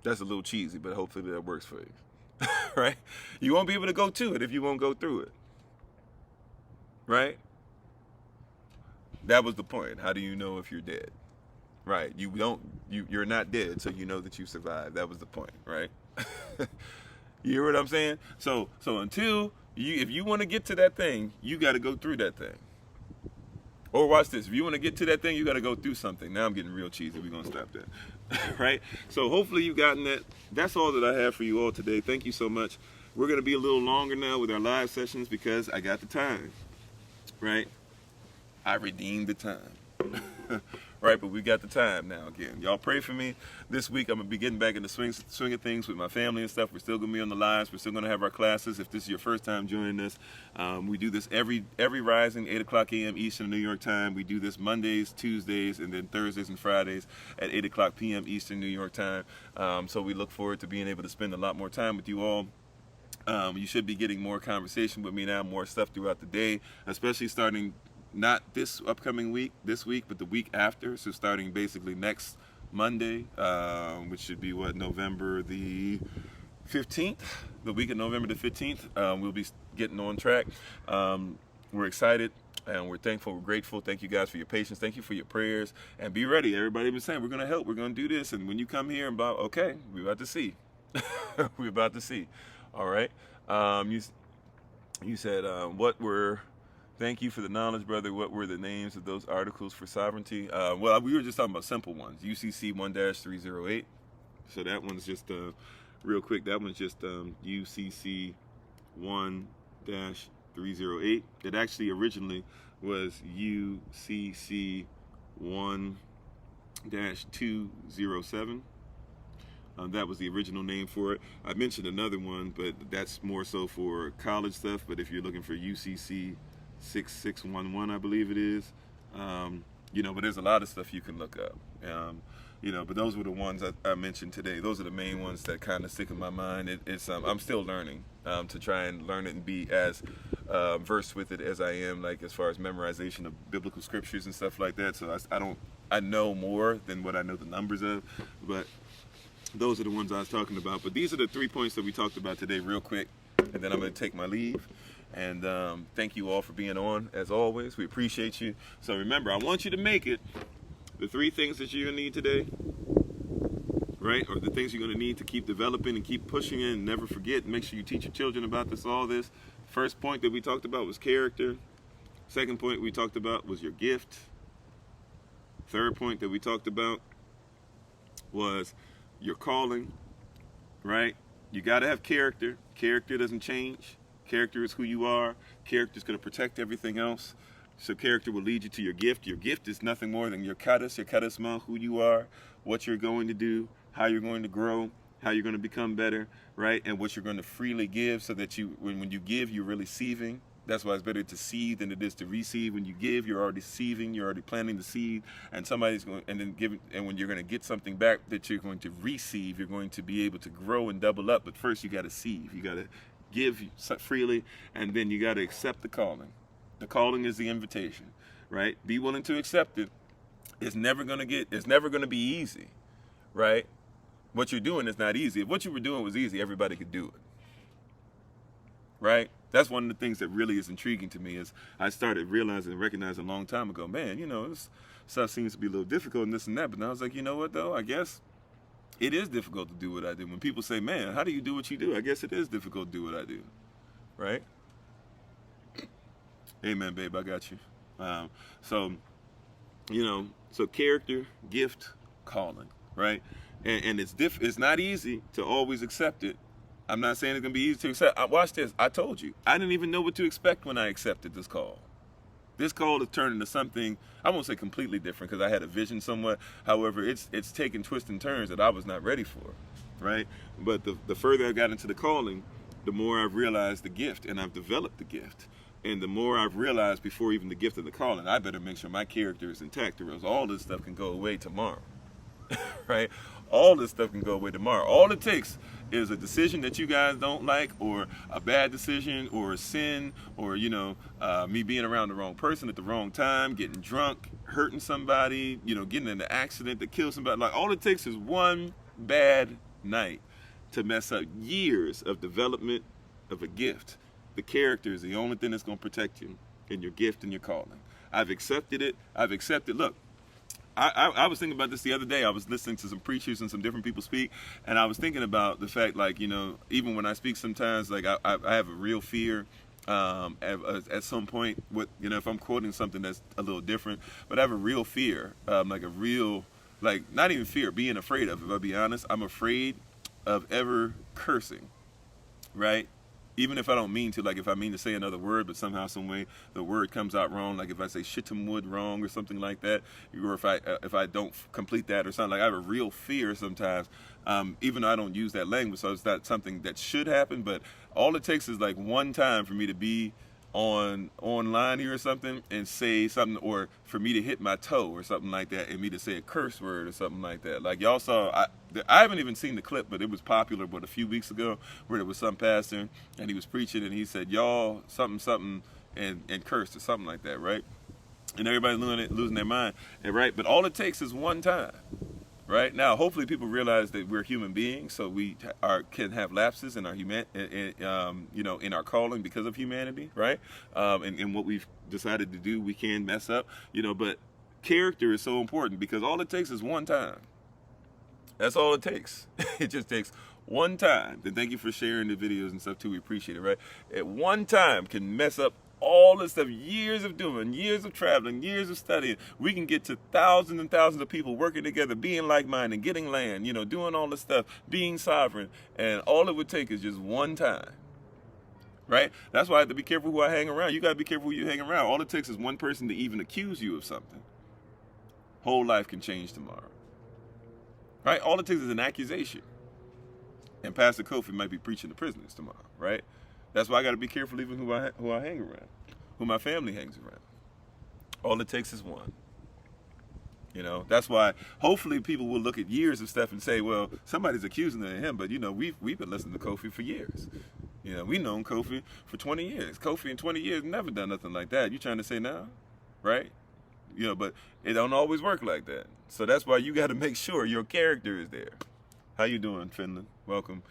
That's a little cheesy, but hopefully that works for you. Right? You won't be able to go to it if you won't go through it. Right? That was the point. How do you know if you're dead? Right, you're not dead, so you know that you survived. That was the point, right? You hear what I'm saying? So until if you want to get to that thing, you got to go through that thing. Or watch this. If you want to get to that thing, you got to go through something. Now I'm getting real cheesy. We're going to stop that. Right? So hopefully you've gotten that. That's all that I have for you all today. Thank you so much. We're going to be a little longer now with our live sessions because I got the time. Right? I redeemed the time. right? But we got the time now again. Y'all pray for me. This week I'm going to be getting back in the swing of things with my family and stuff. We're still going to be on the lives. We're still going to have our classes. If this is your first time joining us, we do this every rising, 8 o'clock a.m. Eastern New York time. We do this Mondays, Tuesdays, and then Thursdays and Fridays at 8 o'clock p.m. Eastern New York time. So we look forward to being able to spend a lot more time with you all. You should be getting more conversation with me now, more stuff throughout the day, especially starting not this upcoming week, but the week after. So starting basically next Monday, which should be November the 15th, the week of November the 15th. We'll be getting on track. We're excited and we're thankful, we're grateful. Thank you guys for your patience. Thank you for your prayers, and be ready. Everybody been saying we're going to help, we're going to do this, and when you come here and okay, we're about to see. We're about to see. All right. You said thank you for the knowledge, brother. What were the names of those articles for sovereignty? Well, we were just talking about simple ones. UCC 1-308. So that one's just real quick. That one's just UCC 1-308. It actually originally was UCC 1-207. That was the original name for it. I mentioned another one, but that's more so for college stuff. But if you're looking for UCC 6611, I believe it is, but there's a lot of stuff you can look up. But those were the ones I mentioned today. Those are the main ones that kind of stick in my mind. I'm still learning to try and learn it and be as versed with it as I am, like as far as memorization of biblical scriptures and stuff like that. So I know more than what I know the numbers of, but those are the ones I was talking about. But these are the 3 points that we talked about today real quick, and then I'm going to take my leave. And thank you all for being on, as always. We appreciate you. So remember, I want you to make it the 3 things that you're going to need today, right? Or the things you're going to need to keep developing and keep pushing in. Never forget, make sure you teach your children about all this. First point that we talked about was character. Second point we talked about was your gift. Third point that we talked about was your calling, right? You got to have character. Character doesn't change. Character is who you are. Character is going to protect everything else. So character will lead you to your gift. Your gift is nothing more than your charisma, who you are, what you're going to do, how you're going to grow, how you're going to become better, right? And what you're going to freely give, so that when you give, you're really receiving. That's why it's better to seed than it is to receive. When you give, you're already receiving, you're already planting the seed, and somebody's going, and then give, and when you're going to get something back that you're going to receive, you're going to be able to grow and double up. But first, you got to seed. You got to give freely, and then you got to accept the calling. The calling is the invitation, right? Be willing to accept it. It's never going to be easy, right? What you're doing is not easy. If what you were doing was easy, everybody could do it, right? That's one of the things that really is intriguing to me. Is I started realizing and recognizing a long time ago, man, this stuff seems to be a little difficult and this and that. But now I was like, you know what, though? I guess it is difficult to do what I do. When people say, man, how do you do what you do? I guess it is difficult to do what I do, right? Amen, babe, I got you. So character, gift, calling, right? And it's not easy to always accept it. I'm not saying it's going to be easy to accept. Watch this. I told you. I didn't even know what to expect when I accepted this call. This call has turned into something, I won't say completely different, because I had a vision somewhat. However, it's taken twists and turns that I was not ready for, right? But the further I got into the calling, the more I've realized the gift, and I've developed the gift. And the more I've realized before even the gift of the calling, I better make sure my character is intact, or else all this stuff can go away tomorrow, right? All this stuff can go away tomorrow. All it takes is a decision that you guys don't like, or a bad decision, or a sin, or me being around the wrong person at the wrong time, getting drunk, hurting somebody, getting in an accident that kills somebody. Like, all it takes is one bad night to mess up years of development of a gift. The character is the only thing that's going to protect you in your gift and your calling. I've accepted it. Look, I was thinking about this the other day. I was listening to some preachers and some different people speak, and I was thinking about the fact, like, even when I speak sometimes, like, I have a real fear at some point, if I'm quoting something that's a little different, but I have a real fear, not even fear, being afraid of, if I'll be honest. I'm afraid of ever cursing, right? even if I don't mean to, like if I mean to say another word, but somehow, some way, the word comes out wrong. Like if I say shittamwood wrong or something like that, or if I don't complete that or something, like I have a real fear sometimes, even though I don't use that language, so it's not something that should happen. But all it takes is like one time for me to be online here or something and say something, or for me to hit my toe or something like that, and me to say a curse word or something like that. Like y'all saw, I haven't even seen the clip, but it was popular a few weeks ago, where there was some pastor and he was preaching and he said y'all something and cursed or something like that, right? And everybody's losing their mind, and right, but all it takes is one time. Right now, hopefully, people realize that we're human beings, so we can have lapses in our in our calling because of humanity, right? And what we've decided to do, we can mess up, But character is so important, because all it takes is one time. That's all it takes. It just takes one time. And thank you for sharing the videos and stuff too. We appreciate it, right? At one time can mess up all this stuff, years of doing, years of traveling, years of studying. We can get to thousands and thousands of people working together, being like-minded, getting land, doing all this stuff, being sovereign. And all it would take is just one time, right? That's why I have to be careful who I hang around. You got to be careful who you hang around. All it takes is one person to even accuse you of something. Whole life can change tomorrow, right? All it takes is an accusation. And Pastor Kofi might be preaching to prisoners tomorrow, right? That's why I got to be careful even who I hang around, who my family hangs around. All it takes is one. That's why hopefully people will look at years of stuff and say, well, somebody's accusing him, but we've been listening to Kofi for years. We've known Kofi for 20 years. Kofi in 20 years never done nothing like that. You trying to say now, right? But it don't always work like that. So that's why you got to make sure your character is there. How you doing, Finland? Welcome.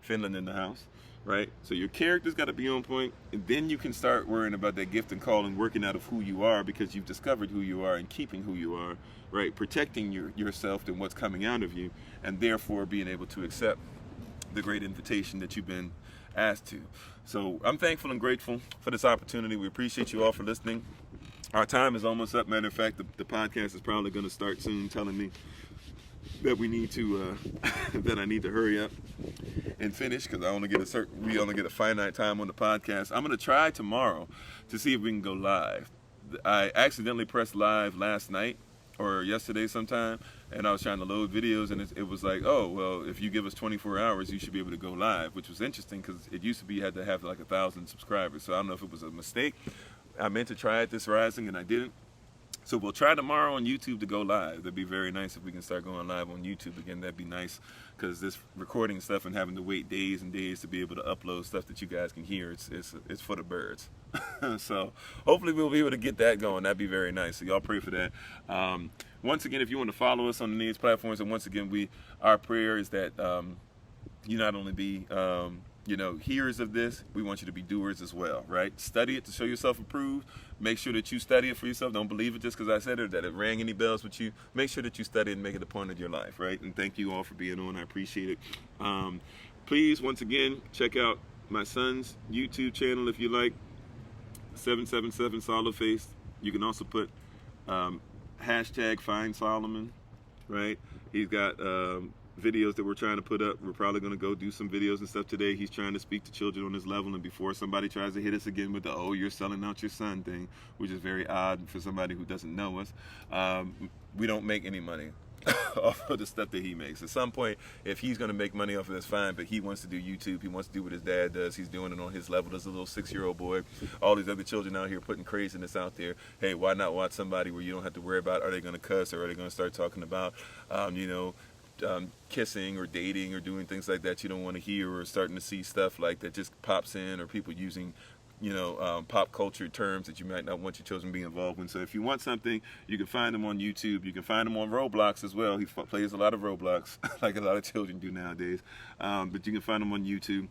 Finland in the house, right? So your character's got to be on point, and then you can start worrying about that gift and calling, working out of who you are, because you've discovered who you are and keeping who you are, right? Protecting yourself and what's coming out of you, and therefore being able to accept the great invitation that you've been asked to. So I'm thankful and grateful for this opportunity. We appreciate you all for listening. Our time is almost up. Matter of fact, the podcast is probably going to start soon, telling me that we need to that I need to hurry up and finish, because we only get a finite time on the podcast. I'm going to try tomorrow to see if we can go live. I accidentally pressed live last night or yesterday sometime, and I was trying to load videos, and it was like, oh, well, if you give us 24 hours, you should be able to go live, which was interesting, because it used to be you had to have like 1,000 subscribers. So I don't know if it was a mistake. I meant to try it this rising, and I didn't. So we'll try tomorrow on YouTube to go live. That'd be very nice if we can start going live on YouTube again. That'd be nice, because this recording stuff and having to wait days and days to be able to upload stuff that you guys can hear, it's for the birds. So hopefully we'll be able to get that going. That'd be very nice. So y'all pray for that. Once again, if you want to follow us on these platforms, and once again, our prayer is that you not only be hearers of this, we want you to be doers as well, right? Study it to show yourself approved. Make sure that you study it for yourself. Don't believe it just because I said it, that it rang any bells with you. Make sure that you study it and make it a point of your life, right? And thank you all for being on. I appreciate it. Please, once again, check out my son's YouTube channel if you like, 777 Solid Face. You can also put hashtag Find Solomon, right? He's got videos that we're trying to put up. We're probably going to go do some videos and stuff today. He's trying to speak to children on his level, and before somebody tries to hit us again with the, oh, you're selling out your son thing, which is very odd for somebody who doesn't know us. We don't make any money off of the stuff that he makes. At some point, if he's going to make money off of this, fine, but he wants to do YouTube. He wants to do what his dad does. He's doing it on his level. There's a little 6-year-old boy. All these other children out here putting craziness out there. Hey, why not watch somebody where you don't have to worry about, are they going to cuss, or are they going to start talking about, kissing or dating or doing things like that you don't want to hear, or starting to see stuff like that just pops in, or people using pop culture terms that you might not want your children to be involved in. So if you want something, you can find them on YouTube. You can find them on Roblox as well. He plays a lot of Roblox like a lot of children do nowadays, but you can find them on YouTube.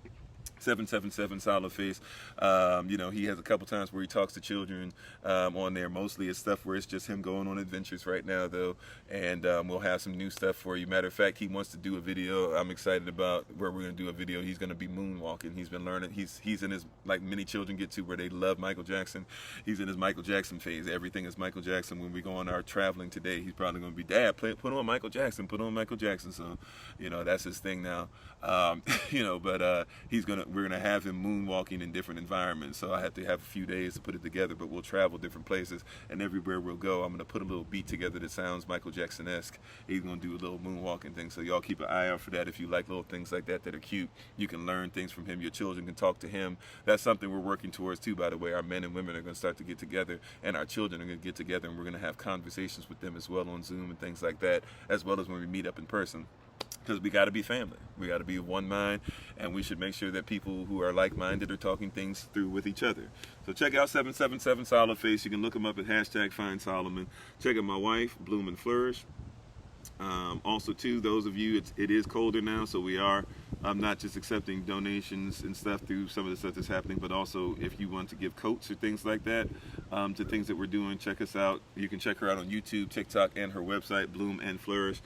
777 Solid Face. He has a couple times where he talks to children on there. Mostly it's stuff where it's just him going on adventures right now, though. And we'll have some new stuff for you. Matter of fact, he wants to do a video. I'm excited about where we're going to do a video. He's going to be moonwalking. He's been learning. He's in his, like many children get to, where they love Michael Jackson. He's in his Michael Jackson phase. Everything is Michael Jackson. When we go on our traveling today, he's probably going to be, Dad, put on Michael Jackson. Put on Michael Jackson. So, that's his thing now. But we're gonna have him moonwalking in different environments. So I have to have a few days to put it together, but we'll travel different places, and everywhere we'll go, I'm gonna put a little beat together that sounds Michael Jackson-esque. He's gonna do a little moonwalking thing. So y'all keep an eye out for that. If you like little things like that are cute, you can learn things from him. Your children can talk to him. That's something we're working towards too, by the way. Our men and women are gonna start to get together, and our children are gonna get together, and we're gonna have conversations with them as well on Zoom and things like that, as well as when we meet up in person. Because we got to be family. We got to be one mind, and we should make sure that people who are like-minded are talking things through with each other. So check out 777 Solid Face. You can look them up at #FindSolomon. Check out my wife, Bloom and Flourish. Also, too, those of you, it is colder now, so we are not just accepting donations and stuff through some of the stuff that's happening, but also if you want to give coats or things like that to things that we're doing, check us out. You can check her out on YouTube, TikTok, and her website, Bloom and Flourish.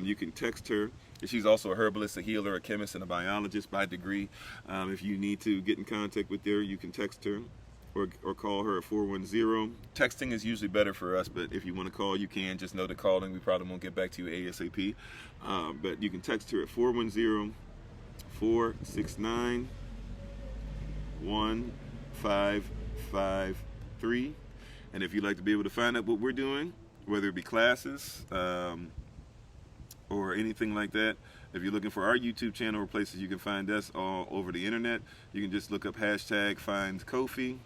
You can text her. She's also a herbalist, a healer, a chemist, and a biologist by degree. If you need to get in contact with her, you can text her or call her at 410. Texting is usually better for us, but if you want to call, you can. Just know that calling, we probably won't get back to you ASAP. But you can text her at 410-469-1553. And if you'd like to be able to find out what we're doing, whether it be classes, or anything like that, if you're looking for our YouTube channel or places you can find us all over the internet, you can just look up #FindKofi,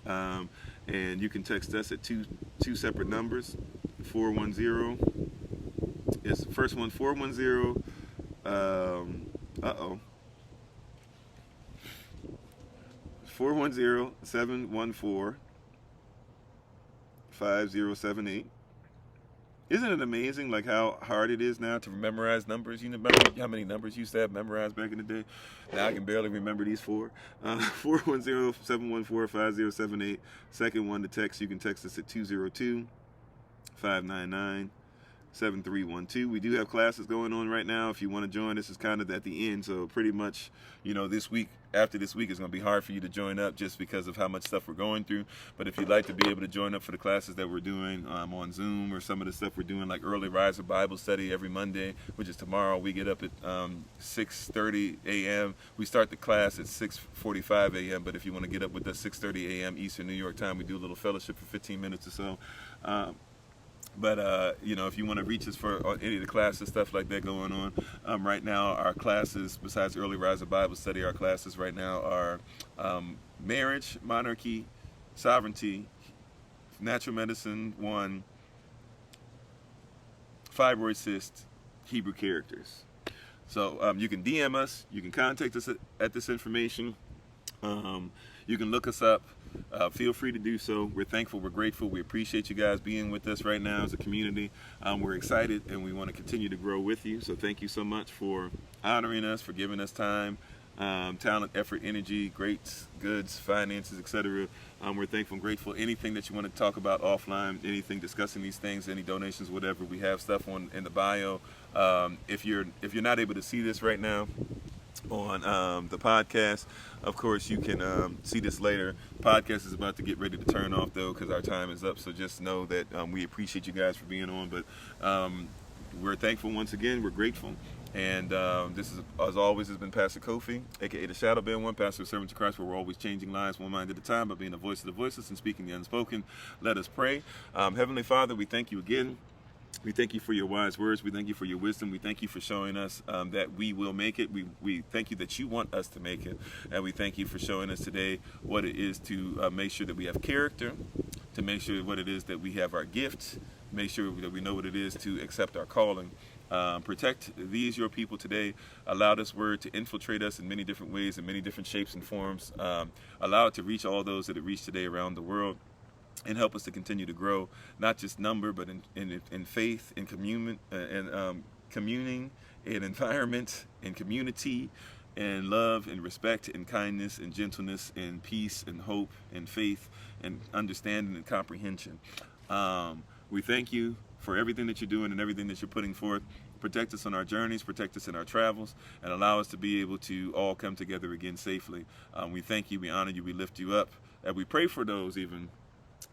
and you can text us at two separate numbers. 410 is the first one, 410 410-714-5078. Isn't it amazing, like, how hard it is now to memorize numbers? You remember how many numbers you used to have memorized back in the day? Now I can barely remember these four. 410-714-5078. Second one to text, you can text us at 202-599-7312. We do have classes going on right now. If you want to join, this is kind of at the end, so pretty much, this week, after this week, it's going to be hard for you to join up just because of how much stuff we're going through. But if you'd like to be able to join up for the classes that we're doing on Zoom, or some of the stuff we're doing, like Early Riser Bible Study every Monday, which is tomorrow. We get up at 6:30 a.m. We start the class at 6:45 a.m. But if you want to get up with us 6:30 a.m. Eastern New York time, we do a little fellowship for 15 minutes or so. But if you want to reach us for any of the classes, stuff like that going on, right now our classes, besides Early Riser Bible Study, our classes right now are Marriage, Monarchy, Sovereignty, Natural Medicine 1, Fibroid Cyst, Hebrew Characters. So you can DM us, you can contact us at this information. You can look us up. Feel free to do so. We're thankful. We're grateful. We appreciate you guys being with us right now as a community. We're excited, and we want to continue to grow with you. So thank you so much for honoring us, for giving us time, talent, effort, energy, greats, goods, finances, etc. We're thankful and grateful. Anything that you want to talk about offline, anything discussing these things, any donations, whatever, we have stuff in the bio. If you're not able to see this right now on the podcast, of course you can see this later. Podcast is about to get ready to turn off, though, because our time is up. So just know that we appreciate you guys for being on, but we're thankful once again. We're grateful. And this is, as always, has been Pastor Kofi, aka the Shadow Band One, Pastor of Servant to Christ, where we're always changing lives one mind at a time by being the voice of the voiceless and speaking the unspoken. Let us pray. Heavenly Father, we thank you again. We thank you for your wise words. We thank you for your wisdom. We thank you for showing us that we will make it. We thank you that you want us to make it. And we thank you for showing us today what it is to make sure that we have character, to make sure what it is that we have our gifts, make sure that we know what it is to accept our calling. Protect these, your people today. Allow this word to infiltrate us in many different ways, in many different shapes and forms. Allow it to reach all those that it reached today around the world. And help us to continue to grow, not just number, but in faith, in communion, and communing, in environment, in community, and love and respect and kindness and gentleness and peace and hope and faith and understanding and comprehension. We thank you for everything that you're doing and everything that you're putting forth. Protect us on our journeys, protect us in our travels, and allow us to be able to all come together again safely. We thank you, we honor you, we lift you up, and we pray for those even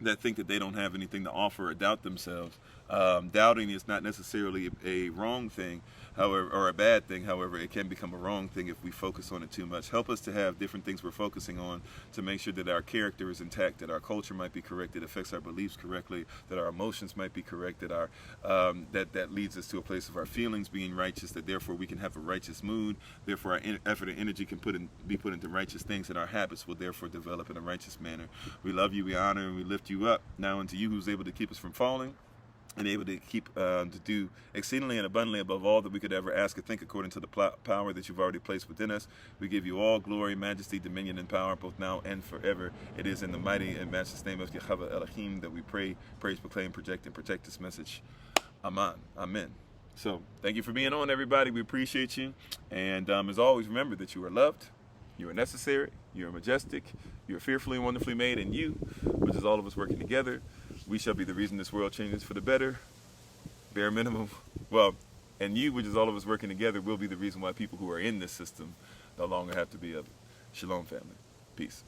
that think that they don't have anything to offer or doubt themselves. Doubting is not necessarily a wrong thing, however, or a bad thing. However, it can become a wrong thing if we focus on it too much. Help us to have different things we're focusing on to make sure that our character is intact, that our culture might be correct, that affects our beliefs correctly, that our emotions might be correct, that our that leads us to a place of our feelings being righteous, that therefore we can have a righteous mood, therefore our effort and energy can be put into righteous things, and our habits will therefore develop in a righteous manner. We love you, we honor, and we lift you up. Now unto you who's able to keep us from falling, and able to keep to do exceedingly and abundantly above all that we could ever ask or think, according to the power that you've already placed within us. We give you all glory, majesty, dominion, and power, both now and forever. It is in the mighty and matchless name of Yahweh Elohim that we pray, praise, proclaim, project, and protect this message. Amen. Amen. So thank you for being on, everybody. We appreciate you. And as always, remember that you are loved, you are necessary, you are majestic, you are fearfully and wonderfully made, and you, which is all of us working together, we shall be the reason this world changes for the better. Bare minimum. Well, and you, which is all of us working together, will be the reason why people who are in this system no longer have to be of it. Shalom, family. Peace.